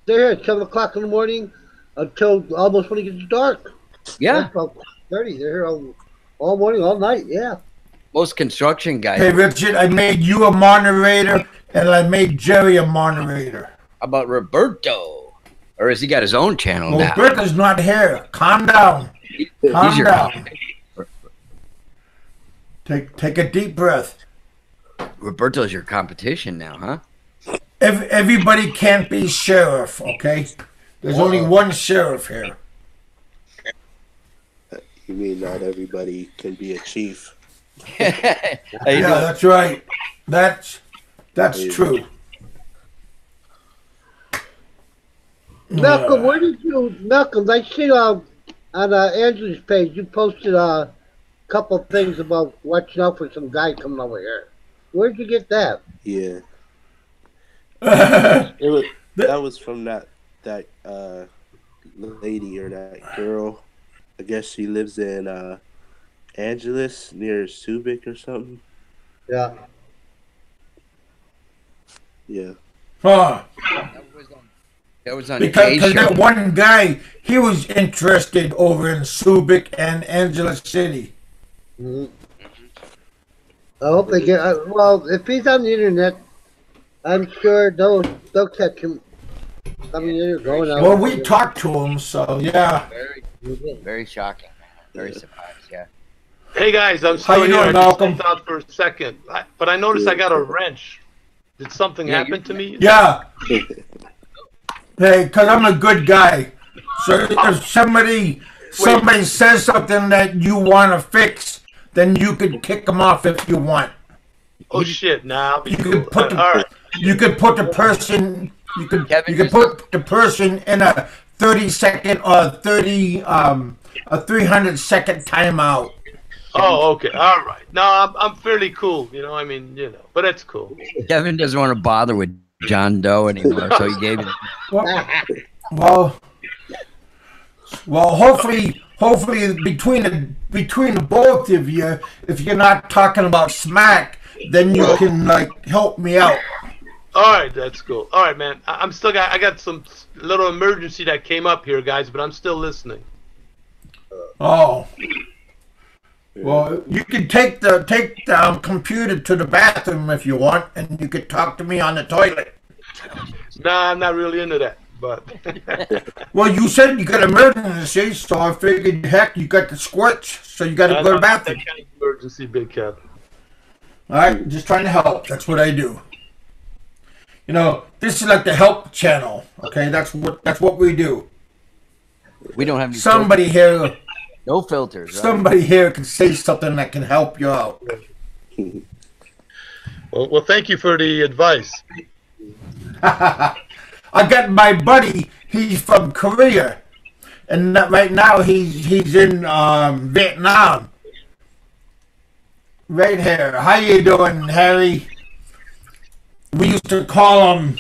they're here at 7 o'clock in the morning until almost when it gets dark.
Yeah.
12:30. They're here all morning, all night. Yeah.
Most construction guys.
Hey, Richard, I made you a moderator, and I made Jerry a moderator.
How about Roberto? Or has he got his own channel now?
Roberto's not here. Calm down. Calm down. Take a deep breath.
Roberto's your competition now, huh?
Everybody can't be sheriff, okay? There's only one sheriff here.
You mean not everybody can be a chief?
Yeah,
that's right. That's true.
Malcolm, where did you, Malcolm? I see on Andrew's page you posted a couple things about watching out for some guy coming over here. Where'd you get that?
Yeah, that was from that lady or that girl. I guess she lives in Angeles near Subic or something.
Yeah.
Yeah.
Huh.
That was on
Because
Jay Show.
that one guy, he was interested over in Subic and Angeles City.
Mm-hmm. I hope they get. Well, if he's on the internet, I'm sure they'll catch him. I mean, they're going out.
Well, we talked to him, so yeah.
Very shocking. Very surprised. Yeah.
Hey guys, I'm
How
still
you
here.
doing,
I just
Malcolm?
stepped out for a second, but I noticed I got a wrench. Did something happen to me?
Yeah. Hey, because I'm a good guy. So if somebody says something that you want to fix, then you could kick them off if you want.
Oh shit! Nah,
You could put
all right.
you could put the person you could put the person in a 30-second or 300-second timeout.
Oh, okay, all right. No, I'm fairly cool. I mean, but that's cool.
Kevin doesn't want to bother with John Doe anymore, so he gave it.
Well, hopefully between the both of you, if you're not talking about smack, then you can help me out.
All right, that's cool. All right, man. I got some little emergency that came up here, guys, but I'm still listening.
Oh. Well, you can take the computer to the bathroom if you want, and you could talk to me on the toilet.
Nah, I'm not really into that, but.
Well, you said you got emergency, so I figured, heck, you got the squirts, so you got to go to the bathroom.
That kind of emergency, Big Kev.
All right, just trying to help. That's what I do. This is like the help channel. Okay, that's what we do.
We don't have any
somebody here.
No filters. Right?
Somebody here can say something that can help you out.
Well, thank you for the advice.
I got my buddy. He's from Korea, and right now he's in Vietnam. Right here. How you doing, Harry? We used to call him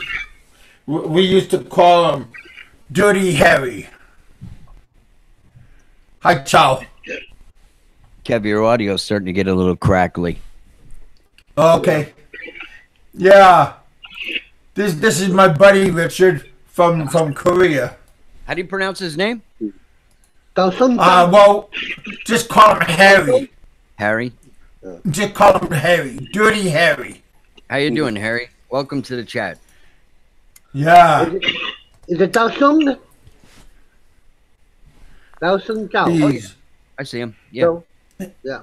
Dirty Harry. Hi, ciao.
Kev, your audio's starting to get a little crackly.
Okay. Yeah. This is my buddy Richard from Korea.
How do you pronounce his name?
Well, just call him Harry.
Harry?
Just call him Harry. Dirty Harry.
How you doing, Harry? Welcome to the chat.
Yeah.
Is it Dao Sung? Dao Sung Zhao.
Oh, yeah. I see him. Yeah.
So, yeah.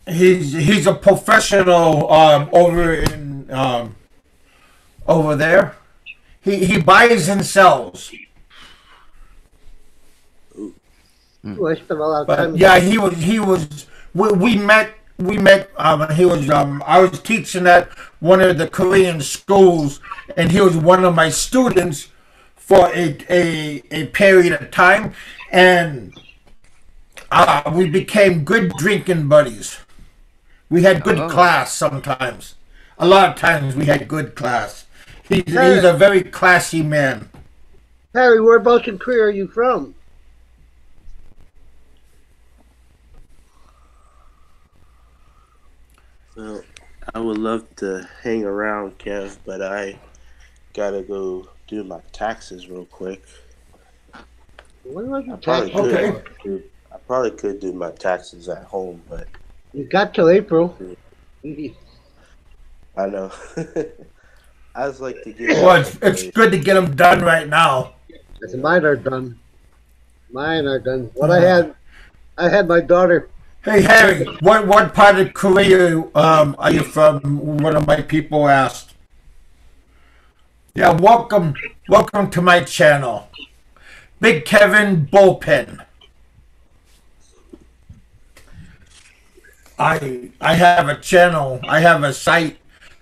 He's a professional over there. He buys and sells.
I spent a lot of time.
Yeah, he was. We met. He was. I was teaching at one of the Korean schools, and he was one of my students for a period of time, and we became good drinking buddies. We had good class sometimes. A lot of times we had good class. He's a very classy man.
Harry, whereabouts in Korea are you from?
Well, I would love to hang around, Kev, but I gotta go do my taxes real quick.
When was your
I
tax?
probably could do my taxes at home, but
You got till April.
I know. I just like to get.
Well, it's good to get them done right now.
Mine are done. Mine are done. What I had my daughter.
Hey Harry, what part of Korea are you from? One of my people asked. Yeah, welcome to my channel, BigKevin Bullpen. I have a channel. I have a site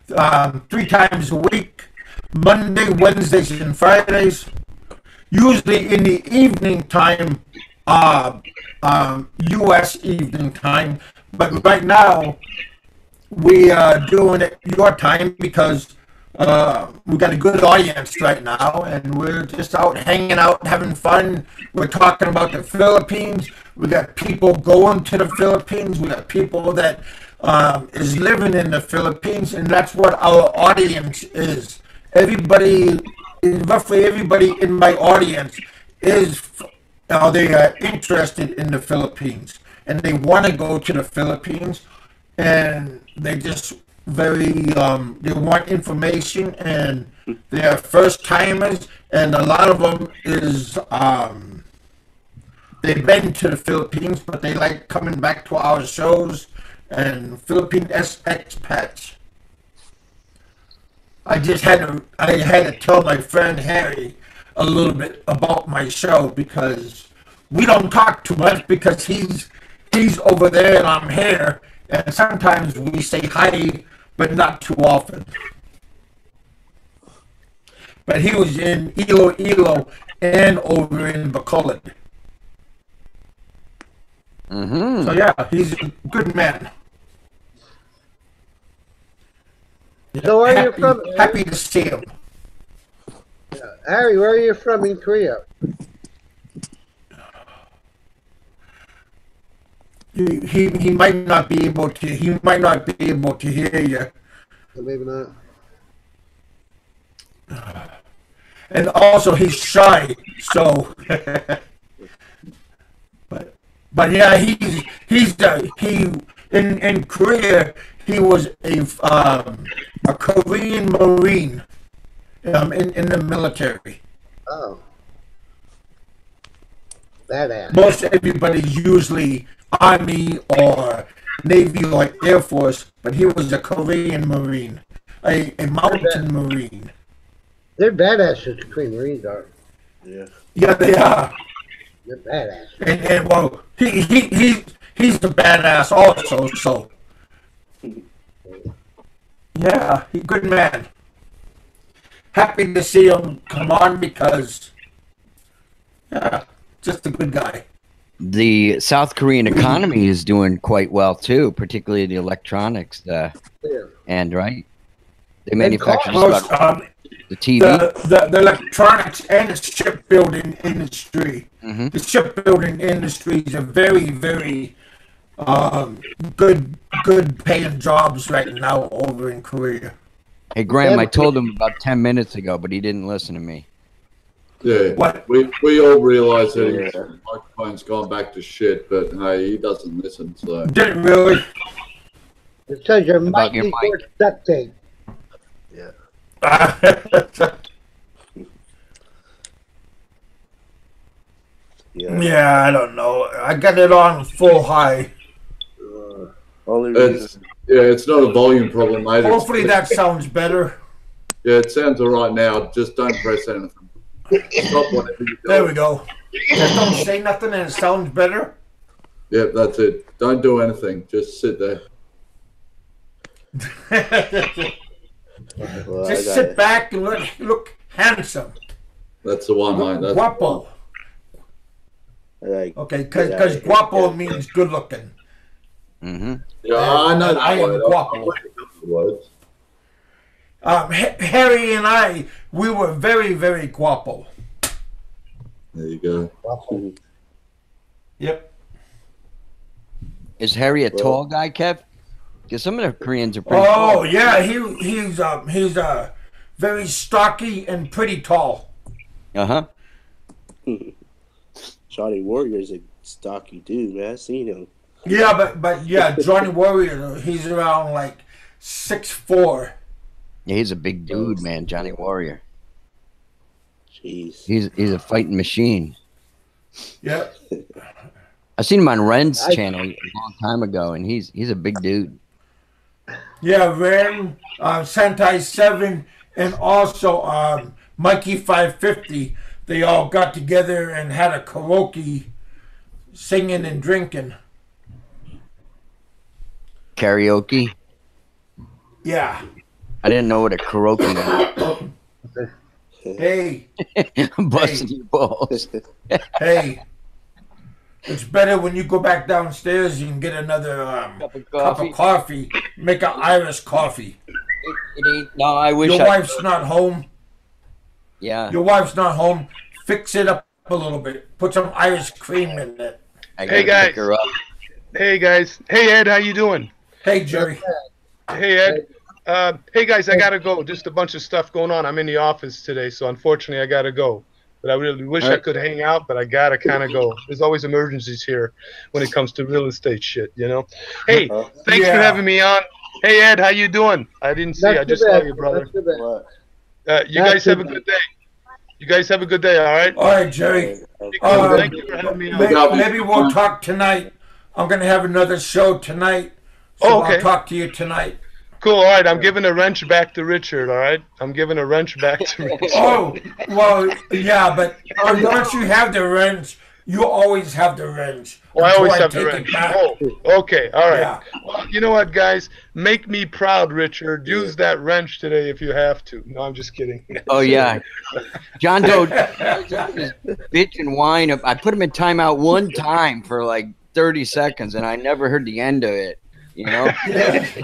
3 times a week, Monday, Wednesdays, and Fridays. Usually in the evening time, U.S. evening time. But right now, we are doing it your time because we got a good audience right now, and we're just out hanging out, having fun. We're talking about the Philippines. We got people going to the Philippines. We got people that is living in the Philippines, and that's what our audience is. Everybody, roughly everybody in my audience is, they are interested in the Philippines, and they want to go to the Philippines, and they just they want information, and they're first timers, and a lot of them is they've been to the Philippines, but they like coming back to our shows and Philippine expats. I had to tell my friend Harry a little bit about my show because we don't talk too much because he's over there and I'm here, and sometimes we say hi, but not too often. But he was in Iloilo and over in Bacolod. So yeah, he's a good man.
So where are you from?
Happy to see him.
Harry, where are you from in Korea?
He might not be able to. He might not be able to hear you.
Maybe not.
And also, he's shy. So, but yeah, he in Korea. He was a Korean Marine in the military.
Oh, badass.
Most everybody's usually Army or Navy or Air Force, but he was a Korean Marine, a mountain Marine.
They're badasses, the Korean Marines are.
Yeah.
Yeah, they are.
They're badass.
And well, he's a badass also. So yeah, good man. Happy to see him come on because yeah, just a good guy.
The South Korean economy is doing quite well too, particularly the electronics. And right, they manufacture just about the TV,
the electronics, and the shipbuilding industry. The shipbuilding industry is a very, very good paying jobs right now over in Korea.
Hey Graham, I told him about 10 minutes ago, but he didn't listen to me.
Yeah, we all realize that his microphone's gone back to shit, but hey, he doesn't listen. So
didn't really.
It says your mic needs more duct tape.
Yeah.
Yeah, I don't know. I got it on full high.
It's not a volume problem, mate.
Hopefully that sounds better.
Yeah, it sounds all right now. Just don't press anything. Stop whatever you're doing.
There we go. Just don't say nothing and it sounds better.
Yep, that's it. Don't do anything. Just sit there.
Just sit back and look handsome.
That's the one, mate. That's
guapo. Okay, because guapo means good looking.
Yeah, I know.
I am guapo. Harry and we were very, very guapo.
There you go.
Guapo.
Yep.
Is Harry a tall guy, Kev? Because some of the Koreans are pretty
tall.
Oh,
yeah, he's very stocky and pretty tall.
Johnny Warrior's a stocky dude, man. I've seen him.
Yeah, but yeah, Johnny Warrior, he's around like 6'4".
Yeah, he's a big dude, man. Johnny Warrior.
Jeez.
He's a fighting machine.
Yeah.
I seen him on Ren's channel a long time ago, and he's a big dude.
Yeah, Ren, Sentai 7, and also Mikey 550. They all got together and had a karaoke, singing and drinking.
karaoke.
Yeah.
I didn't know what a karaoke was.
Hey.
I'm busting your balls.
Hey. It's better when you go back downstairs. You can get another cup of coffee. Make an Irish coffee.
It ain't. No, I wish.
Your wife's not home.
Yeah.
Your wife's not home. Fix it up a little bit. Put some Irish cream in it.
Hey guys. Hey guys. Hey Ed, how you doing?
Hey Jerry.
Hey Ed. Hey guys, I gotta go. Just a bunch of stuff going on. I'm in the office today, so unfortunately I gotta go. But I really wish I could hang out, but I gotta kind of go. There's always emergencies here when it comes to real estate shit, you know. Hey, thanks for having me on. Hey Ed, how you doing? I didn't see. I just saw you, brother. You guys have a good day. You guys have a good day. All right.
All right, Jerry.
Thank you for having me on.
Maybe we'll talk tonight. I'm gonna have another show tonight, so I'll talk to you tonight.
Cool. All right. I'm giving a wrench back to Richard. All right. I'm giving a wrench back to Richard.
Oh, well, yeah, but once you have the wrench, you always have the wrench.
Well, I always have the wrench. Oh, okay. All right. Yeah. Well, you know what, guys? Make me proud, Richard. Use that wrench today if you have to. No, I'm just kidding.
Oh, yeah. John Doe bitch and whine. I put him in timeout one time for like 30 seconds, and I never heard the end of it. You know?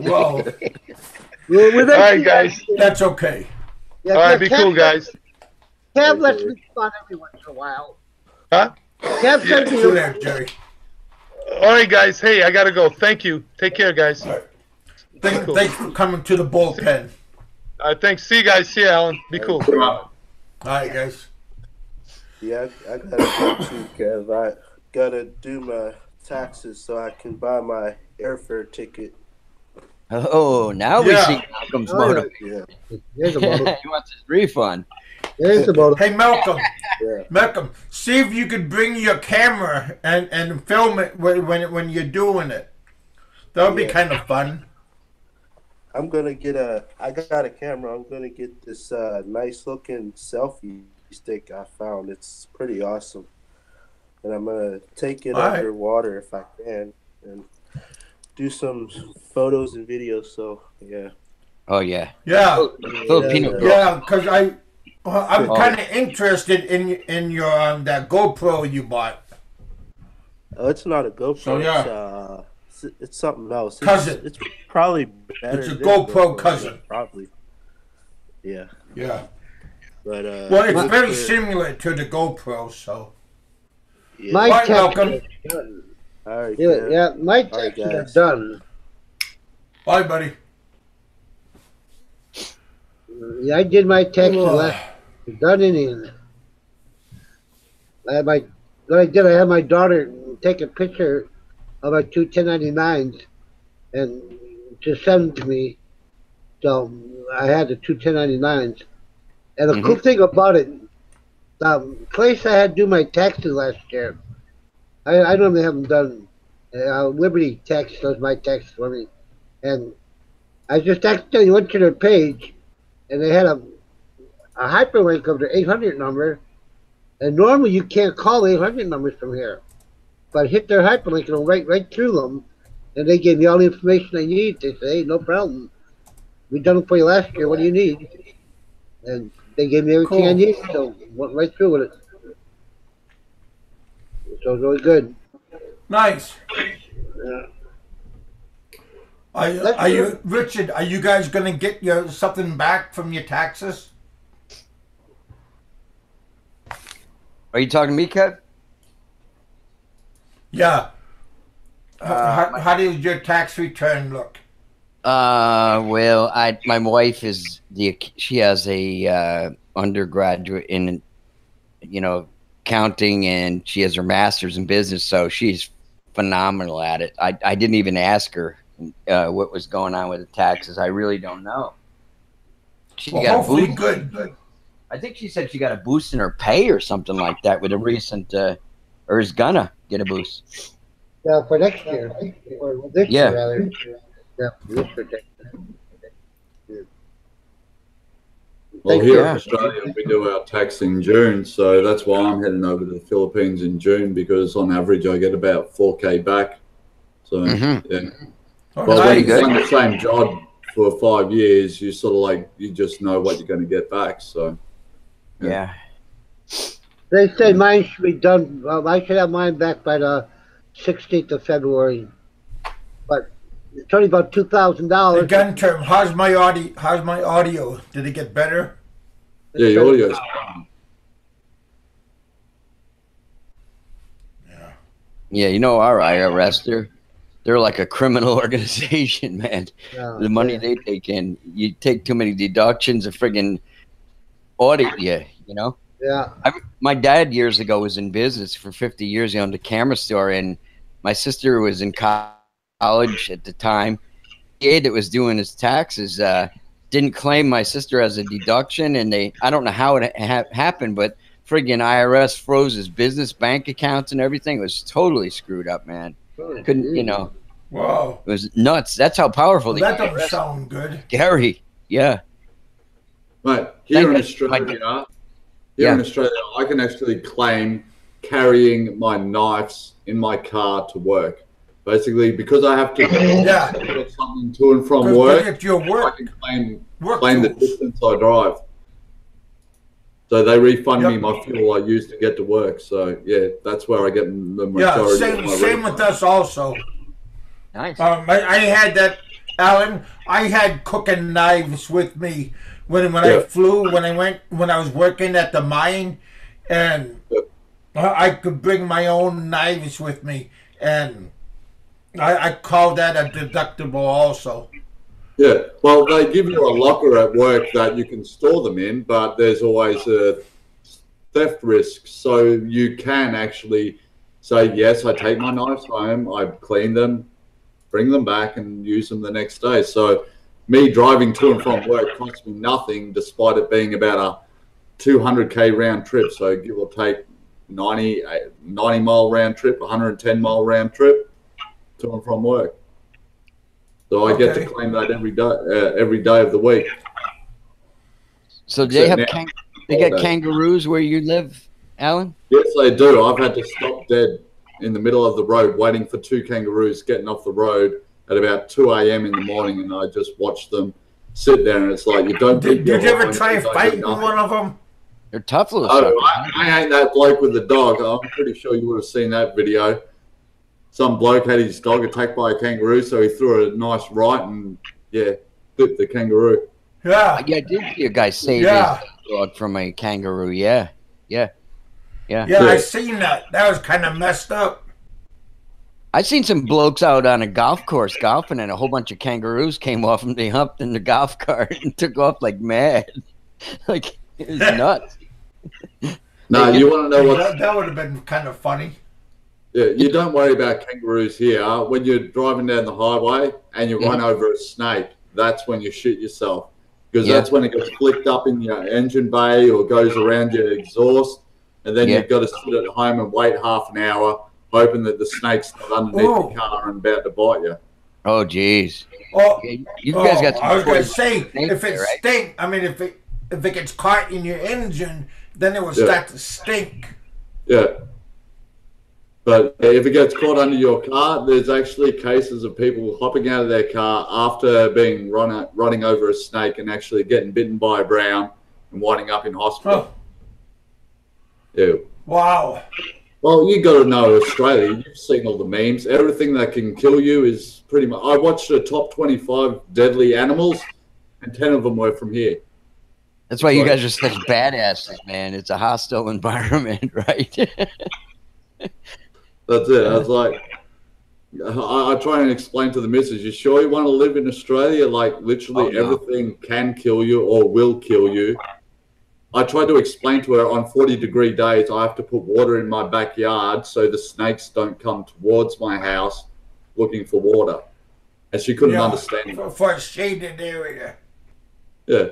Well,
all right, guys.
That's okay.
Yeah,
all right, be cool, guys.
Kev lets me fun every once in a while.
Huh?
Kev sends me
there, Jerry.
All right, guys. Hey, I gotta go. Thank you. Take care, guys.
Right. Thanks for coming to the bullpen.
All right, thanks. See you guys. See you, Alan. Be cool.
All right, guys.
Yeah, I gotta go too, Kev. I gotta do my taxes so I can buy my airfare ticket.
Oh, now we see Malcolm's motive.
Yeah.
There's a motive.
He wants his refund.
There's the motive.
Hey, Malcolm. Malcolm, see if you could bring your camera and film it when you're doing it. That would be kind of fun.
I'm gonna get I got a camera. I'm gonna get this nice looking selfie stick I found. It's pretty awesome. And I'm gonna take it underwater if I can and do some photos and videos. So yeah.
Oh yeah.
Yeah.
Filipino.
Yeah, because I'm kind of interested in your that GoPro you bought.
Oh, it's not a GoPro.
So, yeah.
It's something else.
Cousin.
It's probably better.
It's a GoPro cousin.
Probably. Yeah.
Yeah.
But
well, it's very similar to the GoPro, so.
Yeah.
My
Bye,
taxes
Malcolm.
are done.
All right.
Yeah, my taxes are done.
Bye, buddy.
Yeah, I did my taxes last. Done in. I had I had my daughter take a picture of my two 1099s and to send to me. So I had the two 1099s. And the cool thing about it, the place I had to do my taxes last year, I normally have them done. Liberty Tax does my taxes for me. And I just accidentally went to their page and they had a hyperlink of their 800 number. And normally you can't call 800 numbers from here. But I hit their hyperlink and it'll right through them. And they gave me all the information I need. They say, hey, no problem. We done it for you last year. What do you need? And they gave me everything I needed. So went right through with it. So it was really good.
Nice.
Yeah.
Are you Richard? Are you guys going to get something back from your taxes?
Are you talking to me, Kev?
Yeah. How does your tax return look?
Well, my wife she has a undergraduate in, accounting, and she has her master's in business, so she's phenomenal at it. I didn't even ask her what was going on with the taxes. I really don't know. She got
hopefully good.
I think she said she got a boost in her pay or something like that with a recent, or is gonna get a boost.
Yeah, for next year. Or this year, rather. Yeah, this year.
Well, here in Australia, we do our tax in June, so that's why I'm heading over to the Philippines in June, because on average I get about 4K back. So, yeah.
Oh,
Well, when
nice.
you've done the same job for 5 years, you sort of like, you just know what you're going to get back. So,
Yeah.
They say mine should be done. I should have mine back by the 16th of February. But it's only about $2,000.
Again, term. How's my audio? How's my audio? Did it get better?
yeah, your audio's
Yeah, you know our IRS, they're like a criminal organization, man. The money they take in, you take too many deductions, a friggin' audit you, you know?
Yeah.
My dad years ago was in business for 50 years. He owned a camera store, and my sister was in college at the time. The that was doing his taxes didn't claim my sister as a deduction, and I don't know how it happened, but friggin' IRS froze his business bank accounts and everything. It was totally screwed up, man. Couldn't, you know.
Wow.
It was nuts. That's how powerful
that doesn't sound good.
Gary, yeah.
Right. Here in Australia, in Australia, I can actually claim carrying my knives in my car to work. Basically, because I have to get something to and from work, I can claim the distance I drive. So they refund me my fuel I use to get to work. So yeah, that's where I get the majority.
Yeah, same with us also.
Nice.
I had that, Alan. I had cooking knives with me when I flew. When I was working at the mine, and I could bring my own knives with me, and I call that a deductible also.
Yeah, well, they give you a locker at work that you can store them in, but there's always a theft risk. So you can actually say, yes, I take my knives home, I clean them, bring them back and use them the next day. So me driving to and from work costs me nothing, despite it being about a 200K round trip. So give or take 90 mile round trip, 110 mile round trip to and from work. So I get to claim that every day of the week.
So they have they got kangaroos where you live, Alan?
Yes, they do. I've had to stop dead in the middle of the road waiting for 2 kangaroos getting off the road at about 2 a.m. in the morning, and I just watch them sit there, and it's like, you don't...
Did you ever try fighting one of them?
They're tough little suckers.
I ain't that bloke with the dog. I'm pretty sure you would have seen that video. Some bloke had his dog attacked by a kangaroo, so he threw a nice right and, flipped the kangaroo.
Yeah.
Yeah, I did see a guy save his dog from a kangaroo. Yeah, I
seen that. That was kind of messed up.
I seen some blokes out on a golf course golfing, and a whole bunch of kangaroos came off and they humped in the golf cart and took off like mad. Like, it was nuts.
No, you want to know what?
That would have been kind of funny.
Yeah, you don't worry about kangaroos here. When you're driving down the highway and you run over a snake, that's when you shit yourself. Because that's when it gets flicked up in your engine bay or goes around your exhaust. And then you've got to sit at home and wait half an hour, hoping that the snake's not underneath the car and about to bite you.
Oh, jeez.
Oh,
you guys got some...
I was going to say, if it stink, I mean, if it gets caught in your engine, then it will start to stink.
Yeah. But if it gets caught under your car, there's actually cases of people hopping out of their car after being running over a snake and actually getting bitten by a brown and winding up in hospital. Yeah.
Wow.
Well, you got to know Australia. You've seen all the memes. Everything that can kill you is pretty much... I watched the top 25 deadly animals, and 10 of them were from here.
That's why you guys are such badasses, man. It's a hostile environment, right?
That's it. I was like, I try and explain to the missus, you sure you want to live in Australia? Like, literally everything can kill you or will kill you. I tried to explain to her on 40-degree days, I have to put water in my backyard so the snakes don't come towards my house looking for water. And she couldn't understand.
For a shaded area.
Yeah.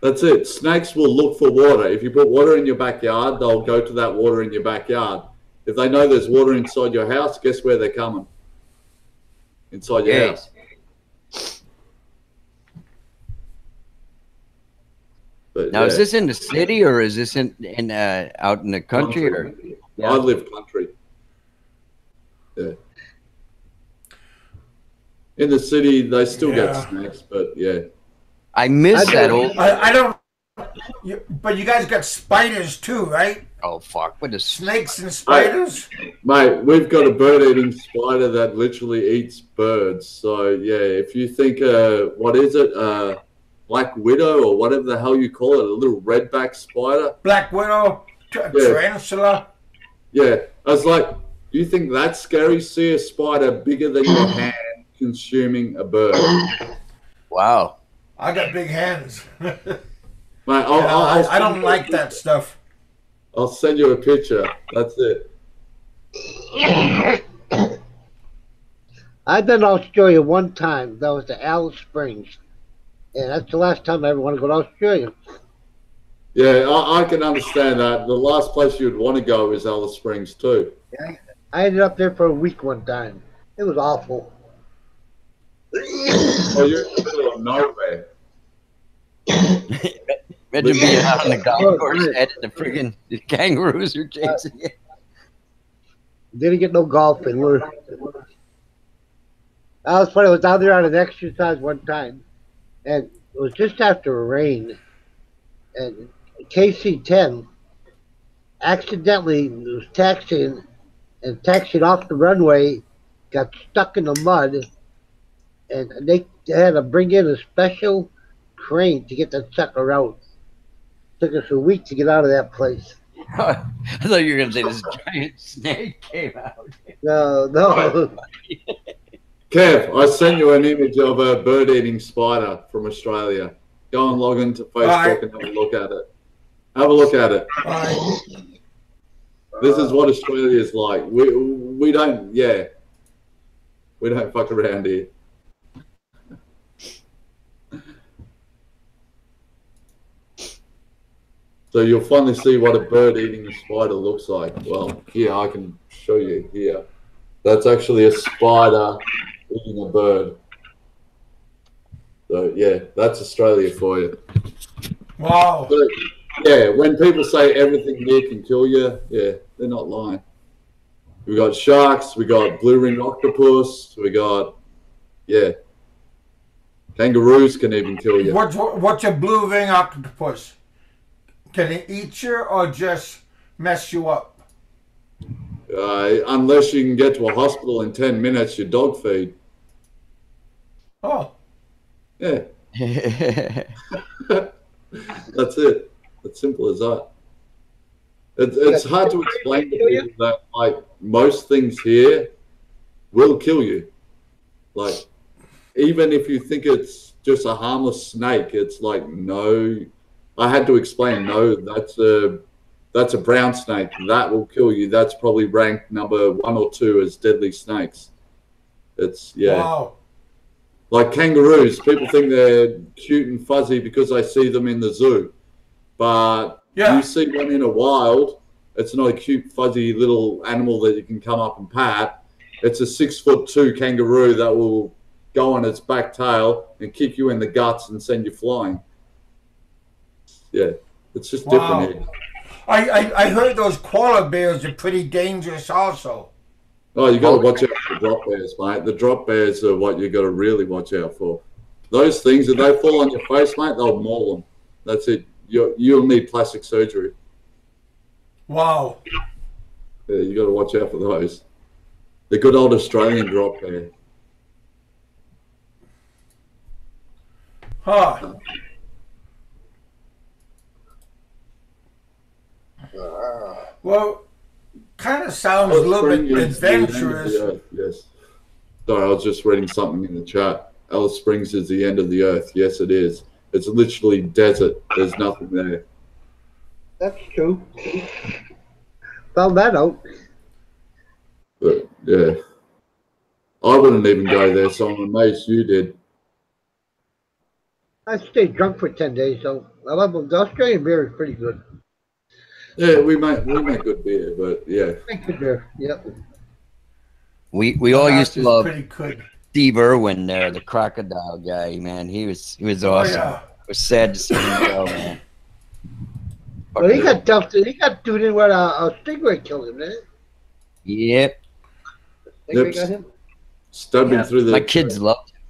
That's it. Snakes will look for water. If you put water in your backyard, they'll go to that water in your backyard. If they know there's water inside your house, guess where they're coming? Inside your house. But,
now, is this in the city or is this in out in the country? Or?
I live country. Yeah. In the city, they still get snakes, but yeah.
I miss that old.
I don't. But you guys got spiders too, right?
Oh fuck! What is
snakes and spiders?
Mate, we've got a bird-eating spider that literally eats birds. So yeah, if you think, what is it, Black Widow or whatever the hell you call it, a little redback spider.
Black Widow, tarantula.
Yeah, I was like, do you think that's scary? See a spider bigger than your hand consuming a bird.
Wow.
I got big hands.
Mate,
I don't like that stuff.
I'll send you a picture. That's it.
I've been to Australia one time. That was to Alice Springs. And that's the last time I ever want to go to Australia.
Yeah, I can understand that. The last place you'd want to go is Alice Springs too.
Yeah, I ended up there for a week one time. It was awful.
Oh, you're in the middle of nowhere.
Imagine being out on the golf course and the friggin' kangaroos are chasing you.
Didn't get no golfing. I was funny. I was out there on an exercise one time, and it was just after rain, and KC-10 accidentally was taxiing and taxied off the runway, got stuck in the mud, and they had to bring in a special crane to get that sucker out. Took us a week to get out of that place.
I thought you were going to say this giant snake came out.
No.
Kev, I sent you an image of a bird-eating spider from Australia. Go and log into Facebook and have a look at it. Have a look at it. This is what Australia is like. We don't fuck around here. So you'll finally see what a bird-eating spider looks like. Well, here, I can show you here. That's actually a spider eating a bird. So, yeah, that's Australia for you.
Wow.
But, yeah, when people say everything here can kill you, yeah, they're not lying. We got sharks, we got blue-ringed octopus, we got, kangaroos can even kill you.
What's a blue-ringed octopus? Can it eat you or just mess you up?
Unless you can get to a hospital in 10 minutes, your dog feed.
Oh.
Yeah. That's it. It's simple as that. It's hard to explain to people that, like, most things here will kill you. Like, even if you think it's just a harmless snake, it's like, no. I had to explain, no, that's a brown snake. That will kill you. That's probably ranked number 1 or 2 as deadly snakes. It's,
Wow.
Like kangaroos, people think they're cute and fuzzy because they see them in the zoo. But you see one in a wild, it's not a cute, fuzzy little animal that you can come up and pat. It's a 6'2" kangaroo that will go on its back tail and kick you in the guts and send you flying. Yeah, it's just different here.
I heard those koala bears are pretty dangerous also.
Oh, you got to watch out for the drop bears, mate. The drop bears are what you got to really watch out for. Those things, if they fall on your face, mate, they'll maul them. That's it. You'll need plastic surgery.
Wow.
Yeah, you got to watch out for those. The good old Australian drop bear.
Huh. Well, kind of sounds a little bit adventurous.
Yes. Sorry, I was just reading something in the chat. Alice Springs is the end of the earth. Yes, it is. It's literally desert. There's nothing there.
That's true. Found that out.
But, yeah. I wouldn't even go there, so I'm amazed you did.
I stayed drunk for 10 days, so I love them. The Australian beer is pretty good.
Yeah, we make good beer, but yeah.
Make good beer, yep.
We all used to love
pretty good.
Steve Irwin there, the crocodile guy, man. He was awesome.
Oh, yeah.
It was sad to see him go, man.
Well, he got dumped. He got dude in where a stingray killed him, didn't it?
Yep.
Stingray got him?
Stabbed him through the.
My kids loved him.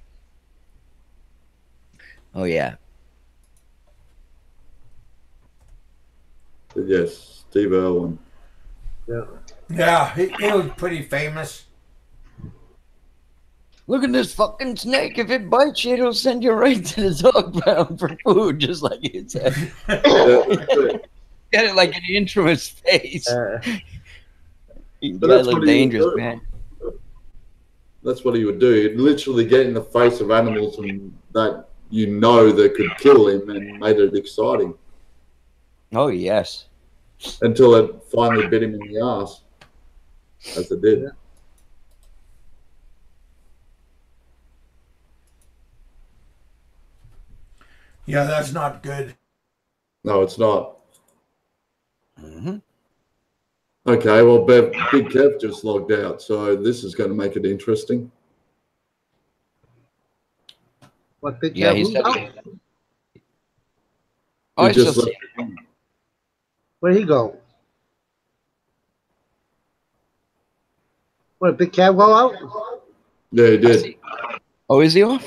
Oh yeah.
Yes, Steve Irwin.
Yeah.
Yeah, he was pretty famous.
Look at this fucking snake. If it bites you, it'll send you right to the dog pound for food, just like you said. Get it like an inch from his face.
But that's what dangerous, man. That's what he would do. He'd literally get in the face of animals and that that could kill him, and made it exciting.
Oh yes.
Until it finally bit him in the ass, as it did.
Yeah, that's not good.
No, it's not. Okay, well, Big Kev just logged out, so this is going to make it interesting.
What, Big
Yeah,
Kev?
he's
I just
Where'd he go? What, Big Kev go out?
Yeah, he did.
Oh, is he off?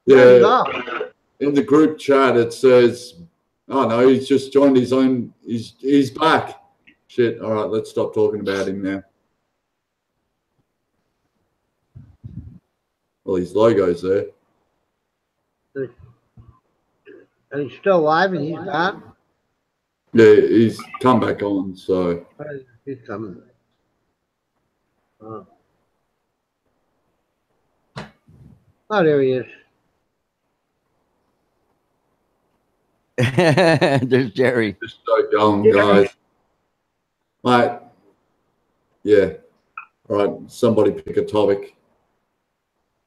Yeah. In the group chat, it says, "Oh no, he's just joined his own. He's back." Shit. All right, let's stop talking about him now. Well, his logo's there.
And he's still alive and he's gone?
Yeah, he's come back on, so.
He's coming. Oh, there he is.
There's Jerry.
Just so dumb, guys. Mate. Yeah. All right, somebody pick a topic.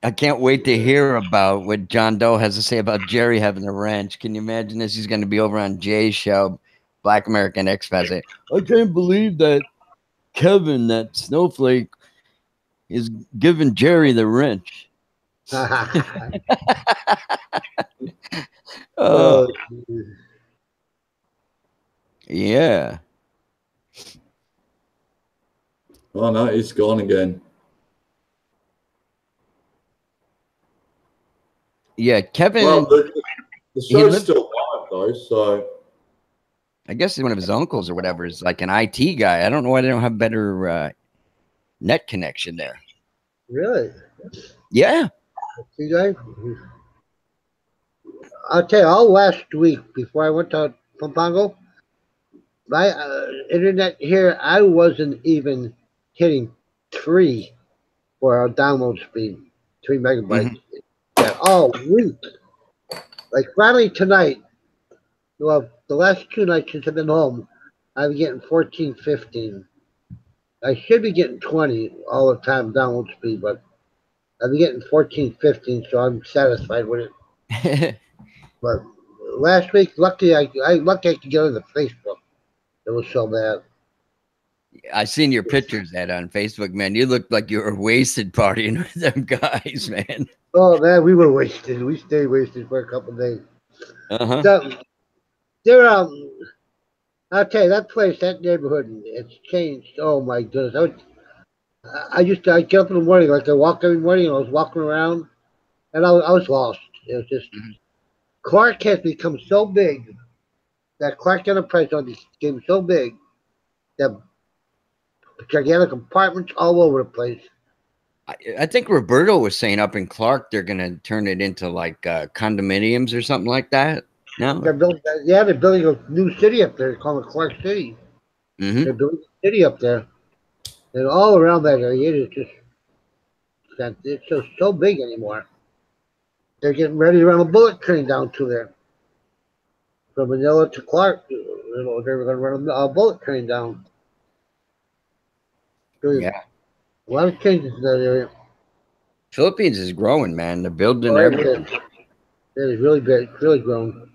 I can't wait to hear about what John Doe has to say about Jerry having a ranch. Can you imagine this? He's going to be over on Jay's show, Black American Expat. I can't believe that Kevin, that snowflake, is giving Jerry the wrench. Oh, yeah.
Oh no, he's gone again.
Yeah, Kevin.
Well, the show's still live though, so.
I guess one of his uncles or whatever is like an IT guy. I don't know why they don't have better net connection there.
Really?
Yeah.
See, guys? I'll tell you, all last week before I went to Pampanga, my internet here, I wasn't even hitting 3 for our download speed, 3 megabytes. Yeah, all week. Like finally tonight, well, the last 2 nights since I've been home, I'm getting 14, 15. I should be getting 20 all the time download speed, but I've been getting 14, 15, so I'm satisfied with it. But last week, lucky I could get on the Facebook. It was so bad.
I seen your pictures that on Facebook, man. You looked like you were wasted partying with them guys, man.
Oh man, we were wasted. We stayed wasted for a couple of days.
Uh-huh.
So, I'll tell you, that place, that neighborhood, it's changed. Oh my goodness. I get up in the morning, like I walk every morning, and I was walking around, and I was lost. It was just, Clark has become so big, that Clark Enterprise became so big, that gigantic apartments all over the place.
I think Roberto was saying up in Clark they're going to turn it into like condominiums or something like that. No,
they're building a new city up there. They call it Clark City. They're building a city up there, and all around that area, it's just so big anymore. They're getting ready to run a bullet train down to there, from Manila to Clark. They're going to run a bullet train down.
Yeah.
A lot of changes in that area.
Philippines is growing, man. They're building everything.
It is really big. It's really grown.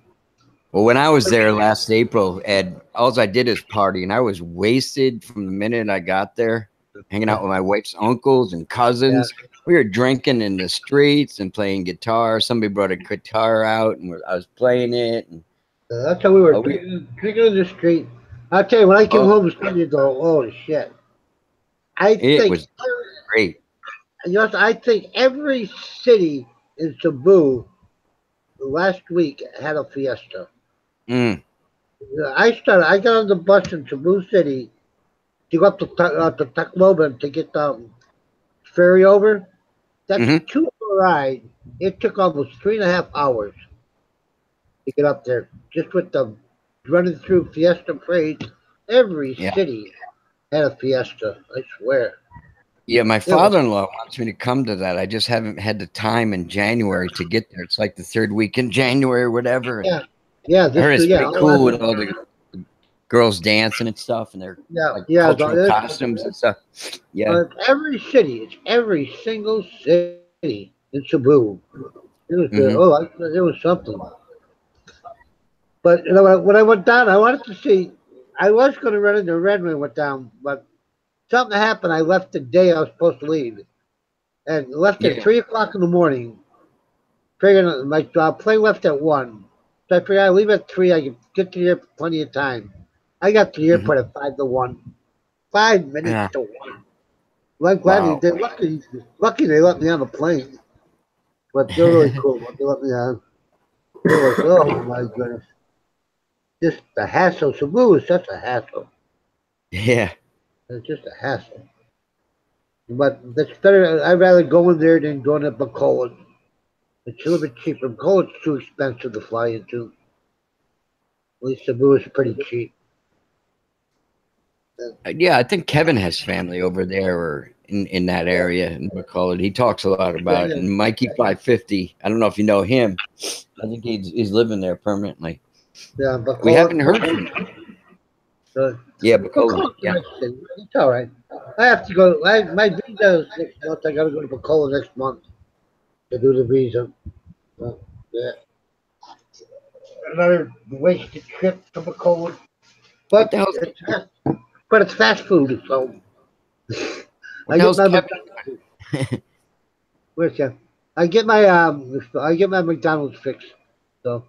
Well, when I was there last April, Ed, all I did is party, and I was wasted from the minute I got there, hanging out with my wife's uncles and cousins. Yeah. We were drinking in the streets and playing guitar. Somebody brought a guitar out, and I was playing it. And,
that's how we were drinking in the street. I'll tell you, when I came home, you go, "Oh shit!"
It was great.
I think every city in Cebu last week had a fiesta.
Mm.
I got on the bus in Cebu City to go up to Tacloban to get the ferry over. That's a
Mm-hmm.
2 hour ride. It took almost 3.5 hours to get up there. Just with the running through Fiesta parades. Every
Yeah.
city had a fiesta, I swear.
Yeah, my
It was,
father-in-law wants me to come to that. I just haven't had the time in January to get there. It's like the third week in January or whatever. And
yeah, yeah,
I
this
heard it's
yeah,
pretty cool with all the girls dancing and stuff and their like
yeah.
cultural costumes and stuff. Yeah.
Every city, it's every single city in Cebu.
Mm-hmm.
It was something. But when I went down, I wanted to see. I was going to run into Red when I went down, but something happened. I left the day I was supposed to leave, and left at
Yeah.
3 o'clock in the morning. Figuring my plane left at 1, so I figured I leave at 3. I could get to the airport plenty of time. I got to the
Mm-hmm.
airport at 5 to 1, 5 minutes
Yeah.
to 1. Well, I'm glad
Wow.
they lucky they let me on the plane, but they're really cool. What they let me on. It was oh my goodness, just the hassle. Cebu is such a hassle.
Yeah.
It's just a hassle. But that's better. I'd rather go in there than going to Bacolod. It's a little bit cheaper. Bacolod's too expensive to fly into. At least Cebu is pretty cheap.
Yeah, I think Kevin has family over there or in that area in McCullough. He talks a lot
Yeah,
about it.
yeah,
And Mikey 550, I don't know if you know him. I think he's living there permanently.
yeah.
We
Bacolod.
haven't heard from him. Yeah, McCullough.
Bacolod's a
Yeah.
nice city. It's all right. I have to go. My visa is next month. I got to go to Bacolod next month to do the visa. So, yeah. Another wasted trip to Bacolod.
What
But
the hell's
it's fast food, so
what
I
the
get
hell's
my
Kevin?
where's that? I get my McDonald's fix. So